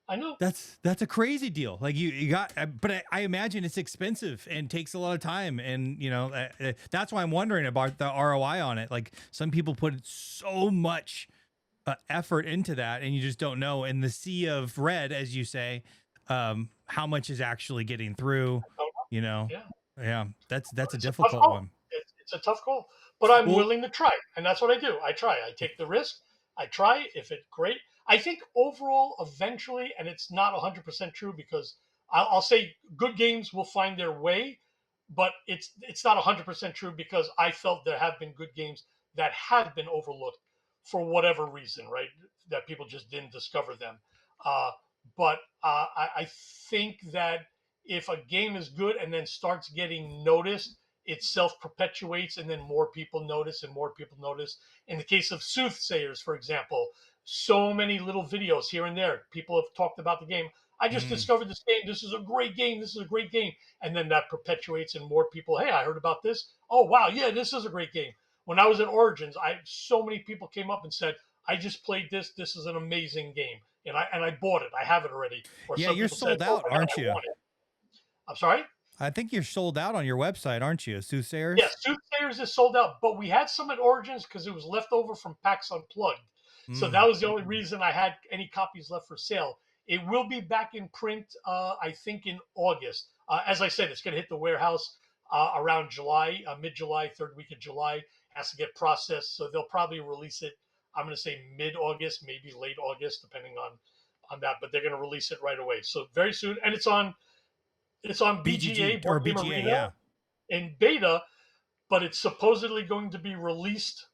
B: I know.
A: that's a crazy deal. Like you got, but I imagine it's expensive and takes a lot of time, and that's why I'm wondering about the ROI on it. Like some people put so much effort into that, and you just don't know in the sea of red, as you say, how much is actually getting through. You know,
B: Yeah.
A: yeah, that's a
B: It's a tough
A: difficult
B: call.
A: one.
B: It's a tough call, but I'm
A: Well,
B: willing to try, and that's what I do. I try. I take the risk. I try. If it's great, I think overall, eventually, and it's not 100% true because I'll say good games will find their way, but it's not 100% true because I felt there have been good games that have been overlooked for whatever reason, right? That people just didn't discover them. Uh, but I think that if a game is good and then starts getting noticed, it self perpetuates and then more people notice and more people notice. In the case of Soothsayers, for example, so many little videos here and there. People have talked about the game. I just
A: mm,
B: discovered this game. This is a great game. This is a great game. And then that perpetuates and more people, hey, I heard about this. Oh, wow. Yeah, this is a great game. When I was at Origins, so many people came up and said, I just played this. This is an amazing game. And I bought it. I have it already. Or
A: yeah,
B: some
A: you're
B: people said,
A: sold
B: oh
A: out,
B: my God,
A: aren't
B: I
A: you?
B: want it. I'm sorry?
A: I think you're sold out on your website, aren't you,
B: Yeah,
A: Soothsayers?
B: Soothsayers is sold out, but we had some at Origins because it was left over from PAX Unplugged. So that
A: Mm.
B: was the only reason I had any copies left for sale. It will be back in print, I think, in August. As I said, it's going to hit the warehouse around July, mid July, third week of July. It has to get processed, so they'll probably release it. I'm going to say mid August, maybe late August, depending on that. But they're going to release it right away, so very soon. And it's on BGA
A: BGG or
B: Board Game
A: BGA,
B: Arena
A: yeah.
B: in beta, but it's supposedly going to be released.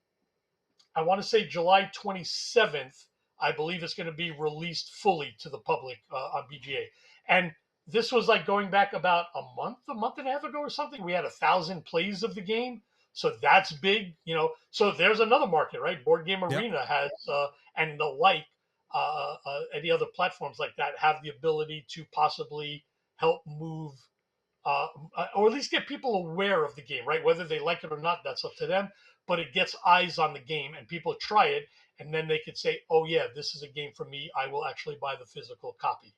B: I want to say July 27th. I believe it's going to be released fully to the public on BGA. And this was like going back about a month and a half ago or something. We had 1,000 plays of the game. So that's big. So there's another market, right? Board Game
A: Yep.
B: Arena has, and the like, any other platforms like that have the ability to possibly help move uh, or at least get people aware of the game, right? Whether they like it or not, that's up to them. But it gets eyes on the game, and people try it, and then they could say, "Oh yeah, this is a game for me. I will actually buy the physical copy."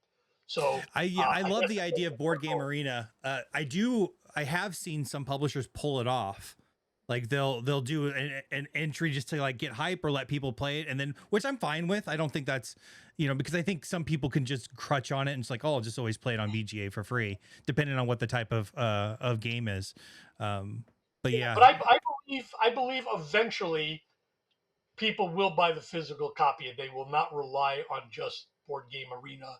B: So
A: I
B: I
A: love
B: guess
A: the idea of Board Game Arena. I have seen some publishers pull it off. Like they'll do an entry just to like get hype or let people play it, and then which I'm fine with. I don't think that's because I think some people can just crutch on it and it's like, oh, I'll just always play it on BGA for free, depending on what the type of game is. But
B: but
A: yeah,
B: I believe eventually people will buy the physical copy, and they will not rely on just Board Game Arena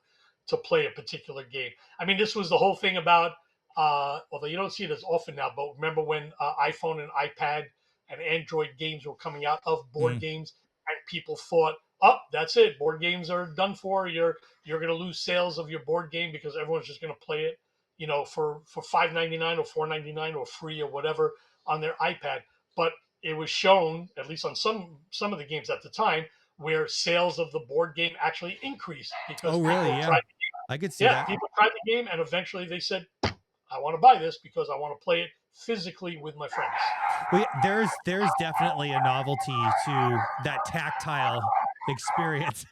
B: to play a particular game. I mean, this was the whole thing about, although you don't see it as often now, but remember when iPhone and iPad and Android games were coming out of board
A: mm,
B: games, and people thought, "Oh, that's it. Board games are done for. You're going to lose sales of your board game because everyone's just going to play it, for $5.99 or $4.99 or free or whatever on their iPad." But it was shown, at least on some of the games at the time, where sales of the board game actually increased because
A: oh
B: people
A: really? Yeah,
B: tried.
A: I could see
B: Yeah,
A: that.
B: people tried the game, and eventually they said, "I want to buy this because I want to play it physically with my friends."
A: Well, yeah, there's definitely a novelty to that tactile experience.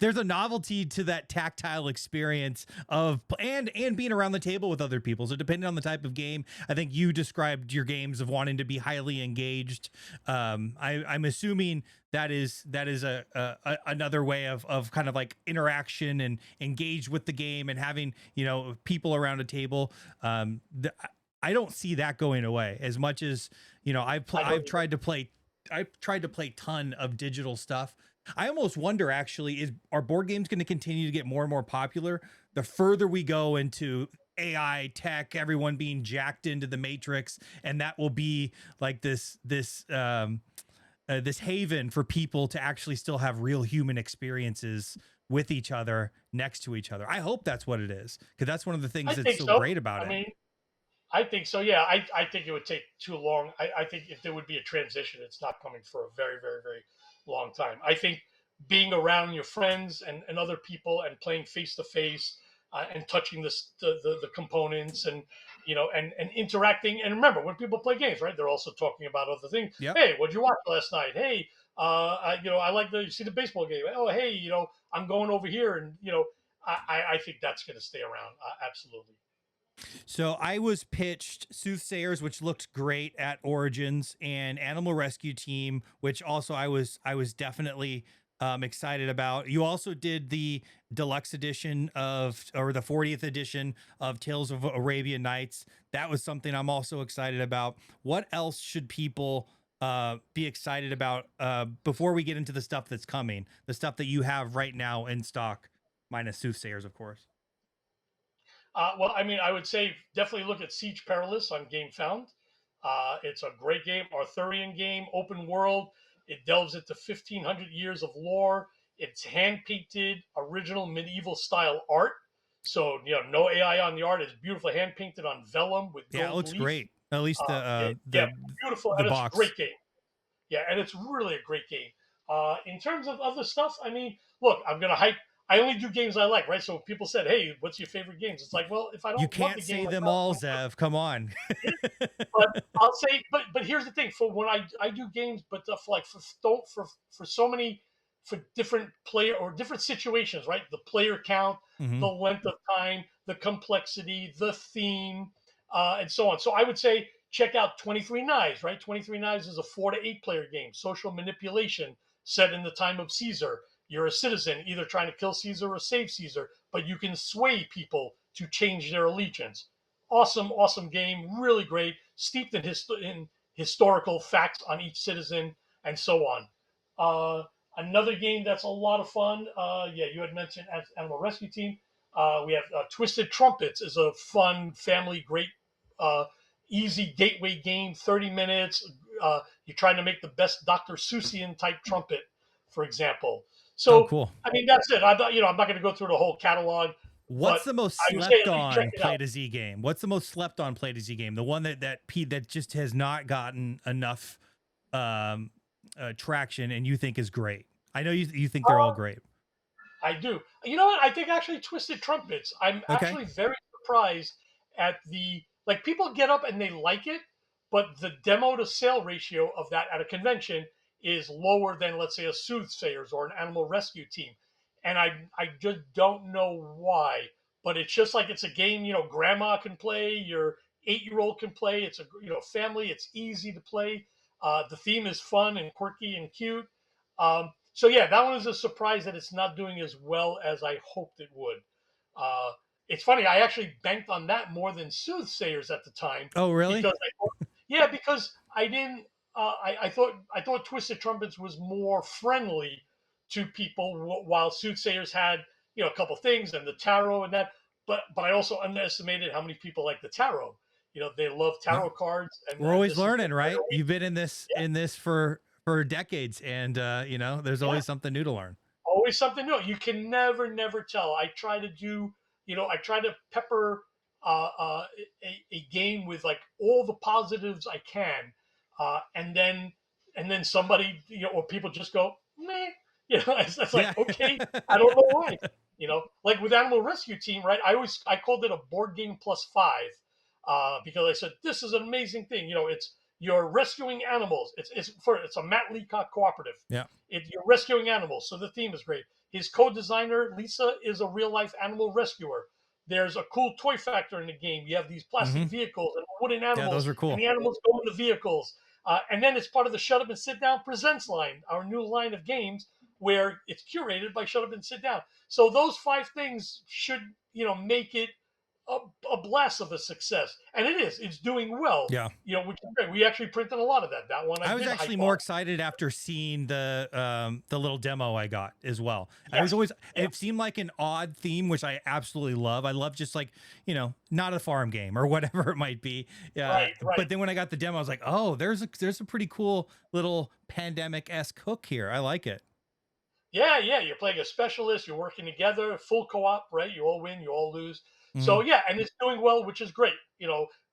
A: There's a novelty to that tactile experience of and being around the table with other people. So depending on the type of game, I think you described your games of wanting to be highly engaged. I'm assuming that is another way of kind of like interaction and engage with the game and having people around a table. I don't see that going away as much as I've tried to play. I've tried to play ton of digital stuff. I almost wonder actually, are board games going to continue to get more and more popular the further we go into AI tech, everyone being jacked into the matrix, and that will be like this haven for people to actually still have real human experiences with each other next to each other. I hope that's what it is, because that's one of the things
B: I
A: that's
B: think
A: so
B: so.
A: great about
B: I
A: it.
B: mean, I think so. Yeah, I think it would take too long. I think if there would be a transition, it's not coming for a very, very, very long time. I think being around your friends and other people and playing face to face and touching the components and and interacting. And remember, when people play games, right, they're also talking about other things.
A: Yep.
B: Hey, what'd you watch last night? Hey, I like to see the baseball game. Oh, hey, I'm going over here, and I think that's going to stay around. Absolutely.
A: So I was pitched Soothsayers, which looked great at Origins, and Animal Rescue Team, which also I was definitely excited about. You also did the deluxe edition or the 40th edition of Tales of Arabian Nights. That was something I'm also excited about. What else should people be excited about before we get into the stuff that's coming, the stuff that you have right now in stock, minus Soothsayers, of course?
B: Well, I mean, I would say definitely look at Siege Perilous on Gamefound. It's a great game, Arthurian game, open world. It delves into 1,500 years of lore. It's hand painted, original medieval style art. So no AI on the art. It's beautiful, hand painted on vellum with
A: Yeah, it
B: gold
A: looks
B: leaf.
A: great. At least
B: Yeah,
A: the
B: yeah, beautiful,
A: the
B: and it's a
A: box.
B: great game. Yeah, and it's really a great game. In terms of other stuff, I mean, look, I'm gonna hype. I only do games I like, right? So if people said, "Hey, what's your favorite games?" It's like, well, if I
A: You
B: don't love
A: can't
B: the game,
A: say
B: I'm
A: them
B: not
A: all,
B: going to.
A: Zev. Come on.
B: But I'll say, but here's the thing: for when I do games, but for like for so many for different player or different situations, right? The player count, the
A: Hmm.
B: length of time, the complexity, the theme, and so on. So I would say check out 23 Knives, right? 23 Knives is a 4 to 8 player game, social manipulation set in the time of Caesar. You're a citizen, either trying to kill Caesar or save Caesar, but you can sway people to change their allegiance. Awesome, awesome game, really great, steeped in historical facts on each citizen and so on. Another game that's a lot of fun. Yeah, you had mentioned Animal Rescue Team. We have Twisted Trumpets is a fun family, great, uh, easy gateway game. 30 minutes. You're trying to make the best Dr. Seussian type trumpet, for example.
A: Oh,
B: So
A: cool.
B: I mean that's it. I'm not going to go through the whole catalog, but
A: What's the most
B: I would say
A: slept
B: at least check
A: on
B: it out.
A: play to Z game? What's the most slept on play to Z game? The one that just has not gotten enough um, traction and you think is great. I know you think they're all great.
B: I do. You know what? I think actually Twisted Trumpets. I'm
A: Okay.
B: actually very surprised at the like people get up and they like it, but the demo to sale ratio of that at a convention is lower than let's say a Soothsayers or an Animal Rescue Team, and I just don't know why. But it's just like it's a game grandma can play, your 8 year old can play. It's a family. It's easy to play. The theme is fun and quirky and cute. So yeah, that one is a surprise that it's not doing as well as I hoped it would. Uh, it's funny. I actually banked on that more than Soothsayers at the time
A: Oh, really?
B: because yeah, because I didn't. I thought Twisted Trumpets was more friendly to people, while Soothsayers had a couple things and the tarot and that. But I also underestimated how many people like the tarot. They love
A: Well,
B: tarot cards, and
A: we're always
B: this is
A: learning,
B: right
A: right?
B: away.
A: You've been in this for decades, and there's
B: Yeah,
A: always something new to learn.
B: always something new. You can never tell. I try to I try to pepper a game with like all the positives I can, and then somebody or people just go meh. It's
A: Yeah.
B: like okay, I don't know why. Like with Animal Rescue Team, right? I called it a board game plus five because I said this is an amazing thing. It's you're rescuing animals. It's a Matt Leacock cooperative.
A: Yeah.
B: You're rescuing animals, so the theme is great. His co-designer Lisa is a real-life animal rescuer. There's a cool toy factor in the game. You have these plastic
A: Hmm.
B: vehicles and wooden
A: Yeah, those
B: animals,
A: are
B: and
A: cool.
B: the animals go in the vehicles. And then it's part of the Shut Up and Sit Down Presents line, our new line of games, where it's curated by Shut Up and Sit Down. So those five things should make it a, a blast of a success, and it is. It's doing well.
A: Yeah.
B: Which is great. We actually printed a lot of that. That one I
A: I was
B: did
A: actually
B: hype
A: more
B: on.
A: excited after seeing the little demo I got as well. I was
B: Yes.
A: always
B: Yeah.
A: it seemed like an odd theme, which I absolutely love. I love just like, not a farm game or whatever it might be.
B: Right. Right.
A: But then when I got the demo, I was like, oh, there's a pretty cool little pandemic-esque hook here. I like it.
B: Yeah. Yeah. You're playing a specialist. You're working together, full co-op. Right. You all win. You all lose. So
A: Mhm.
B: yeah, and it's doing well, which is great.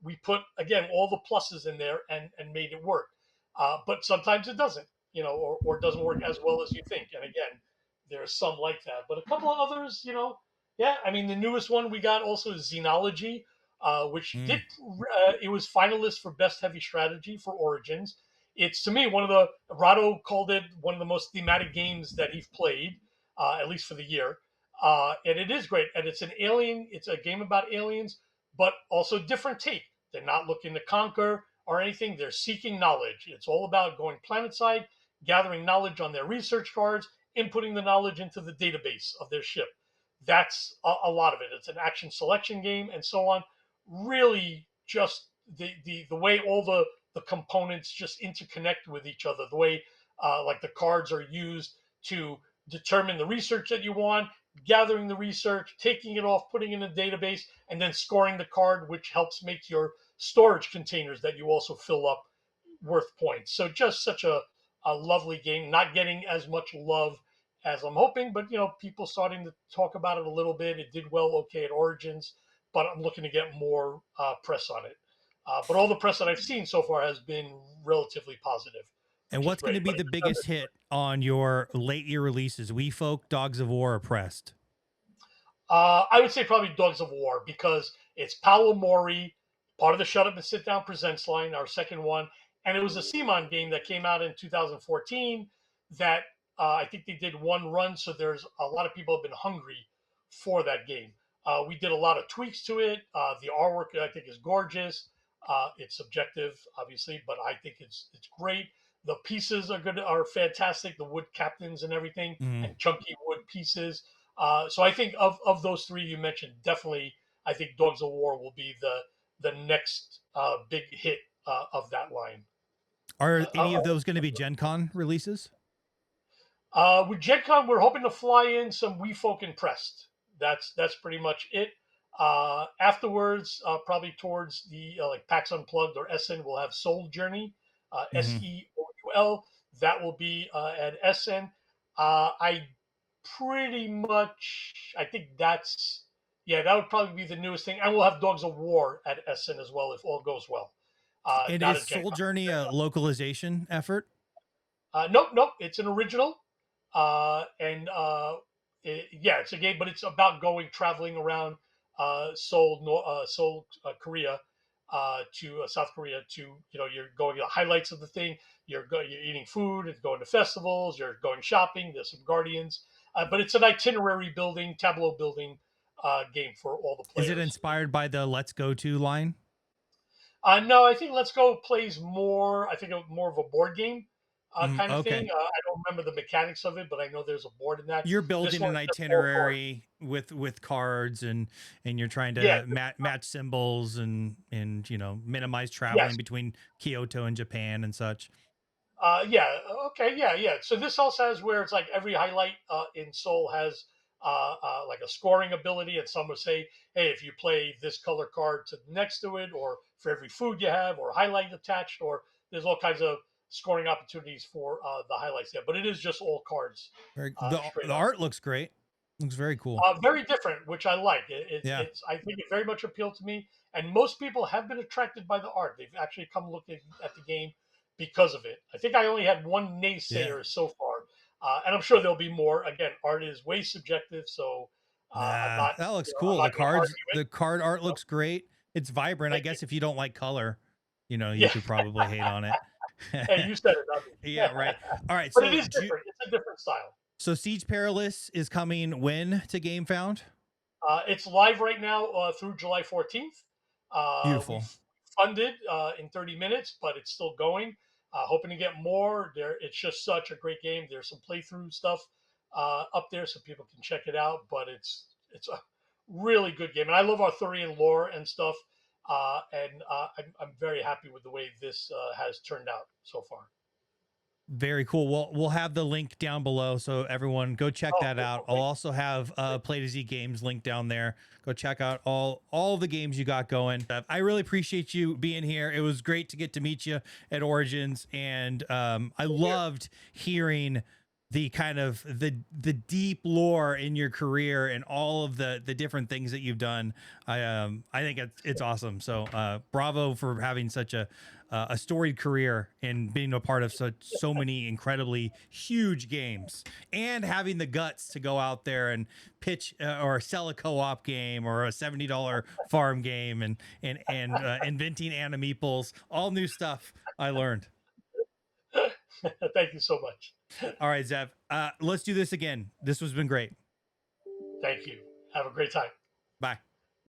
B: We put again all the pluses in there and made it work. But sometimes it doesn't, or it doesn't work as well as you think. And again, there's some like that, but a couple of others, yeah. I mean, the newest one we got also is Xenology, which
A: Mm.
B: it was finalist for best heavy strategy for Origins. It's to me one of the Rado called it one of the most thematic games that he's played, at least for the year. And it is great. And it's a game about aliens, but also different take. They're not looking to conquer or anything. They're seeking knowledge. It's all about going planetside, gathering knowledge on their research cards, inputting the knowledge into the database of their ship. That's a lot of it. It's an action selection game and so on. Really, just the way all the components just interconnect with each other. The way like the cards are used to determine the research that you want, gathering the research, taking it off, putting it in a database, and then scoring the card, which helps make your storage containers that you also fill up worth points. So just such a lovely game, not getting as much love as I'm hoping, but people starting to talk about it a little bit. It did well, okay, at Origins, but I'm looking to get more press on it. But all the press that I've seen so far has been relatively positive,
A: And
B: which is
A: what's going to
B: great.
A: be
B: But
A: the biggest hit on your late year releases? We Folk, Dogs of War, or Pressed?
B: I would say probably Dogs of War because it's Paolo Mori, part of the Shut Up and Sit Down Presents line, our second one. And it was a Simon game that came out in 2014 that I think they did one run. So there's a lot of people have been hungry for that game. We did a lot of tweaks to it. The artwork I think is gorgeous. It's subjective, obviously, but I think it's great. The pieces are fantastic. The wood captains and everything,
A: Mhm.
B: and chunky wood pieces. So I think of those three you mentioned, definitely I think Dogs of War will be the next big hit of that line.
A: Are any of those going to be Gen Con releases?
B: With GenCon, we're hoping to fly in some We Folk Impressed. That's pretty much it. Afterwards, probably towards the like PAX Unplugged or Essen, we'll have Soul Journey,
A: Mm-hmm.
B: SEOUL. That will be at Essen. I pretty much, I think that would probably be the newest thing. And we'll have Dogs of War at Essen as well if all goes well.
A: And
B: Not
A: is
B: at Gen
A: Soul
B: Con.
A: Journey a localization effort?
B: Nope. It's an original, and yeah, it's a game, but it's about traveling around Seoul, Korea, to South Korea. To you're going to the highlights of the thing. You're eating food, and going to festivals. You're going shopping. There's some guardians, but it's an itinerary building, tableau building game for all the
A: Is it
B: players.
A: inspired by the Let's Go To line?
B: No, I think Let's Go plays more. I think more of a board game kind of
A: Okay.
B: thing. I don't remember the mechanics of it, but I know there's a board in that.
A: You're
B: This
A: building
B: one
A: an
B: is just all cards.
A: itinerary with cards, and you're trying
B: Yeah.
A: to match symbols and minimize traveling
B: Yes.
A: between Kyoto and Japan and such.
B: Yeah. Okay. Yeah. Yeah. So this also has where it's like every highlight in Soul has like a scoring ability, and some would say, hey, if you play this color card to next to it, or for every food you have, or highlight attached, or there's all kinds of scoring opportunities for the highlights there. But it is just all cards, straight
A: The
B: up.
A: art looks great. Looks very cool.
B: Very different, which I like.
A: Yeah.
B: I think it very much appealed to me, and most people have been attracted by the art. They've actually come looking at the game because of it. I think I only had one
A: Yeah.
B: naysayer so far, and I'm sure there'll be more. Again, art is way subjective, so
A: Nah, that looks
B: I'm
A: cool.
B: not going to argue it.
A: The card art
B: You know?
A: looks great. It's vibrant. I
B: Thank you.
A: guess if you don't like color, you
B: Yeah,
A: could probably hate on it.
B: hey, you said it, not me.
A: Yeah, right. All right.
B: But it is different. It's a different style.
A: So Siege Perilous is coming when to Gamefound?
B: It's live right now through July 14th.
A: Beautiful.
B: We've funded in 30 minutes, but it's still going. Hoping to get more. It's just such a great game. There's some playthrough stuff up there, so people can check it out. But it's a really good game, and I love Arthurian lore and stuff. And I'm very happy with the way this has turned out so far.
A: Very cool. We'll have the link down below, so everyone go check
B: Oh,
A: that
B: cool.
A: out. I'll
B: Thank
A: also have Play to Z Games link down there. Go check out all the games you got going. I really appreciate you being here. It was great to get to meet you at Origins, and I loved hearing the kind of the deep lore in your career and all of the different things that you've done. I think it's awesome. So bravo for having such a storied career and being a part of so many incredibly huge games, and having the guts to go out there and pitch or sell a co-op game or a $70 farm game, and inventing animeeples, all new stuff I learned.
B: Thank you so much.
A: All right, Zev, let's do this again. This has been great.
B: Thank you. Have a great time.
A: Bye.